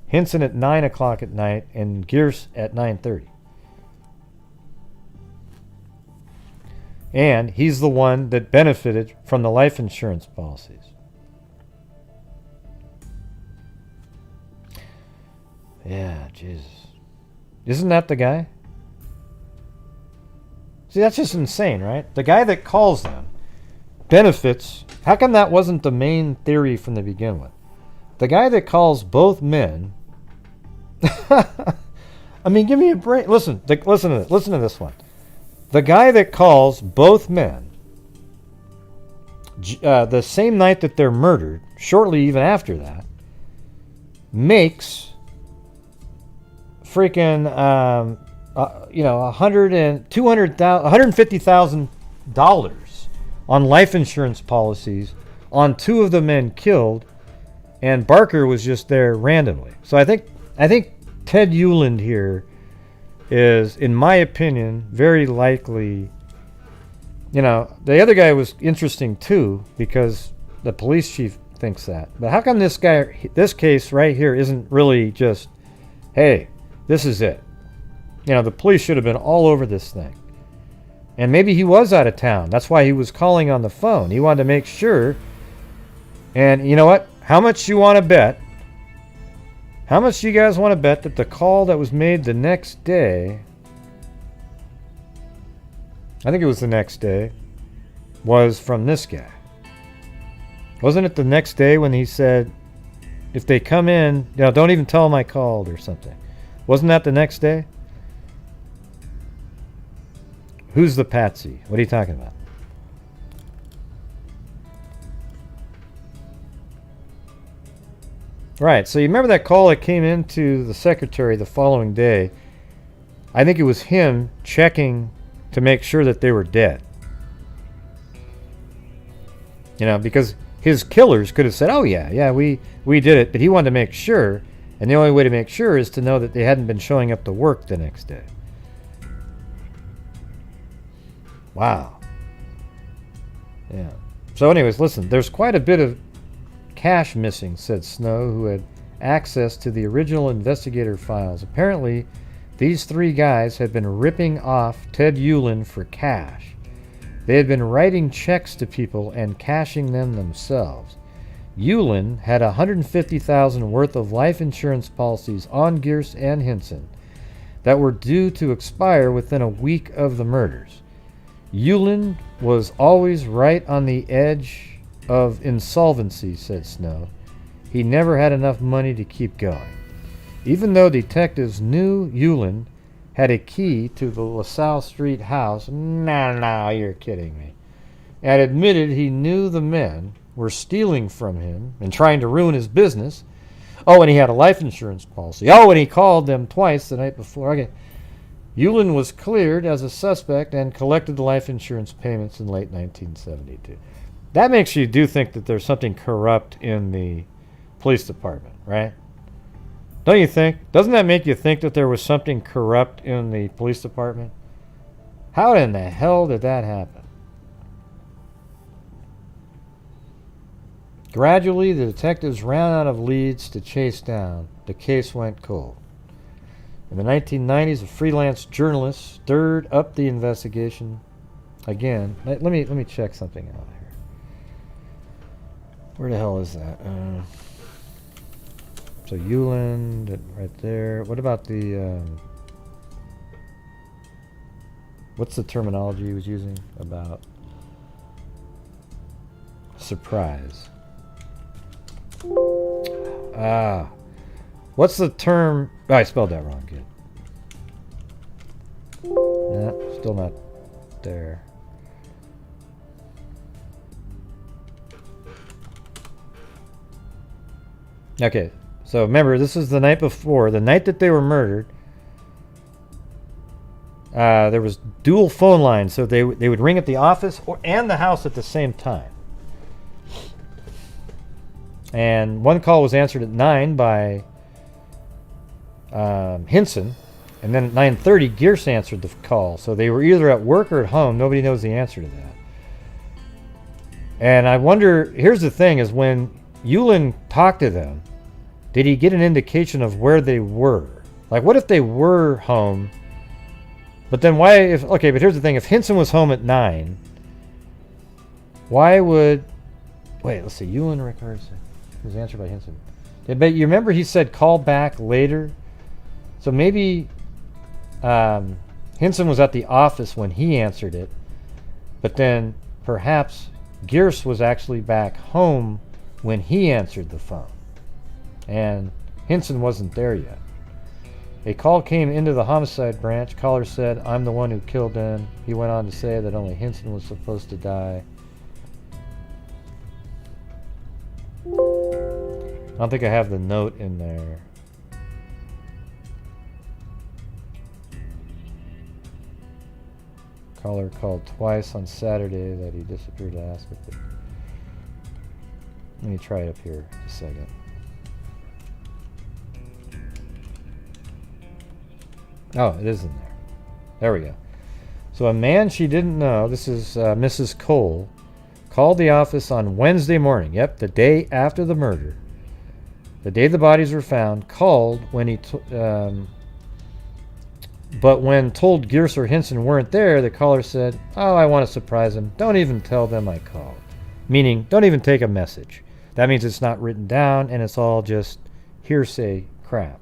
Hinson at 9 o'clock at night and Gierse at 9:30. And he's the one that benefited from the life insurance policies. Yeah, Jesus. Isn't that the guy? See, that's just insane, right? The guy that calls them benefits. How come that wasn't the main theory from the begin with? The guy that calls both men. I mean, give me a break. Listen to this one. The guy that calls both men the same night that they're murdered, shortly even after that, makes freaking $150,000 on life insurance policies on 2 of the men killed, and Barker was just there randomly. So I think Ted Euland here is, in my opinion, very likely. You know, the other guy was interesting too because the police chief thinks that. But how come this case right here isn't really just, hey, this is it? You know, the police should have been all over this thing. And maybe he was out of town. That's why he was calling on the phone. He wanted to make sure. And you know what? How much you want to bet? How much do you guys want to bet that the call that was made the next day, I think it was the next day, was from this guy? Wasn't it the next day when he said, if they come in, you know, don't even tell them I called or something? Wasn't that the next day? Who's the patsy? What are you talking about? Right, so you remember that call that came into the secretary the following day? I think it was him checking to make sure that they were dead. You know, because his killers could have said, oh yeah, we did it, but he wanted to make sure, and the only way to make sure is to know that they hadn't been showing up to work the next day. Wow. Yeah. So anyways, listen, there's quite a bit of cash missing, said Snow, who had access to the original investigator files. Apparently, these three guys had been ripping off Ted Ulen for cash. They had been writing checks to people and cashing them themselves. Ulen had $150,000 worth of life insurance policies on Gierse and Hinson that were due to expire within a week of the murders. Ulen was always right on the edge of insolvency, said Snow. He never had enough money to keep going. Even though detectives knew Ulen had a key to the LaSalle Street house, no, you're kidding me, and admitted he knew the men were stealing from him and trying to ruin his business. Oh, and he had a life insurance policy. Oh, and he called them twice the night before. Okay. Ulen was cleared as a suspect and collected the life insurance payments in late 1972. That makes you do think that there's something corrupt in the police department, right? Don't you think? Doesn't that make you think that there was something corrupt in the police department? How in the hell did that happen? Gradually, the detectives ran out of leads to chase down. The case went cold. In the 1990s, a freelance journalist stirred up the investigation again. Let me check something out here. Where the hell is that? So Ulen, right there. What about the... what's the terminology he was using about surprise? What's the term? Oh, I spelled that wrong. Good. No, still not there. Okay, so remember, this is the night before, the night that they were murdered. There was dual phone lines, so they would ring at the office and the house at the same time. And one call was answered at 9 by Hinson, and then at 9:30, Gierse answered the call. So they were either at work or at home. Nobody knows the answer to that. And I wonder, here's the thing, is when Ulen talked to them, did he get an indication of where they were? Like, what if they were home? But then why, okay, but here's the thing, if Hinson was home at 9, why would, wait, let's see, Ulen records, it was answered by Hinson. But you remember he said call back later? So maybe Hinson was at the office when he answered it, but then perhaps Gierse was actually back home when he answered the phone, and Hinson wasn't there yet. A call came into the homicide branch. Caller said, "I'm the one who killed them." He went on to say that only Hinson was supposed to die. I don't think I have the note in there. Caller called twice on Saturday that he disappeared to ask if it... Let me try it up here just a second. Oh, it is in there. There we go. So a man she didn't know, this is Mrs. Cole, called the office on Wednesday morning. Yep, the day after the murder. The day the bodies were found, called when he... but when told Gierse or Hinson weren't there, the caller said, "Oh, I want to surprise them. Don't even tell them I called." Meaning, don't even take a message. That means it's not written down and it's all just hearsay crap.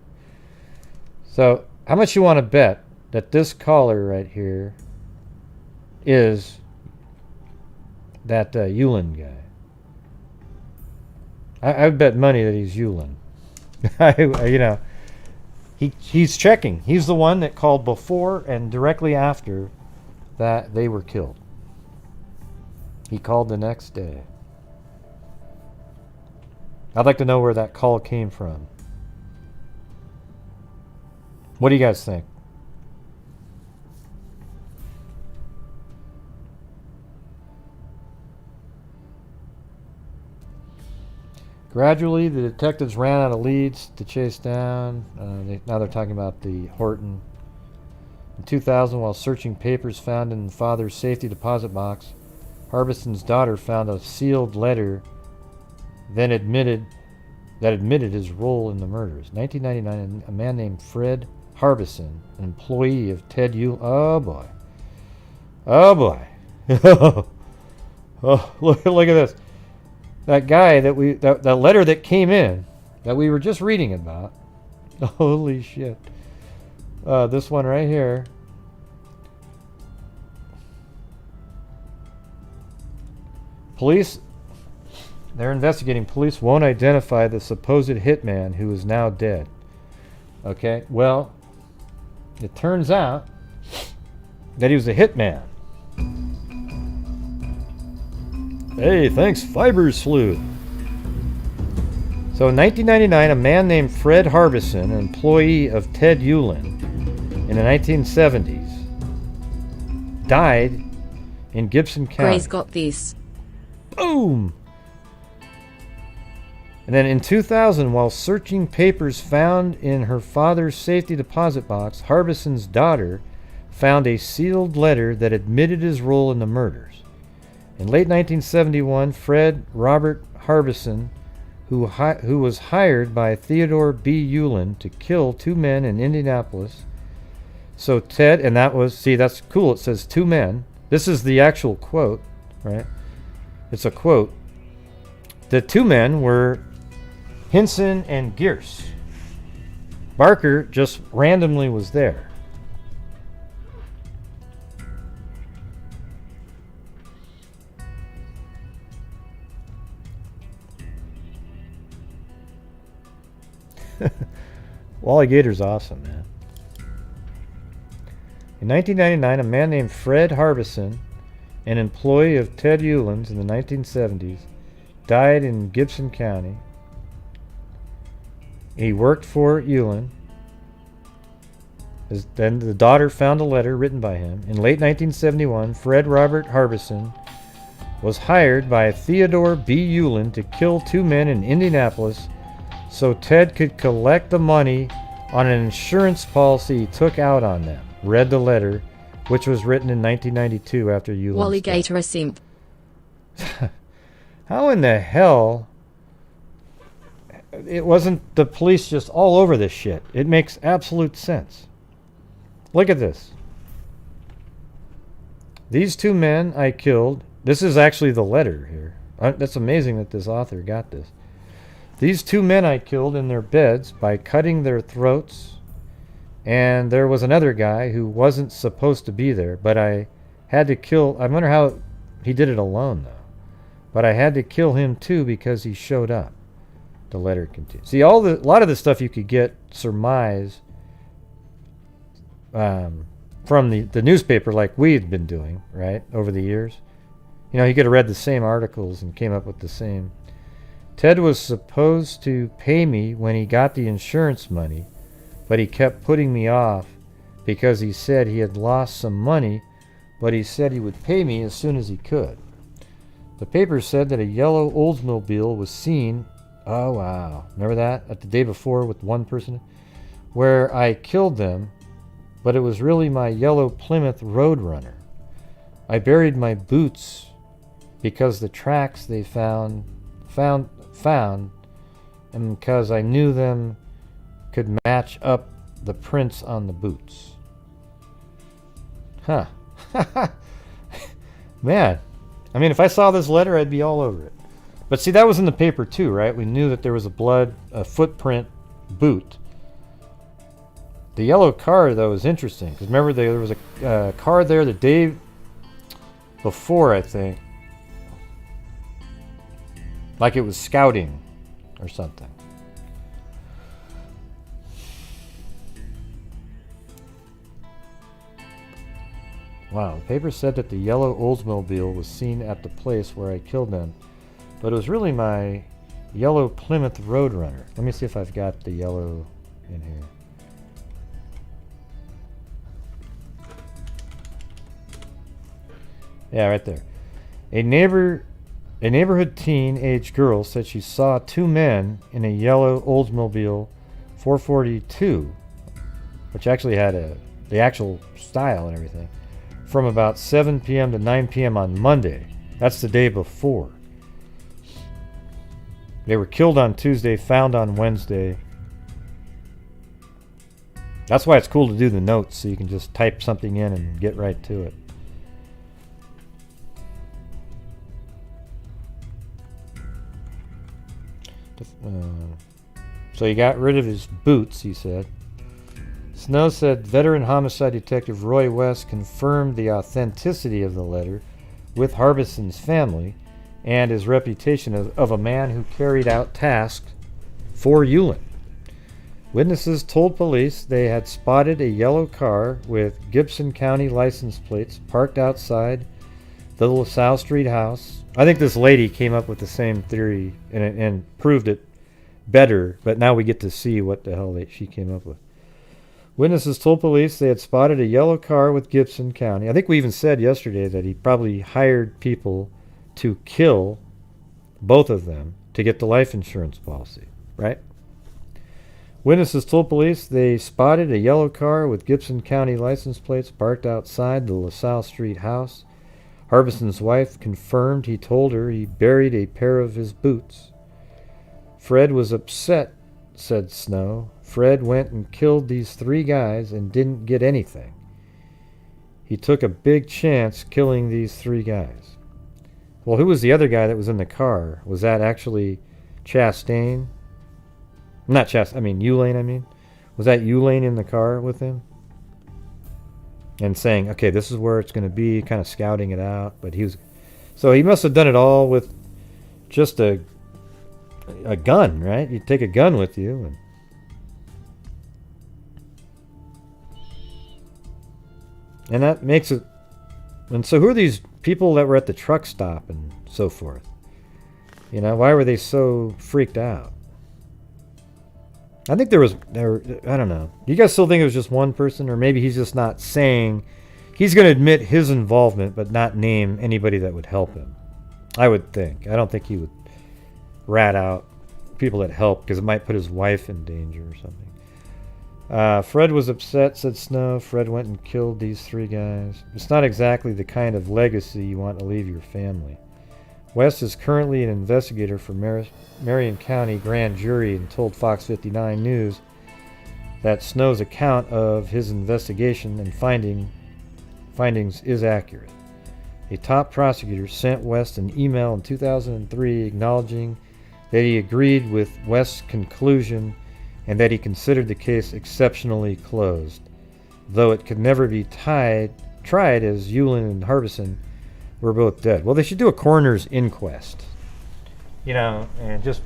So, how much you want to bet that this caller right here is that Ulen guy? I would bet money that he's Ulen. You know, he's checking. He's the one that called before and directly after that they were killed. He called the next day. I'd like to know where that call came from. What do you guys think? Gradually, the detectives ran out of leads to chase down. Now they're talking about the Horton. In 2000, while searching papers found in the father's safety deposit box, Harbison's daughter found a sealed letter that admitted his role in the murders. 1999, a man named Fred Harbison, an employee of Ted Uhl. Oh boy. Oh boy. Oh, look at this. That guy that letter that came in that we were just reading about. Holy shit. This one right here. Police, they're investigating. Police won't identify the supposed hitman who is now dead. Okay, well, it turns out that he was a hitman. Hey, thanks, Fibers Sleuth. So in 1999, a man named Fred Harbison, an employee of Ted Uhlin in the 1970s, died in Gibson County. Gray's got this. Boom! And then in 2000, while searching papers found in her father's safety deposit box, Harbison's daughter found a sealed letter that admitted his role in the murders. In late 1971, Fred Robert Harbison, who was hired by Theodore B. Uhlin to kill two men in Indianapolis. So Ted, and that was, see, that's cool. It says two men. This is the actual quote, right? It's a quote. The two men were Hinson and Gierse. Barker just randomly was there. Wally Gator's awesome, man. In 1999, a man named Fred Harbison, an employee of Ted Uhlin's in the 1970s, died in Gibson County. He worked for Uhlin. Then the daughter found a letter written by him. In late 1971, Fred Robert Harbison was hired by Theodore B. Uhlin to kill two men in Indianapolis so Ted could collect the money on an insurance policy he took out on them. Read the letter, which was written in 1992 after Uhlin. Wally Gator a simp. How in the hell it wasn't the police just all over this shit? It makes absolute sense. Look at this. These two men I killed. This is actually the letter here. That's amazing that this author got this. These two men I killed in their beds by cutting their throats, and there was another guy who wasn't supposed to be there, but I had to kill. I wonder how he did it alone, though. But I had to kill him too because he showed up. The letter continues. See, a lot of the stuff you could get surmise from the newspaper, like we had been doing, right, over the years. You know, you could have read the same articles and came up with the same. Ted was supposed to pay me when he got the insurance money, but he kept putting me off because he said he had lost some money, but he said he would pay me as soon as he could. The paper said that a yellow Oldsmobile was seen, oh wow, remember that, at the day before with one person, where I killed them, but it was really my yellow Plymouth Roadrunner. I buried my boots because the tracks they found, and because I knew them could match up the prints on the boots. Huh. Man, I mean, if I saw this letter, I'd be all over it. But see, that was in the paper too, right? We knew that there was a footprint boot. The yellow car, though, is interesting. Because remember, there was a car there the day before, I think. Like it was scouting or something. Wow, the paper said that the yellow Oldsmobile was seen at the place where I killed them, but it was really my yellow Plymouth Roadrunner. Let me see if I've got the yellow in here. Yeah, right there. A neighbor A neighborhood teen-age girl said she saw two men in a yellow Oldsmobile 442, which actually had the actual style and everything, from about 7 p.m. to 9 p.m. on Monday. That's the day before. They were killed on Tuesday, found on Wednesday. That's why it's cool to do the notes, so you can just type something in and get right to it. So he got rid of his boots, he said. Snow said veteran homicide detective Roy West confirmed the authenticity of the letter with Harbison's family and his reputation of a man who carried out tasks for Ulen. Witnesses told police they had spotted a yellow car with Gibson County license plates parked outside the LaSalle Street house. I think this lady came up with the same theory and proved it better, but now we get to see what the hell she came up with. Witnesses told police they had spotted a yellow car with Gibson County. I think we even said yesterday that he probably hired people to kill both of them to get the life insurance policy, right? Witnesses told police they spotted a yellow car with Gibson County license plates parked outside the LaSalle Street house. Harbison's wife confirmed he told her he buried a pair of his boots. Fred was upset, said Snow. Fred went and killed these three guys and didn't get anything. He took a big chance killing these three guys. Well, who was the other guy that was in the car? Was that actually Chastain? Not Chastain, Ulen, Was that Ulen in the car with him? And saying, okay, this is where it's going to be, kind of scouting it out. But so he must have done it all with just a gun, right? You take a gun with you. And that makes it... And so who are these people that were at the truck stop and so forth? Why were they so freaked out? I think I don't know. Do you guys still think it was just one person? Or maybe he's just not saying... He's going to admit his involvement, but not name anybody that would help him. I would think. I don't think he would rat out people that help, because it might put his wife in danger or something. Fred was upset, said Snow. Fred went and killed these three guys. It's not exactly the kind of legacy you want to leave your family. West is currently an investigator for Marion County grand jury and told Fox 59 News that Snow's account of his investigation and findings is accurate. A top prosecutor sent West an email in 2003 acknowledging that he agreed with West's conclusion and that he considered the case exceptionally closed, though it could never be tried as Ulen and Harbison were both dead. Well, they should do a coroner's inquest, and just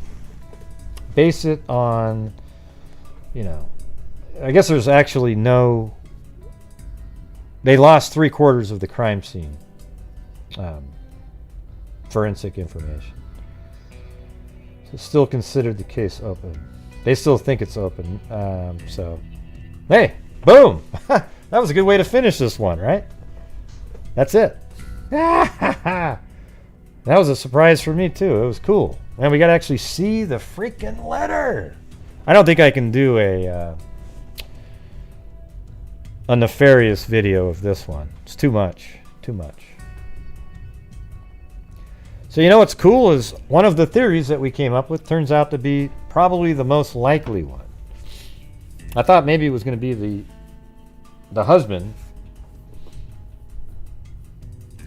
base it on, I guess there's actually they lost 3/4 of the crime scene, forensic information. So still considered the case open. They still think it's open. So, hey, boom! That was a good way to finish this one, right? That's it. That was a surprise for me, too. It was cool. And we got to actually see the freaking letter. I don't think I can do a Nefarious video of this one. It's too much. Too much. So what's cool is one of the theories that we came up with turns out to be probably the most likely one. I thought maybe it was going to be the husband.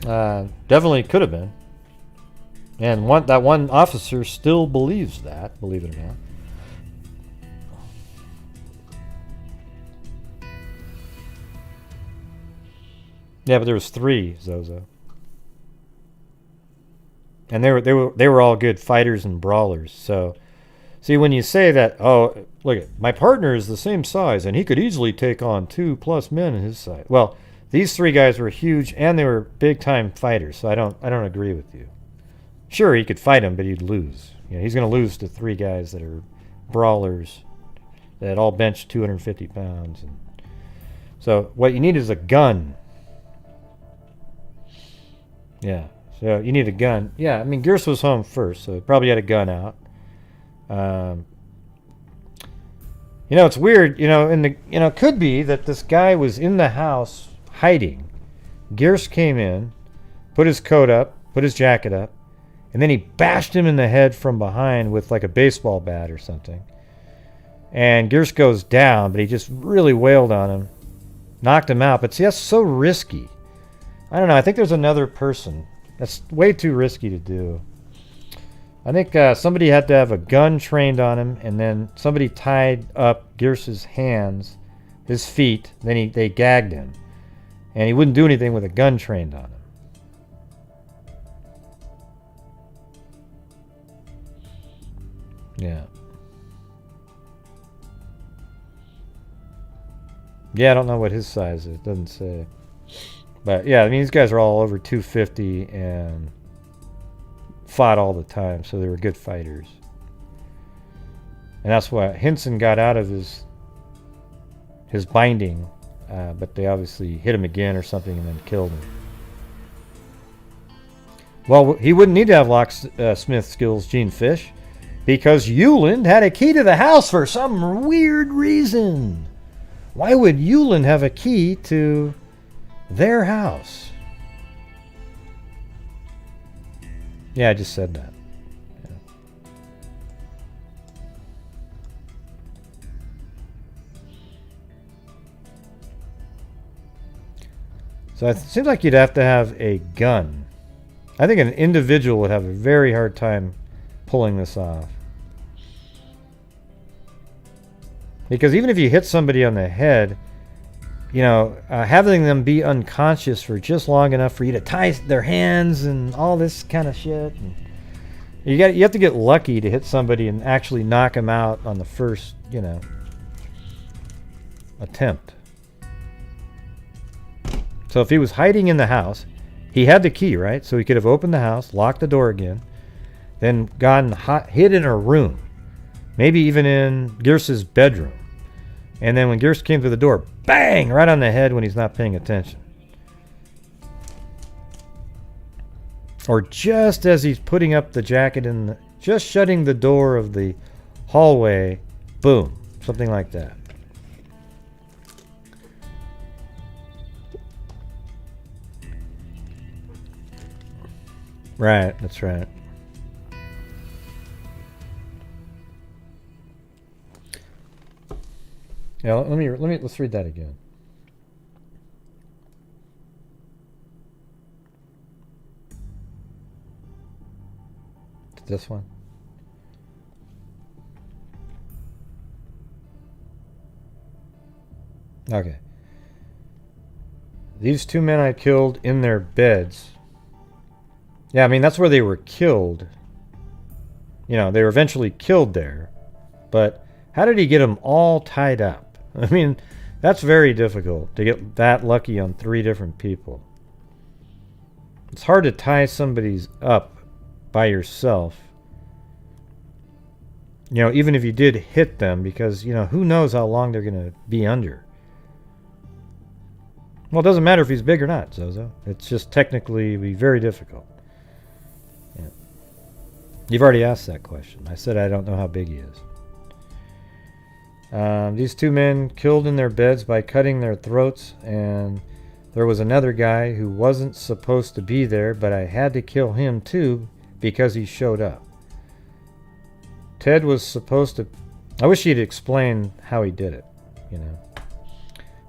Definitely could have been. And that one officer still believes that, believe it or not. Yeah, but there was 3, Zozo. And they were all good fighters and brawlers. So, see, when you say that, oh, look, my partner is the same size and he could easily take on 2+ men in his side. Well, these 3 guys were huge and they were big time fighters. So I don't agree with you. Sure, he could fight him, but he'd lose. He's going to lose to 3 guys that are brawlers that all bench 250 pounds. And so what you need is a gun. Yeah. So you need a gun. Yeah, I mean, Gierse was home first, so he probably had a gun out. You know, it's weird. You know, it could be that this guy was in the house hiding. Gierse came in, put his coat up, put his jacket up, and then he bashed him in the head from behind with like a baseball bat or something. And Gierse goes down, but he just really wailed on him, knocked him out. But see, that's so risky. I don't know. I think there's another person. That's way too risky to do. I think somebody had to have a gun trained on him, and then somebody tied up Gierse's hands, his feet. Then they gagged him, and he wouldn't do anything with a gun trained on him. Yeah. Yeah, I don't know what his size is. It doesn't say. But yeah, I mean, these guys are all over 250 and fought all the time, so they were good fighters. And that's why Hinson got out of his binding, but they obviously hit him again or something and then killed him. Well, he wouldn't need to have locksmith skills, Gene Fish, because Euland had a key to the house for some weird reason. Why would Euland have a key to their house? Yeah, I just said that. Yeah. So it seems like you'd have to have a gun. I think an individual would have a very hard time pulling this off. Because even if you hit somebody on the head, you know, having them be unconscious for just long enough for you to tie their hands and all this kind of shit. And you have to get lucky to hit somebody and actually knock them out on the first, you know, attempt. So if he was hiding in the house, he had the key, right? So he could have opened the house, locked the door again, then gone hid in a room, maybe even in Gierse's bedroom. And then when Gierse came through the door, bang, right on the head when he's not paying attention. Or just as he's putting up the jacket and just shutting the door of the hallway, boom, something like that. Right, that's right. Yeah, let's read that again. This one. Okay. These two men I killed in their beds. Yeah, I mean, that's where they were killed. You know, they were eventually killed there. But how did he get them all tied up? I mean, that's very difficult to get that lucky on 3 different people. It's hard to tie somebody's up by yourself. You know, even if you did hit them, because, you know, who knows how long they're going to be under. Well, it doesn't matter if he's big or not, Zozo. It's just technically be very difficult. Yeah. You've already asked that question. I said I don't know how big he is. These 2 men killed in their beds by cutting their throats, and there was another guy who wasn't supposed to be there, but I had to kill him too because he showed up. Ted was supposed to... I wish he'd explain how he did it, you know.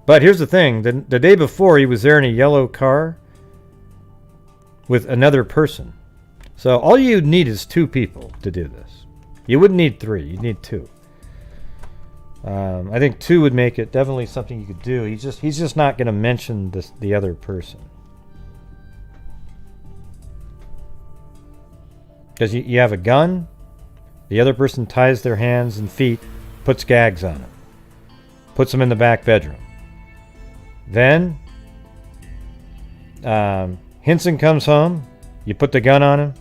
But here's the thing. The day before, he was there in a yellow car with another person. So all you'd need is 2 people to do this. You wouldn't need 3. You'd need 2. I think 2 would make it definitely something you could do. He's just not going to mention the other person. Because you have a gun, the other person ties their hands and feet, puts gags on them, puts them in the back bedroom. Then Hinson comes home, you put the gun on him,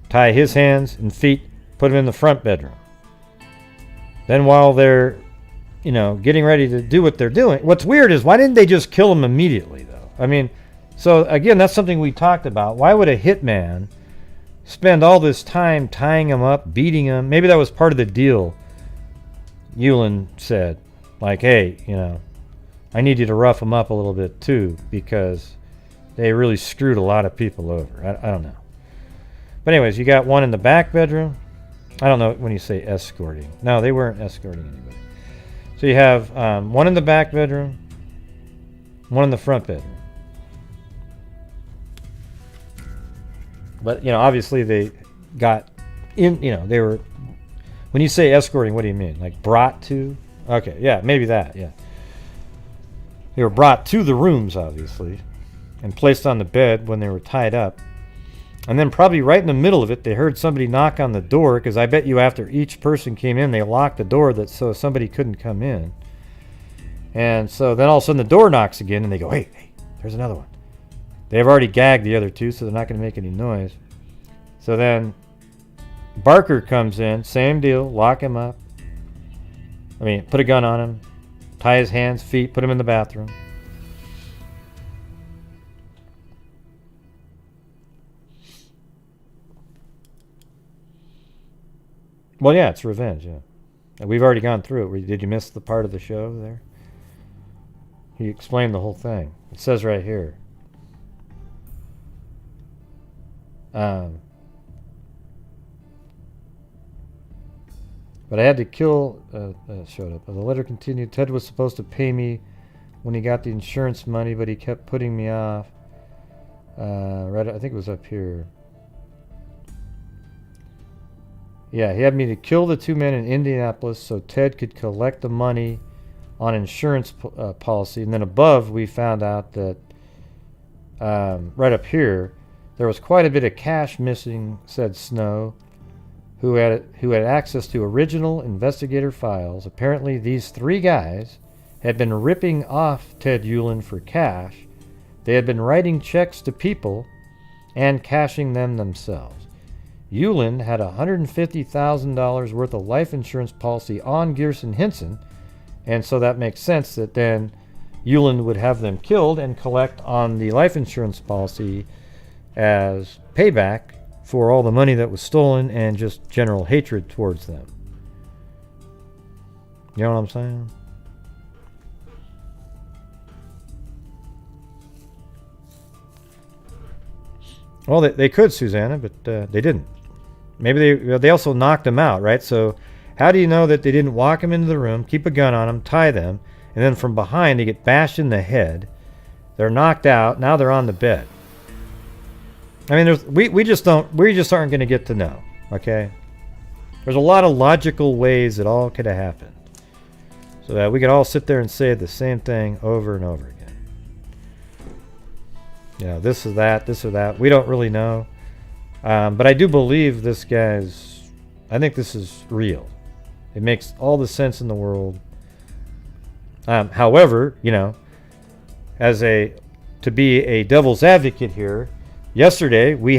tie his hands and feet, put him in the front bedroom. Then while they're, you know, getting ready to do what they're doing, what's weird is why didn't they just kill him immediately, though? I mean, So again, that's something we talked about. Why would a hitman spend all this time tying him up, beating him? Maybe that was part of the deal. Yulin said, like, hey, you know, I need you to rough them up a little bit too, because they really screwed a lot of people over. I don't know. But anyways, you got one in the back bedroom. I don't know when you say escorting. No, they weren't escorting anybody. So you have one in the back bedroom, one in the front bedroom. But, you know, obviously they got in, you know, they were, when you say escorting, what do you mean? Like brought to? Okay, yeah, maybe that, yeah. They were brought to the rooms, obviously, and placed on the bed when they were tied up. And then probably right in the middle of it, they heard somebody knock on the door, because I bet you after each person came in, they locked the door so somebody couldn't come in. And so then all of a sudden the door knocks again, and they go, hey, there's another one. They've already gagged the other two, so they're not going to make any noise. So then Barker comes in, same deal, lock him up. I mean, put a gun on him, tie his hands, feet, put him in the bathroom. Well, yeah, it's revenge, yeah. And we've already gone through it. Did you miss the part of the show there? He explained the whole thing. It says right here. But I had to kill, showed up. The letter continued. Ted was supposed to pay me when he got the insurance money, but he kept putting me off. Right, I think it was up here. Yeah, he had me to kill the two men in Indianapolis so Ted could collect the money on insurance policy. And then above, we found out that right up here, there was quite a bit of cash missing, said Snow, who had access to original investigator files. Apparently, these three guys had been ripping off Ted Yulin for cash. They had been writing checks to people and cashing them themselves. Yulin had $150,000 worth of life insurance policy on Gierse and Hinson, and so that makes sense that then Yulin would have them killed and collect on the life insurance policy as payback for all the money that was stolen and just general hatred towards them. You know what I'm saying? Well, they could, Susanna, but they didn't. Maybe they also knocked him out, right? So how do you know that they didn't walk him into the room, keep a gun on him, tie them, and then from behind they get bashed in the head, they're knocked out, now they're on the bed? I mean, we just aren't going to get to know, okay? There's a lot of logical ways it all could have happened, so that we could all sit there and say the same thing over and over again. You know, this or that. We don't really know. But I do believe this guy's... I think this is real. It makes all the sense in the world. However, you know, to be a devil's advocate here, yesterday we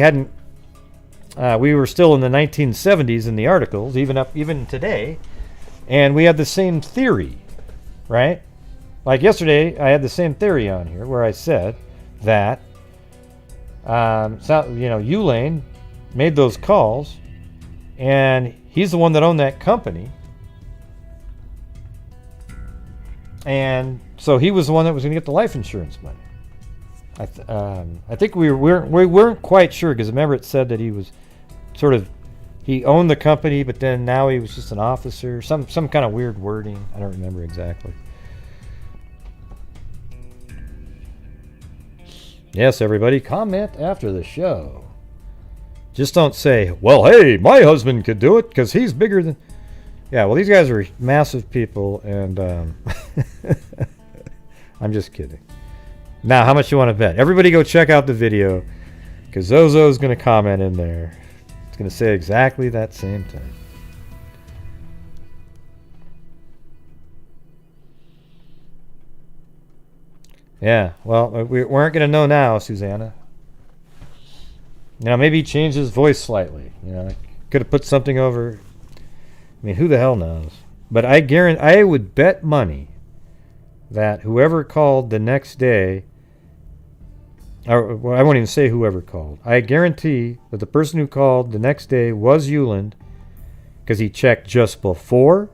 were still in the 1970s in the articles, even today, and we had the same theory, right? Like yesterday, I had the same theory on here where I said that, Yulin made those calls, and he's the one that owned that company, and so he was the one that was going to get the life insurance money. I think we weren't quite sure, because remember it said that he was he owned the company, but then now he was just an officer, some kind of weird wording. I don't remember exactly. Yes, everybody, comment after the show. Just don't say, well, hey, my husband could do it because he's bigger than... Yeah, well, these guys are massive people, and I'm just kidding. Now, how much you want to bet? Everybody go check out the video, because Zozo's going to comment in there. It's going to say exactly that same thing. Yeah, well, we weren't going to know now, Susanna. You know, maybe he changed his voice slightly. You know, could have put something over. I mean, who the hell knows? But I would bet money that whoever called the next day Well, I won't even say whoever called. I guarantee that the person who called the next day was Euland, because he checked just before.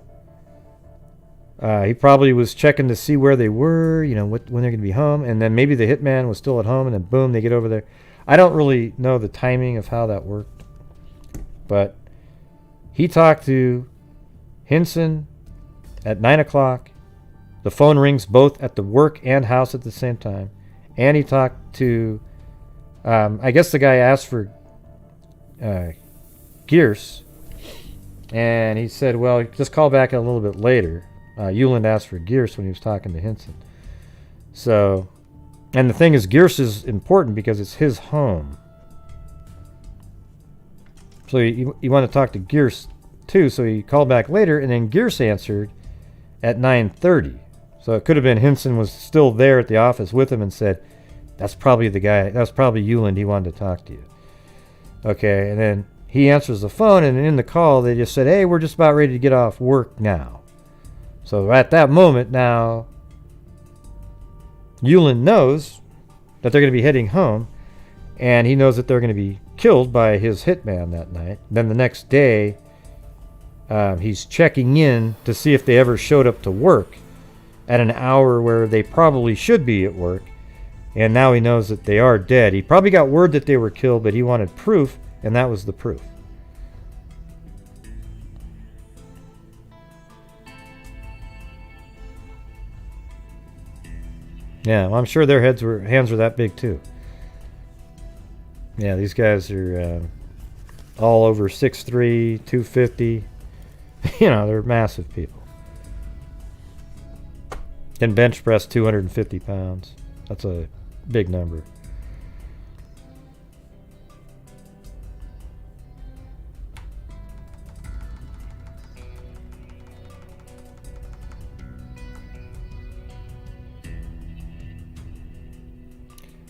He probably was checking to see where they were, when they're going to be home, and then maybe the hitman was still at home, and then boom, they get over there. I don't really know the timing of how that worked, but he talked to Hinson at 9 o'clock. The phone rings both at the work and house at the same time. And he talked to, I guess the guy asked for Gierse, and he said, well, just call back a little bit later. Euland asked for Gierse when he was talking to Hinson. So, and the thing is, Gierse is important because it's his home. So he wanted to talk to Gierse too, so he called back later, and then Gierse answered at 9:30. So it could have been Hinson was still there at the office with him and said, that's probably the guy, that's probably Euland, he wanted to talk to you. Okay, and then he answers the phone, and in the call they just said, hey, we're just about ready to get off work now. So at that moment now, Euland knows that they're going to be heading home, and he knows that they're going to be killed by his hitman that night. Then the next day, he's checking in to see if they ever showed up to work at an hour where they probably should be at work, and now he knows that they are dead. He probably got word that they were killed, but he wanted proof, and that was the proof. Yeah, well, I'm sure their hands were that big too. Yeah, these guys are all over 6'3", 250. They're massive people. Can bench press 250 pounds. That's a big number.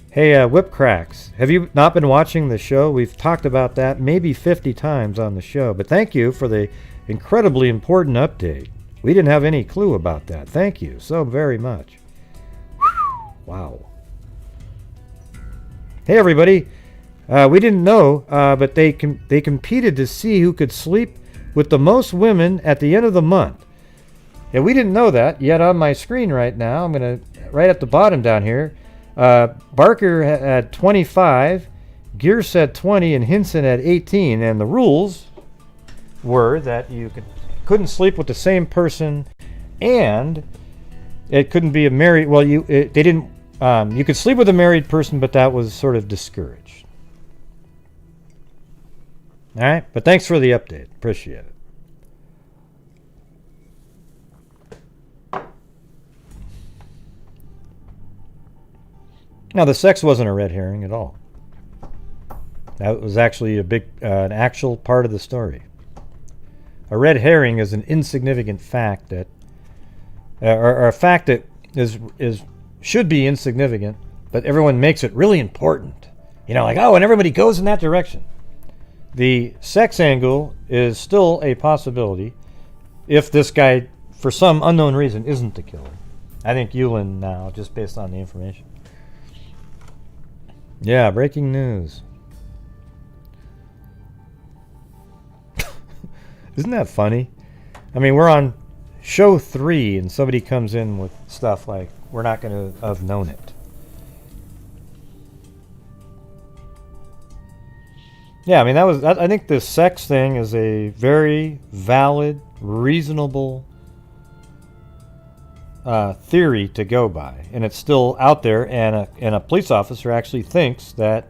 Hey, Whip Cracks, have you not been watching the show? We've talked about that maybe 50 times on the show, but thank you for the incredibly important update. We didn't have any clue about that. Thank you so very much. Wow. Hey, everybody. We didn't know, but they competed to see who could sleep with the most women at the end of the month. Yeah, we didn't know that, yet on my screen right now, I'm going to, right at the bottom down here, Barker had 25, Gierse had 20, and Hinson had 18. And the rules were that you couldn't sleep with the same person, and it couldn't be a married. Well, you could sleep with a married person, but that was sort of discouraged. All right, but thanks for the update. Appreciate it. Now, the sex wasn't a red herring at all. That was actually a big, an actual part of the story. A red herring is an insignificant fact that, or a fact that should be insignificant, but everyone makes it really important. And everybody goes in that direction. The sex angle is still a possibility if this guy, for some unknown reason, isn't the killer. I think Euland now, just based on the information. Yeah, breaking news. Isn't that funny? I mean, we're on show 3 and somebody comes in with stuff like, we're not going to have known it. Yeah, I mean, I think the sex thing is a very valid, reasonable theory to go by, and it's still out there, and a police officer actually thinks that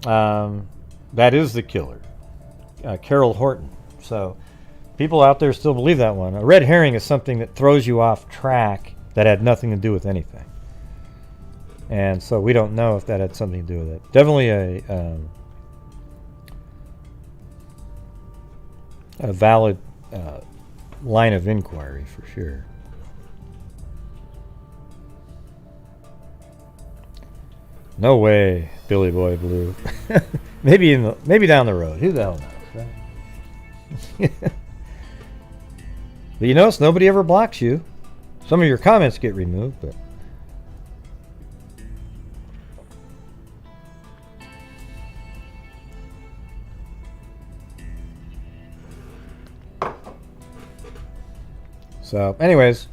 that is the killer, Carol Horton. So people out there still believe that one. A red herring is something that throws you off track that had nothing to do with anything, and so we don't know if that had something to do with it. Definitely a valid line of inquiry for sure. No way, Billy Boy Blue. maybe down the road. Who the hell knows, right? But you notice nobody ever blocks you. Some of your comments get removed, but So, anyways,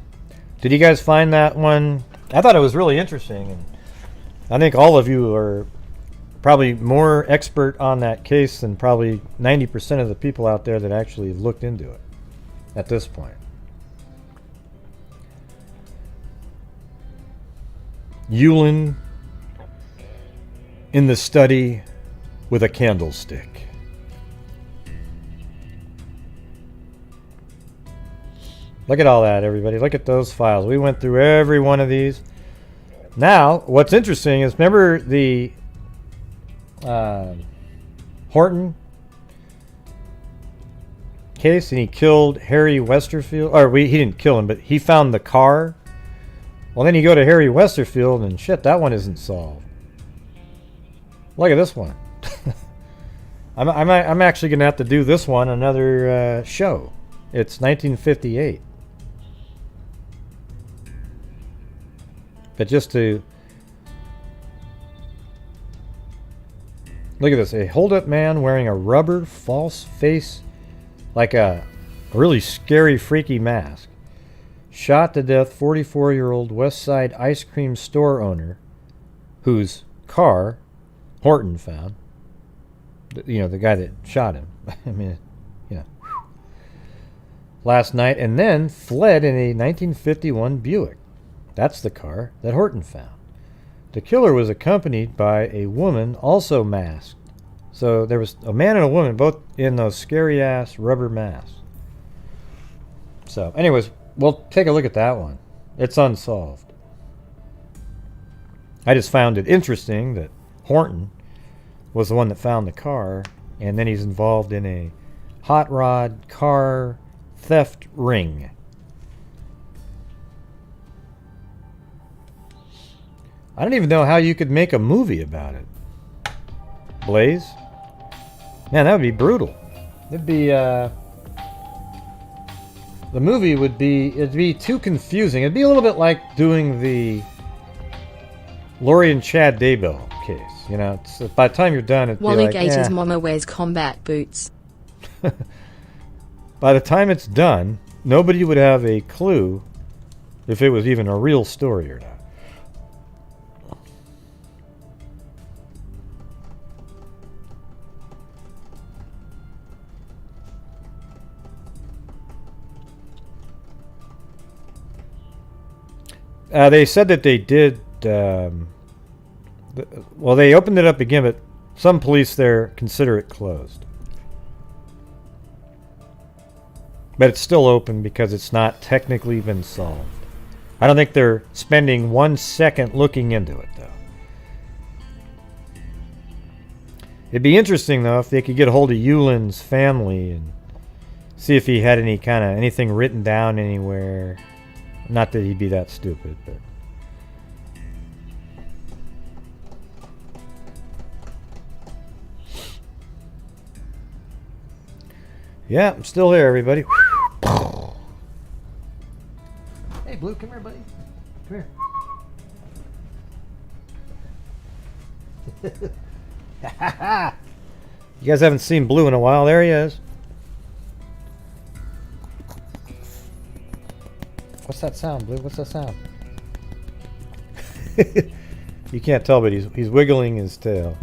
did you guys find that one? I thought it was really interesting, and I think all of you are probably more expert on that case than probably 90% of the people out there that actually looked into it at this point. Yulin in the study with a candlestick. Look at all that, everybody. Look at those files. We went through every one of these. Now, what's interesting is, remember the Horton case, and he killed Harry Westerfield? Or he didn't kill him, but he found the car. Well, then you go to Harry Westerfield, and shit, that one isn't solved. Look at this one. I'm actually going to have to do this one another show. It's 1958. But just to look at this, a hold-up man wearing a rubber false face, like a really scary, freaky mask, shot to death 44-year-old West Side ice cream store owner, whose car Horton found. You know, the guy that shot him. I mean, you know, last night, and then fled in a 1951 Buick. That's the car that Horton found. The killer was accompanied by a woman, also masked. So there was a man and a woman, both in those scary-ass rubber masks. So, anyways, we'll take a look at that one. It's unsolved. I just found it interesting that Horton was the one that found the car, and then he's involved in a hot rod car theft ring. I don't even know how you could make a movie about it. Blaze? Man, that would be brutal. It'd be, the movie would be, it'd be too confusing. It'd be a little bit like doing the Lori and Chad Daybell case. You know, it's, by the time you're done, it'd Wally be like, Gator's mama wears combat boots. By the time it's done, nobody would have a clue if it was even a real story or not. They said that they did, well, they opened it up again, but some police there consider it closed. But it's still open because it's not technically been solved. I don't think they're spending 1 second looking into it, though. It'd be interesting, though, if they could get a hold of Yulin's family and see if he had any kind of anything written down anywhere. Not that he'd be that stupid, but... Yeah, I'm still here, everybody. Hey, Blue, come here, buddy. Come here. You guys haven't seen Blue in a while. There he is. What's that sound, Blue? What's that sound? You can't tell, but he's wiggling his tail.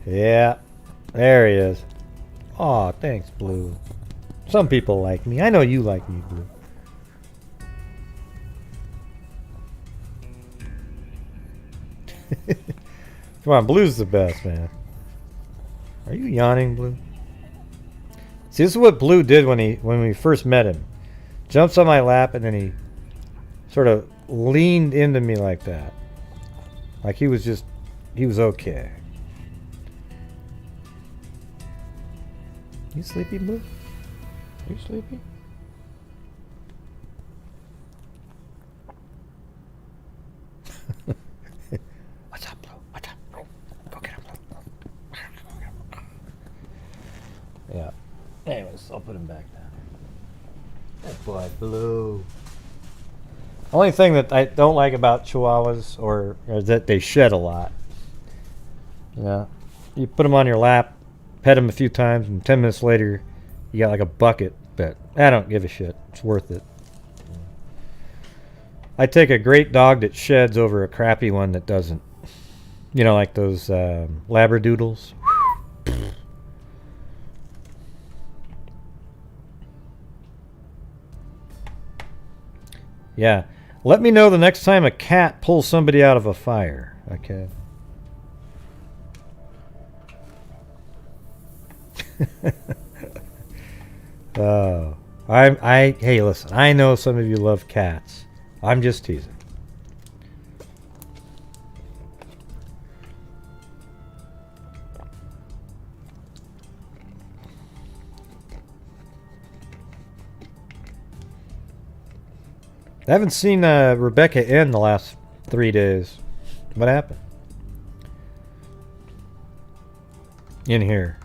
Yeah, there he is. Aw, thanks, Blue. Some people like me. I know you like me, Blue. Come on, Blue's the best, man. Are you yawning, Blue? See, this is what Blue did when we first met him. Jumps on my lap and then he sort of leaned into me like that. Like he was okay. You sleepy, Blue? You sleepy? What's up, Blue? What's up, Blue? Go get him, Blue. Yeah. Anyways, I'll put him back down. That boy, Blue. Only thing that I don't like about Chihuahuas is that they shed a lot. Yeah. You put them on your lap, pet them a few times, and 10 minutes later, you got like a bucket. But I don't give a shit. It's worth it. I take a great dog that sheds over a crappy one that doesn't. You know, like those Labradoodles. Yeah. Let me know the next time a cat pulls somebody out of a fire. Okay. Oh. Hey, listen. I know some of you love cats. I'm just teasing. I haven't seen Rebecca in the last 3 days. What happened? In here.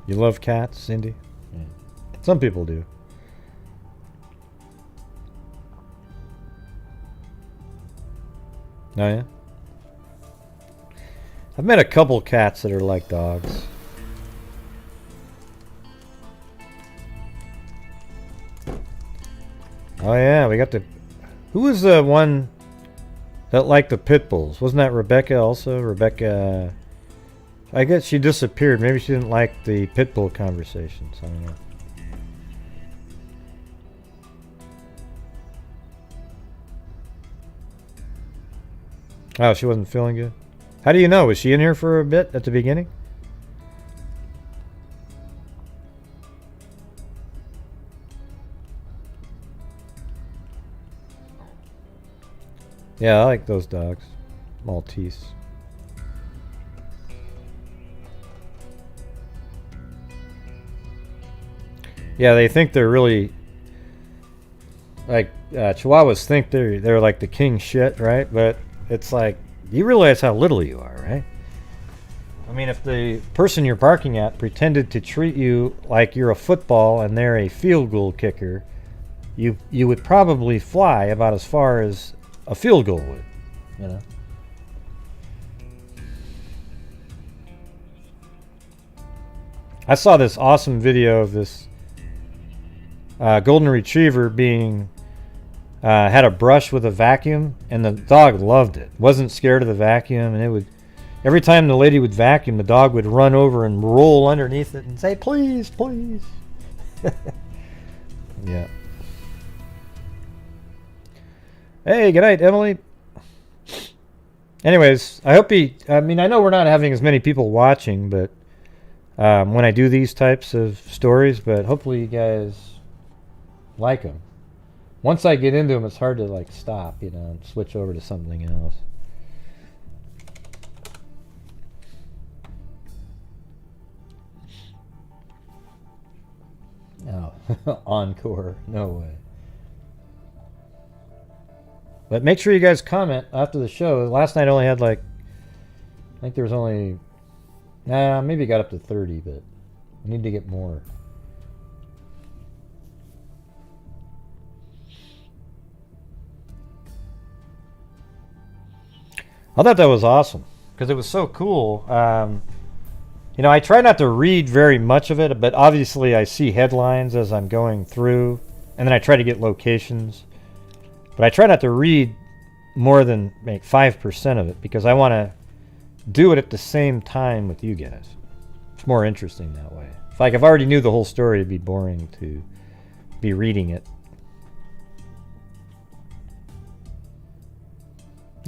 You love cats, Cindy? Yeah. Some people do. Oh, yeah? I've met a couple cats that are like dogs. Oh yeah, we got the... Who was the one that liked the pit bulls? Wasn't that Rebecca also? Rebecca... I guess she disappeared. Maybe she didn't like the pit bull conversations. I don't know. Oh, she wasn't feeling good? How do you know? Was she in here for a bit at the beginning? Yeah, I like those dogs. Maltese. Yeah, they think they're really... Like, Chihuahuas think they're like the king shit, right? But it's like, you realize how little you are, right? I mean, if the person you're barking at pretended to treat you like you're a football and they're a field goal kicker, you would probably fly about as far as a field goal would, you know? I saw this awesome video of this golden retriever being had a brush with a vacuum, and the dog loved it. Wasn't scared of the vacuum, and it would every time the lady would vacuum, the dog would run over and roll underneath it and say, "Please, please." Yeah. Hey, good night, Emily. Anyways, I hope I mean, I know we're not having as many people watching, but when I do these types of stories, but hopefully you guys like them. Once I get into them, it's hard to like stop, you know, and switch over to something else. Oh, encore. No way. But make sure you guys comment after the show. Last night I only had like, I think there was only, maybe it got up to 30, but I need to get more. I thought that was awesome because it was so cool. You know, I try not to read very much of it, but obviously I see headlines as I'm going through, and then I try to get locations. But I try not to read more than like 5% of it because I want to do it at the same time with you guys. It's more interesting that way. If I already knew the whole story, it'd be boring to be reading it.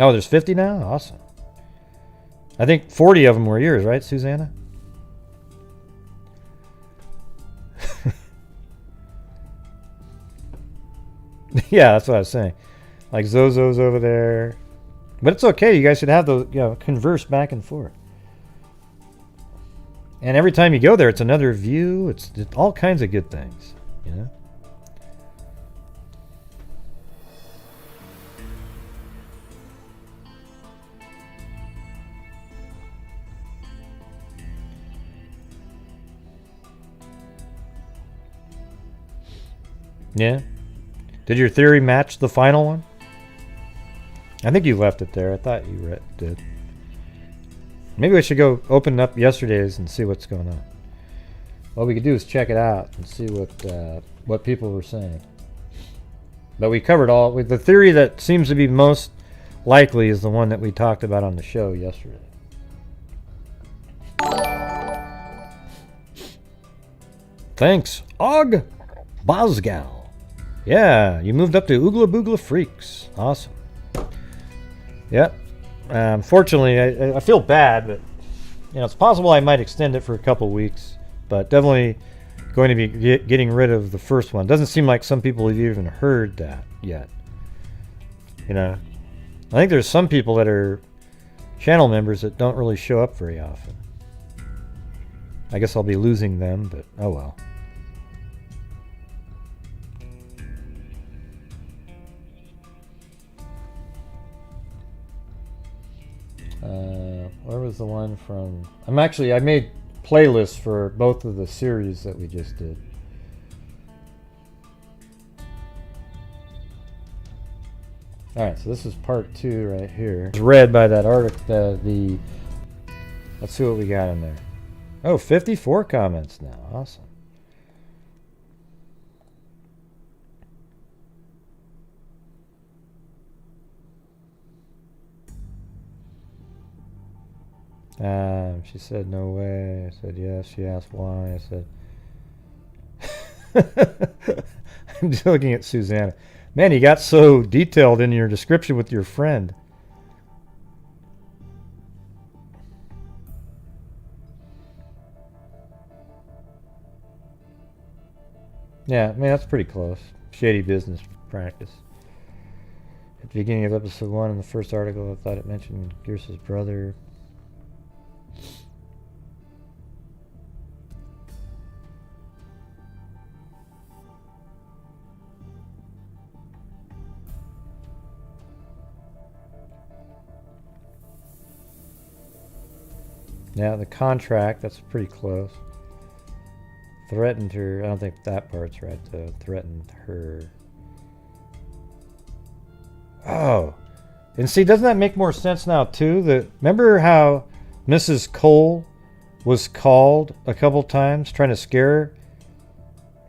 Oh, there's 50 now? Awesome. I think 40 of them were yours, right, Susanna? Yeah, that's what I was saying. Like Zozo's over there. But it's okay. You guys should have those, you know, converse back and forth. And every time you go there, it's another view. It's all kinds of good things, you know? Yeah. Did your theory match the final one? I think you left it there. I thought you did. Maybe we should go open up yesterday's and see what's going on. What we could do is check it out and see what people were saying. But we covered all. The theory that seems to be most likely is the one that we talked about on the show yesterday. Thanks, Og Bosgal. Yeah, you moved up to Oogla Boogla Freaks. Awesome. Yep. Fortunately, I feel bad, but it's possible I might extend it for a couple weeks. But definitely going to be getting rid of the first one. Doesn't seem like some people have even heard that yet. I think there's some people that are channel members that don't really show up very often. I guess I'll be losing them, but oh well. Where was the one from? I made playlists for both of the series that we just did. Alright, so this is part 2 right here. It's read by that article. Let's see what we got in there. Oh, 54 comments now. Awesome. She said no way. I said yes. She asked why. I said I'm just looking at Susanna. Man, you got so detailed in your description with your friend. Yeah, I mean, that's pretty close. Shady business practice. At the beginning of episode 1 in the first article, I thought it mentioned Gierse's brother. Yeah, the contract, that's pretty close. Threatened her. I don't think that part's right, though. Threatened her. Oh. And see, doesn't that make more sense now, too? Remember how Mrs. Cole was called a couple times trying to scare her?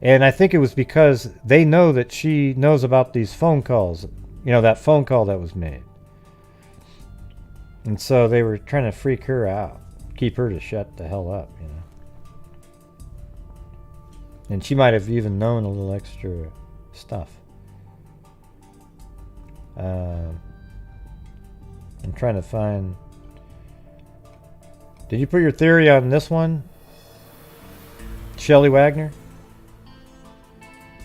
And I think it was because they know that she knows about these phone calls. That phone call that was made. And so they were trying to freak her out. Keep her to shut the hell up, And she might have even known a little extra stuff. I'm trying to find... Did you put your theory on this one? Shelley Wagner?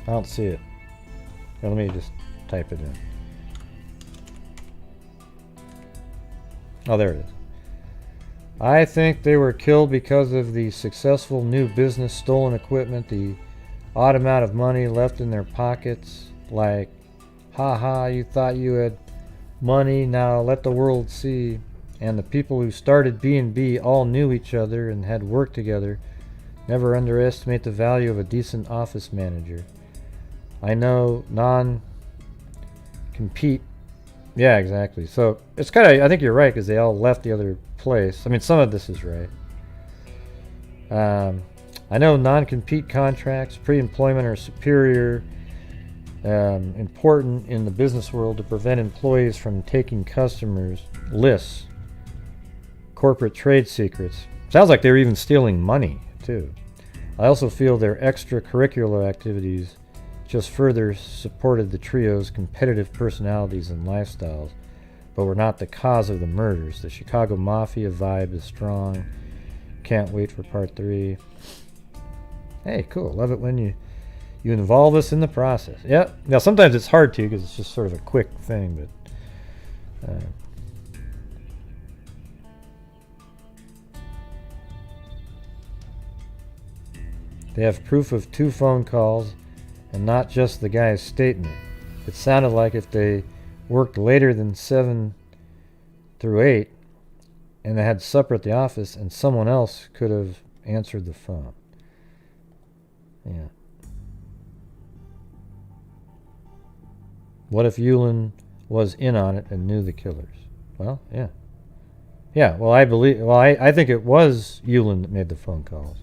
I don't see it. Well, let me just type it in. Oh, there it is. I think they were killed because of the successful new business, stolen equipment, the odd amount of money left in their pockets. Like, haha, you thought you had money, now let the world see. And the people who started B&B all knew each other and had worked together. Never underestimate the value of a decent office manager. I know non-compete. Yeah, exactly. So it's kind of, I think you're right, because they all left the other place. I mean, some of this is right. I know non-compete contracts, pre-employment are superior, important in the business world to prevent employees from taking customers' lists, corporate trade secrets. Sounds like they're even stealing money, too. I also feel their extracurricular activities just further supported the trio's competitive personalities and lifestyles, but were not the cause of the murders. The Chicago Mafia vibe is strong. Can't wait for part 3. Hey, cool. Love it when you involve us in the process. Yeah. Now, sometimes it's hard to, because it's just sort of a quick thing, but... They have proof of 2 phone calls and not just the guy's statement. It sounded like if they worked later than 7 through 8 and they had supper at the office and someone else could have answered the phone. Yeah. What if Yulin was in on it and knew the killers. Well, yeah. Yeah, well, I think it was Yulin that made the phone calls.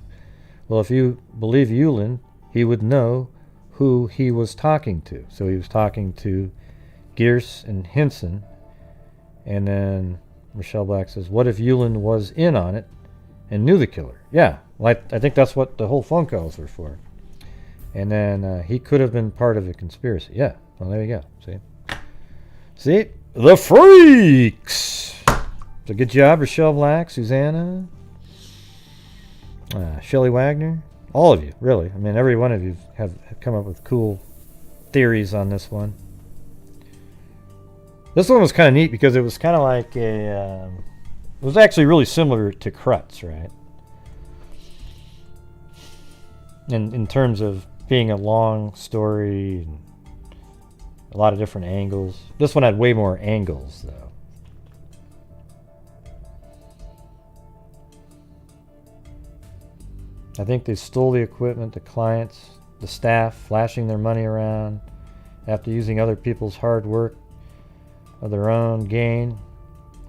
Well, if you believe Yulin, he would know who he was talking to. So he was talking to Gierse and Hinson. And then Michelle Black says, what if Yulin was in on it and knew the killer? Yeah, well, I think that's what the whole phone calls were for. And then he could have been part of the conspiracy. Yeah, well, there you go. See? The freaks! So good job, Rochelle Black, Susanna, Shelley Wagner. All of you, really. I mean, every one of you have come up with cool theories on this one. This one was kind of neat because it was kind of like a... it was actually really similar to Krutz, right? In terms of being a long story and a lot of different angles. This one had way more angles, though. I think they stole the equipment, the clients, the staff, flashing their money around after using other people's hard work of their own gain.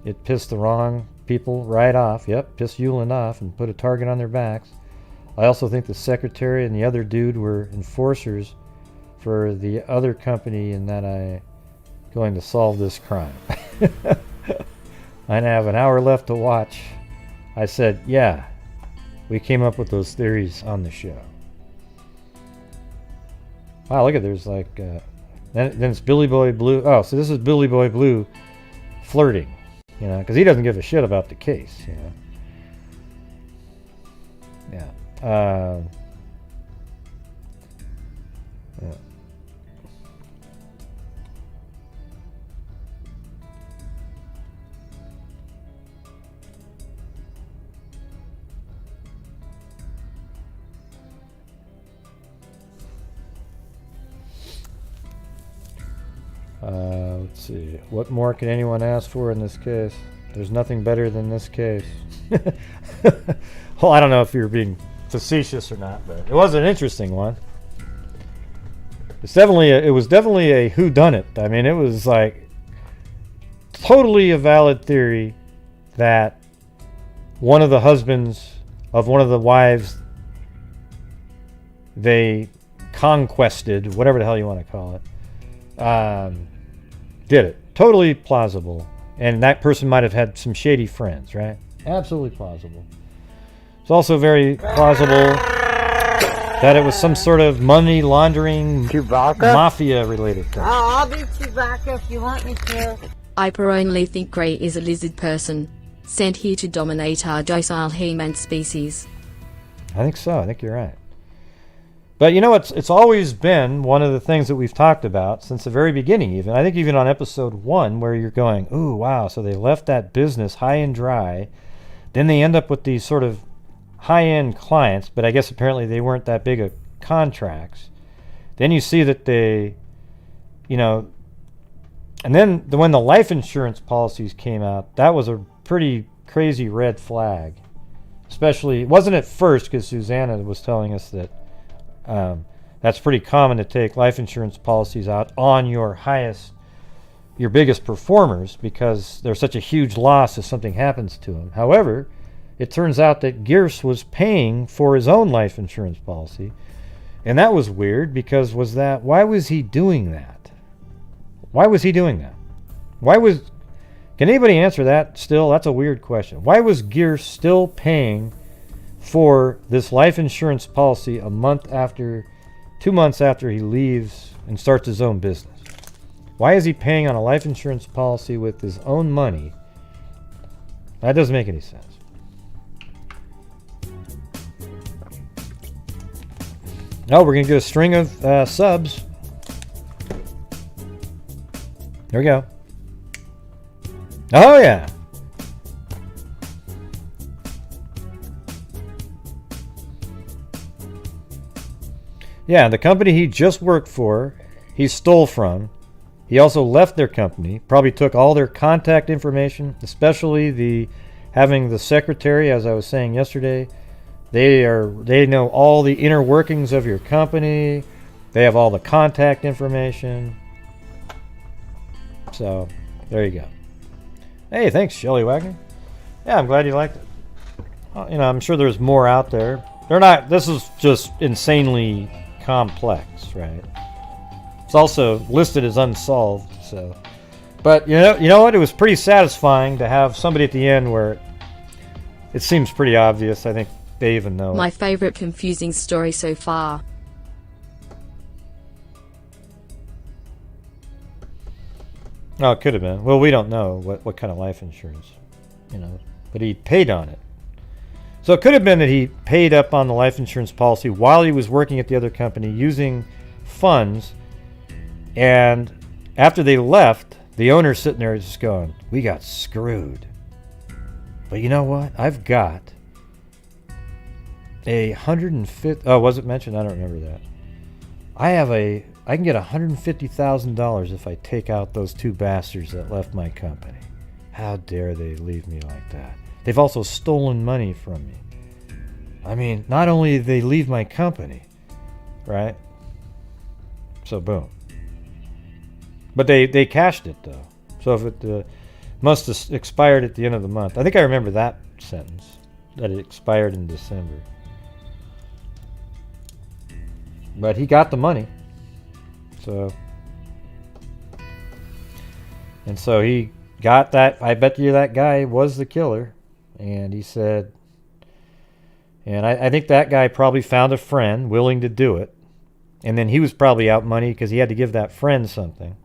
It pissed the wrong people right off. Yep, pissed Yulin off and put a target on their backs. I also think the secretary and the other dude were enforcers for the other company and that I'm going to solve this crime. I have an hour left to watch. I said, yeah. We came up with those theories on the show. Wow, look at there's like then it's Billy Boy Blue. Oh, so this is Billy Boy Blue flirting, you know, because he doesn't give a shit about the case, you know. Yeah. Yeah. Let's see. What more can anyone ask for in this case? There's nothing better than this case. Well, I don't know if you're being facetious or not, but it was an interesting one. It was definitely a whodunit. I mean, it was like totally a valid theory that one of the husbands of one of the wives they conquested, whatever the hell you want to call it, did it. Totally plausible. And that person might have had some shady friends, right? Absolutely plausible. It's also very plausible that it was some sort of money laundering mafia related thing. I'll be Chewbacca if you want me to. I only think Grey is a lizard person, sent here to dominate our docile human species. I think so. I think you're right. But you know, it's always been one of the things that we've talked about since the very beginning even. I think even on episode 1 where you're going, ooh, wow, so they left that business high and dry. Then they end up with these sort of high-end clients, but I guess apparently they weren't that big of contracts. Then you see that they, you know, and then when the life insurance policies came out, that was a pretty crazy red flag. Especially, it wasn't at first because Susanna was telling us that that's pretty common to take life insurance policies out on your biggest performers because there's such a huge loss if something happens to them. However, it turns out that Gierse was paying for his own life insurance policy, and that was weird because why was he doing that? Why was he doing that? Can anybody answer that still? That's a weird question. Why was Gierse still paying for this life insurance policy 2 months after he leaves and starts his own business? Why is he paying on a life insurance policy with his own money? That doesn't make any sense. Oh, we're going to get a string of subs. There we go. Oh, yeah. Yeah, the company he just worked for, he stole from. He also left their company, probably took all their contact information, especially having the secretary, as I was saying yesterday. They know all the inner workings of your company. They have all the contact information. So, there you go. Hey, thanks, Shelly Wagner. Yeah, I'm glad you liked it. You know, I'm sure there's more out there. They're not. This is just insanely complex, right? It's also listed as unsolved. So, but you know what? It was pretty satisfying to have somebody at the end where it seems pretty obvious. I think they even know. My favorite confusing story so far. Oh, it could have been. Well, we don't know what kind of life insurance, you know, but he paid on it. So it could have been that he paid up on the life insurance policy while he was working at the other company using funds, and after they left, the owner's sitting there just going, we got screwed. But you know what? I've got a 150, oh, was it mentioned? I don't remember that. I can get $150,000 if I take out those two bastards that left my company. How dare they leave me like that? They've also stolen money from me. I mean, not only did they leave my company, right? So boom. But they cashed it though. So if it must have expired at the end of the month. I think I remember that sentence, that it expired in December. But he got the money. So, and so he got that. I bet you that guy was the killer. And he said, and I think that guy probably found a friend willing to do it. And then he was probably out money because he had to give that friend something.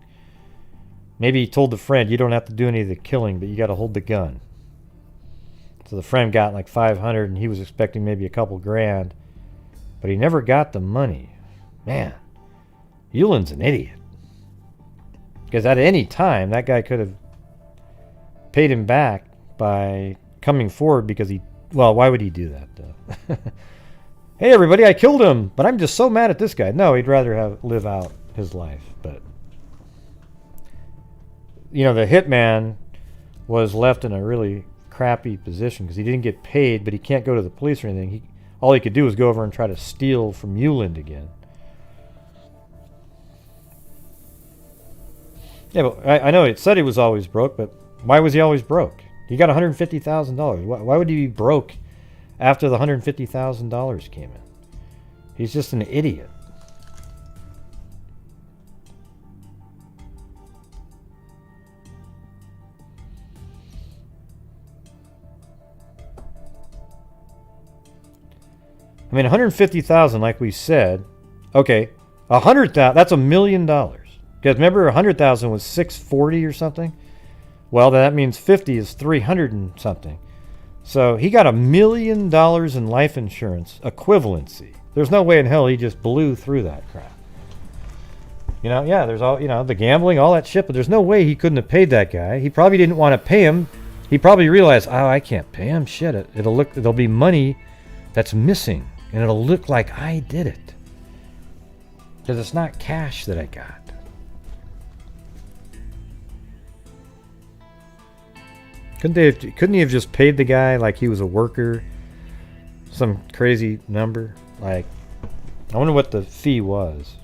Maybe he told the friend, you don't have to do any of the killing, but you got to hold the gun. So the friend got like 500 and he was expecting maybe a couple grand. But he never got the money. Man, Euland's an idiot. Because at any time, that guy could have paid him back by coming forward because he... Well, why would he do that, though? Hey, everybody, I killed him, but I'm just so mad at this guy. No, he'd rather live out his life. But, you know, the hitman was left in a really crappy position because he didn't get paid, but he can't go to the police or anything. All he could do was go over and try to steal from Euland again. Yeah, but I know it said he was always broke, but why was he always broke? He got $150,000. Why would he be broke after the $150,000 came in? He's just an idiot. I mean, $150,000, like we said. Okay, $100,000. That's $1 million. Because remember, 100,000 was 640 or something. Well, that means 50 is 300 and something. So he got $1 million in life insurance equivalency. There's no way in hell he just blew through that crap. You know, yeah, there's all, you know, the gambling, all that shit, but there's no way he couldn't have paid that guy. He probably didn't want to pay him. He probably realized, oh, I can't pay him. Shit, it'll be money that's missing, and it'll look like I did it. Because it's not cash that I got. Couldn't he have just paid the guy like he was a worker? Some crazy number? Like, I wonder what the fee was.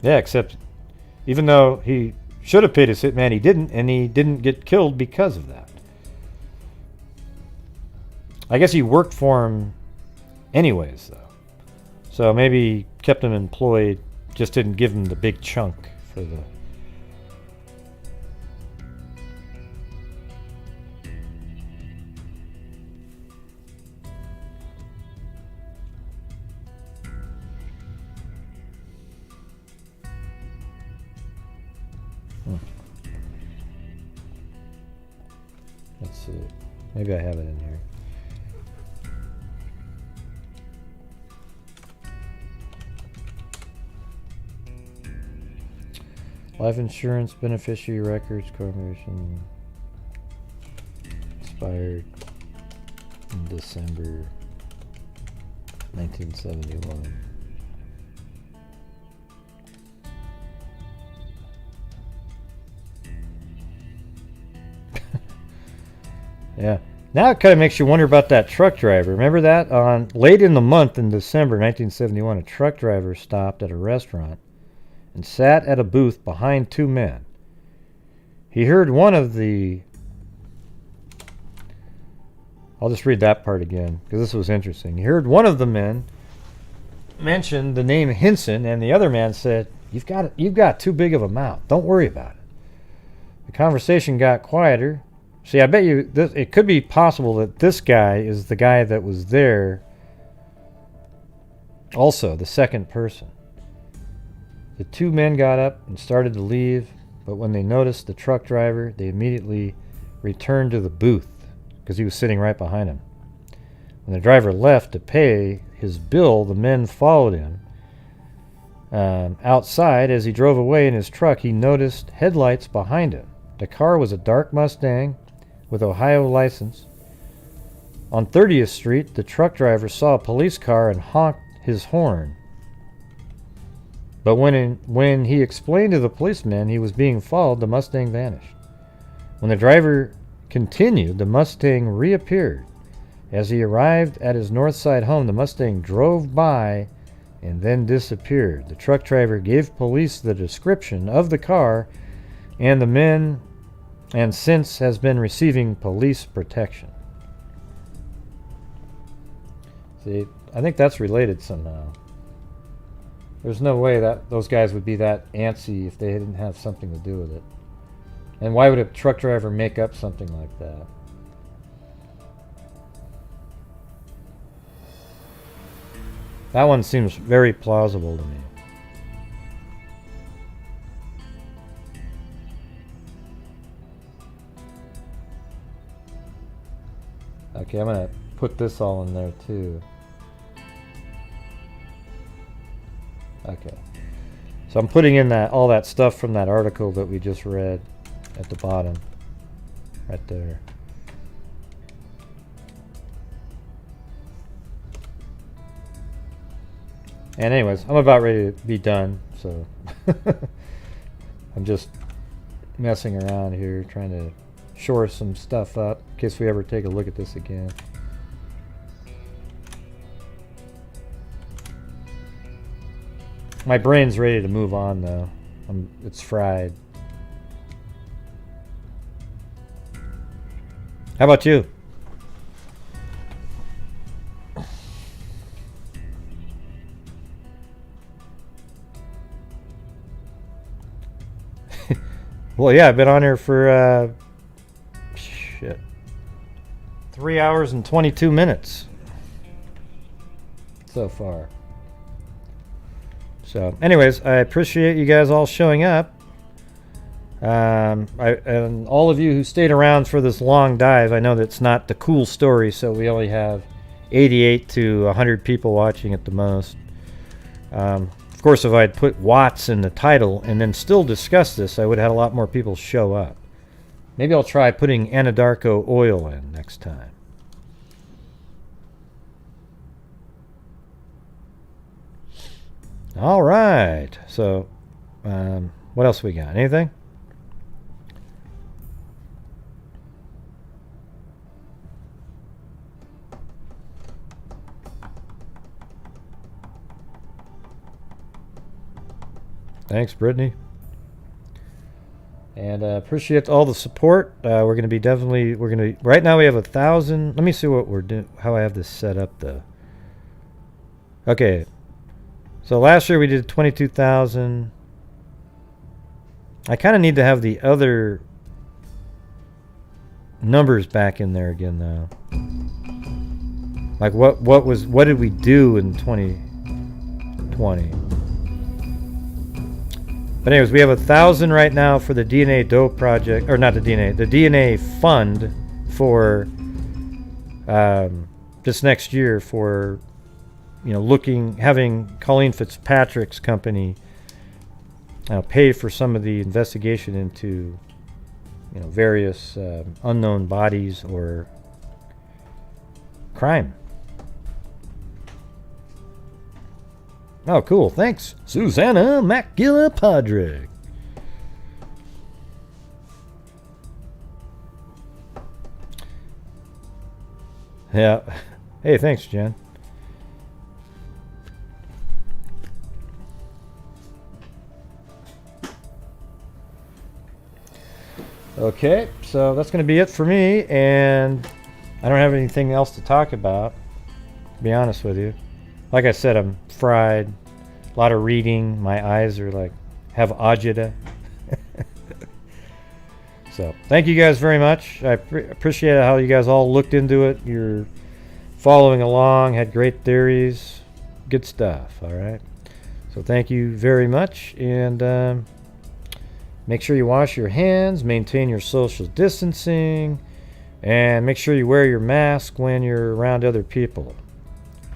Yeah, except even though he should have paid his hitman, he didn't, and he didn't get killed because of that. I guess he worked for him anyways, though. So maybe he kept him employed, just didn't give him the big chunk for the... Let's see. Maybe I have it in here. Life insurance beneficiary records corporation expired in December 1971. Yeah. Now it kind of makes you wonder about that truck driver. Remember that? Late in the month in December 1971, a truck driver stopped at a restaurant and sat at a booth behind two men. He heard one of the... I'll just read that part again, because this was interesting. He heard one of the men mention the name Hinson, and the other man said, You've got too big of a mouth. Don't worry about it. The conversation got quieter. See, I bet you it could be possible that this guy is the guy that was there also, the second person. The two men got up and started to leave, but when they noticed the truck driver, they immediately returned to the booth because he was sitting right behind him. When the driver left to pay his bill, the men followed him. Outside, as he drove away in his truck, he noticed headlights behind him. The car was a dark Mustang with Ohio license. On 30th Street, the truck driver saw a police car and honked his horn. But when he explained to the policeman he was being followed, the Mustang vanished. When the driver continued, the Mustang reappeared. As he arrived at his north side home, the Mustang drove by and then disappeared. The truck driver gave police the description of the car and the men, and since has been receiving police protection. See, I think that's related somehow. There's no way that those guys would be that antsy if they didn't have something to do with it. And why would a truck driver make up something like that? That one seems very plausible to me. Okay, I'm going to put this all in there too. Okay. So I'm putting in all that stuff from that article that we just read at the bottom. Right there. And anyways, I'm about ready to be done, so I'm just messing around here, trying to shore some stuff up in case we ever take a look at this again. My brain's ready to move on, though. It's fried. How about you? Well, yeah, I've been on here for 3 hours and 22 minutes so far. So, anyways, I appreciate you guys all showing up. And all of you who stayed around for this long dive. I know that's not the cool story, so we only have 88 to 100 people watching at the most. Of course, if I'd put watts in the title and then still discuss this, I would have had a lot more people show up. Maybe I'll try putting Anadarko oil in next time. All right. So, what else we got? Anything? Thanks, Brittany. And appreciate all the support. We're going to be right now we have 1,000. Let me see what we're doing, how I have this set up though. Okay. So last year we did 22,000. I kind of need to have the other numbers back in there again though. Like what did we do in 2020? But anyways, we have 1,000 right now for the DNA Dope project, or not the DNA fund for this next year for, having Colleen Fitzpatrick's company pay for some of the investigation into, various unknown bodies or crime. Oh, cool. Thanks, Susanna McGillapadrick. Yeah. Hey, thanks, Jen. Okay, so that's going to be it for me, and I don't have anything else to talk about, to be honest with you. Like I said, I'm fried, a lot of reading, my eyes are like, have agita. So, thank you guys very much. I appreciate how you guys all looked into it. You're following along, had great theories, good stuff, alright? So thank you very much, and make sure you wash your hands, maintain your social distancing, and make sure you wear your mask when you're around other people.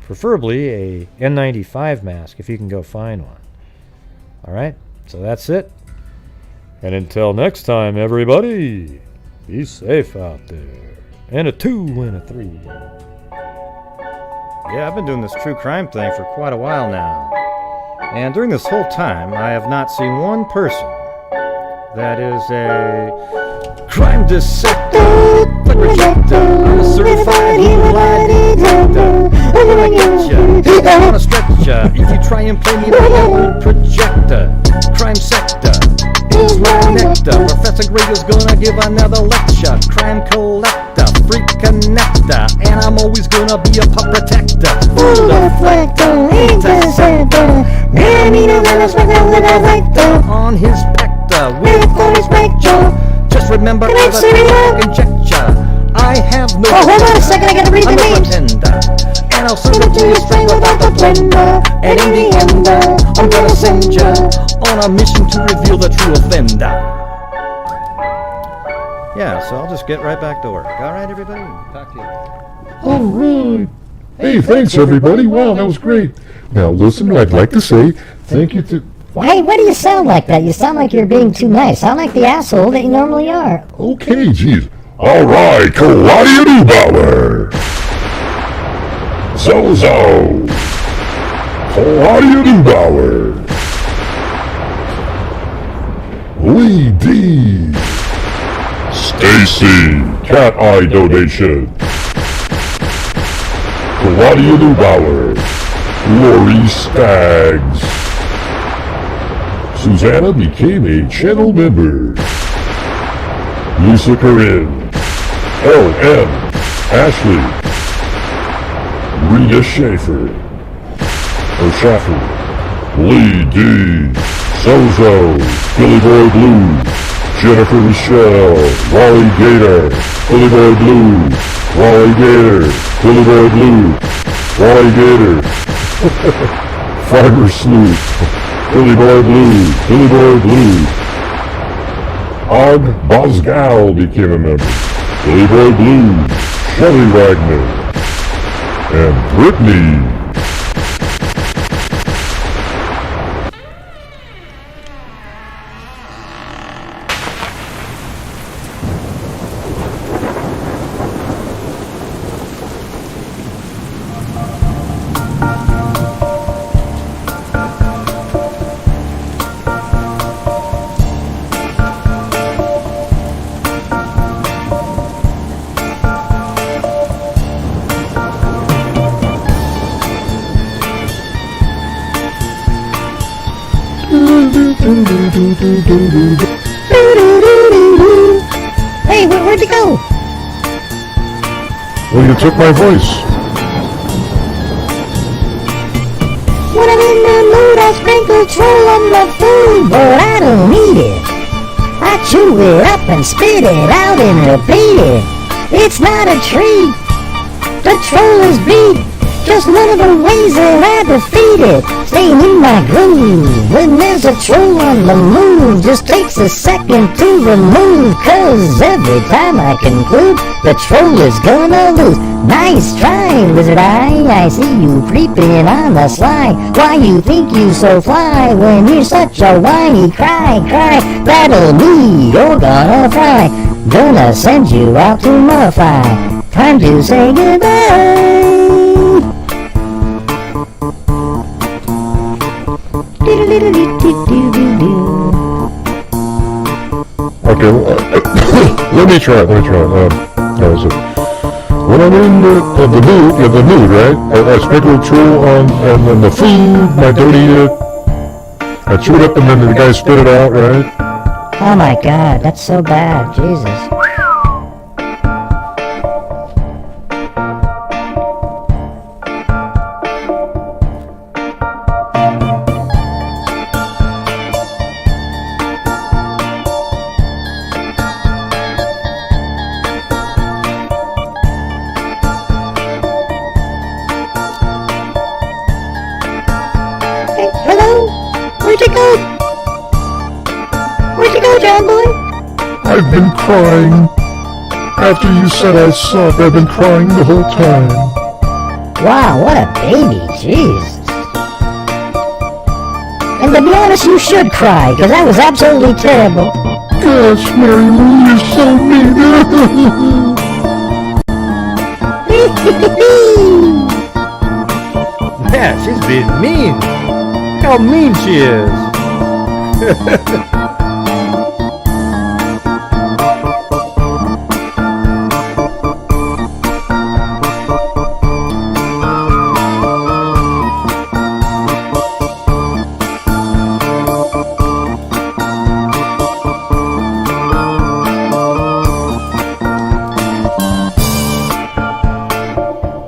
Preferably a N95 mask if you can go find one. Alright, so that's it. And until next time, everybody, be safe out there. And a 2 and a 3. Yeah, I've been doing this true crime thing for quite a while now. And during this whole time, I have not seen one person that is a crime dissector, thug rejector, uncertified human lie detector. I'm gonna get ya, I wanna stretch ya, if you try and play me like a little projector. Crime sector is my nectar. Professor Greg is gonna give another lecture. Crime collector, freak connector, and I'm always gonna be a pup protector. Full reflector, interceptor, man, I mean a respecter with a vector on his pector with full respector. Just remember all the conjecture. I have no. Oh, hold on a second, I gotta read the names. And I'll serve it to you straight without the blender. And in the end, I'm gonna send ya on a mission to reveal the true offender. Yeah, so I'll just get right back to work. Alright, everybody? Talk to you. Alright. Hey, thanks everybody. Wow, that was great. Now listen, I'd like to say thank you to... Hey, why do you sound like that? You sound like you're being too nice. Sound like the asshole that you normally are. Okay, geez. Alright, cool. How do you do, Bauer? Zozo. So how do you do, Bauer? Lee D. Stacy. Cat eye donation. So how do you do, Bauer? Lori Staggs. Susanna became a channel member. Lisa Corinne. L.M. Ashley. Rita Schaefer. Or Schaffer. Lee D. Sozo. Billy Boy Blue. Jennifer Michelle. Wally Gator. Billy Boy Blue. Wally Gator. Billy Boy Blue. Wally Gator. Fiber Sleuth. Billy Boy Blue. Billy Boy Blue. Og Bosgal became a member. Billy Boy Blue. Shelley Wagner. And Brittany. Hey, where'd you go? Well, you took my voice. When I'm in the mood, I sprinkle troll on the food, but I don't eat it. I chew it up and spit it out and repeat it. It's not a treat. The troll is beat. Just one of the ways that I defeat it. Staying in my groove. When there's a troll on the move, just takes a second to remove. Cause every time I conclude, the troll is gonna lose. Nice try, lizard eye. I see you creeping on the sly. Why you think you so fly when you're such a whiny cry? Battle me, you're gonna fry. Gonna send you out to modify. Time to say goodbye. Okay, let me try. When I'm in the mood, right? I sprinkle troll on the food, I don't eat it. I chew it up and then the guy spit it out, right? Oh my god, that's so bad. Jesus. Hey, hello? Where'd you go? Where'd you go, John boy? I've been crying. After you said I suck, I've been crying the whole time. Wow, what a baby. Jeez. And to be honest, you should cry, because that was absolutely terrible. Gosh, Mary Lou, you're so mean. Yeah, she's being mean. Look how mean she is.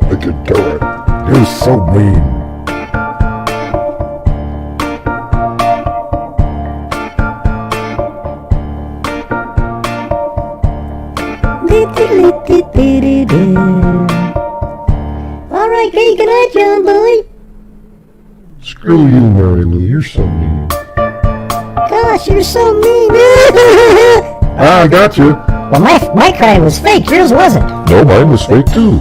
I could do it. You're so mean. Alright, hey, good night, John boy. Screw you, Mary Lou, you're so mean. Gosh, you're so mean. I got you. Well, my cry was fake, yours wasn't. No, mine was fake too.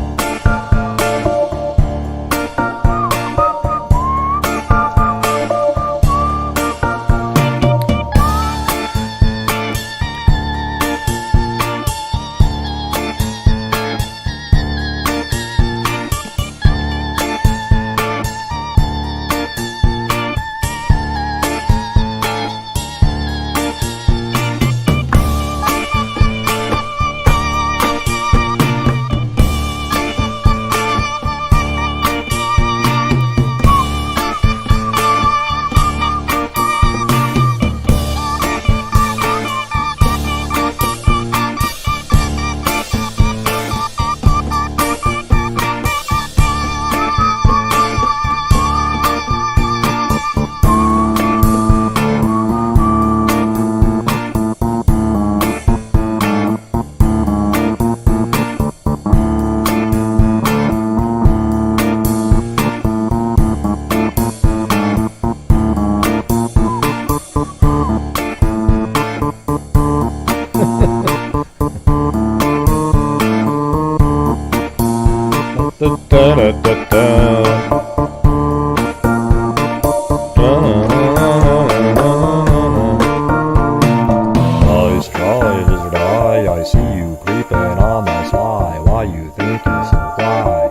Nice try, lizard eye. I see you creeping on the sly. Why you think you're so fly?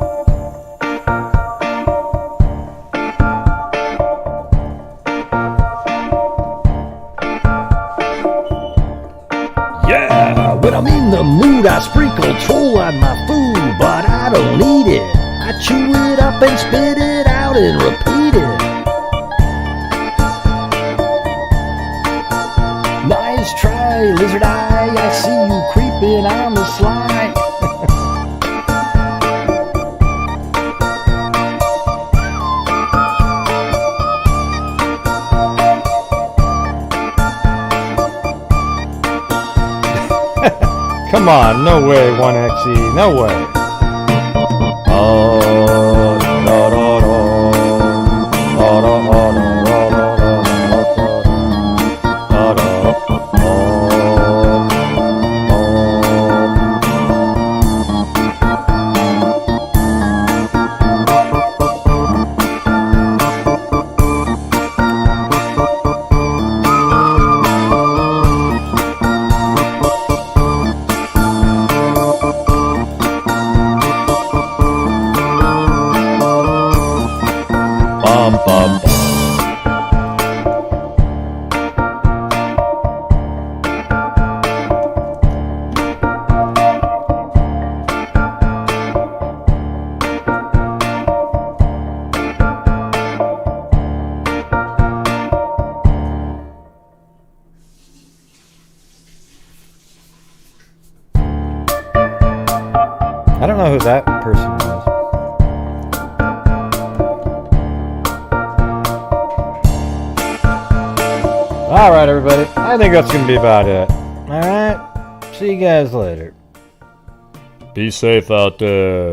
Yeah, when I'm in the mood, I sprinkle troll on my food, but I don't eat it. I chew it up and spit it out and repeat it. Nice try, lizard eye. I see you creeping on the sly. Come on, no way, 1xe, no way. I don't know who that person was. Alright, everybody. I think that's going to be about it. Alright? See you guys later. Be safe out there.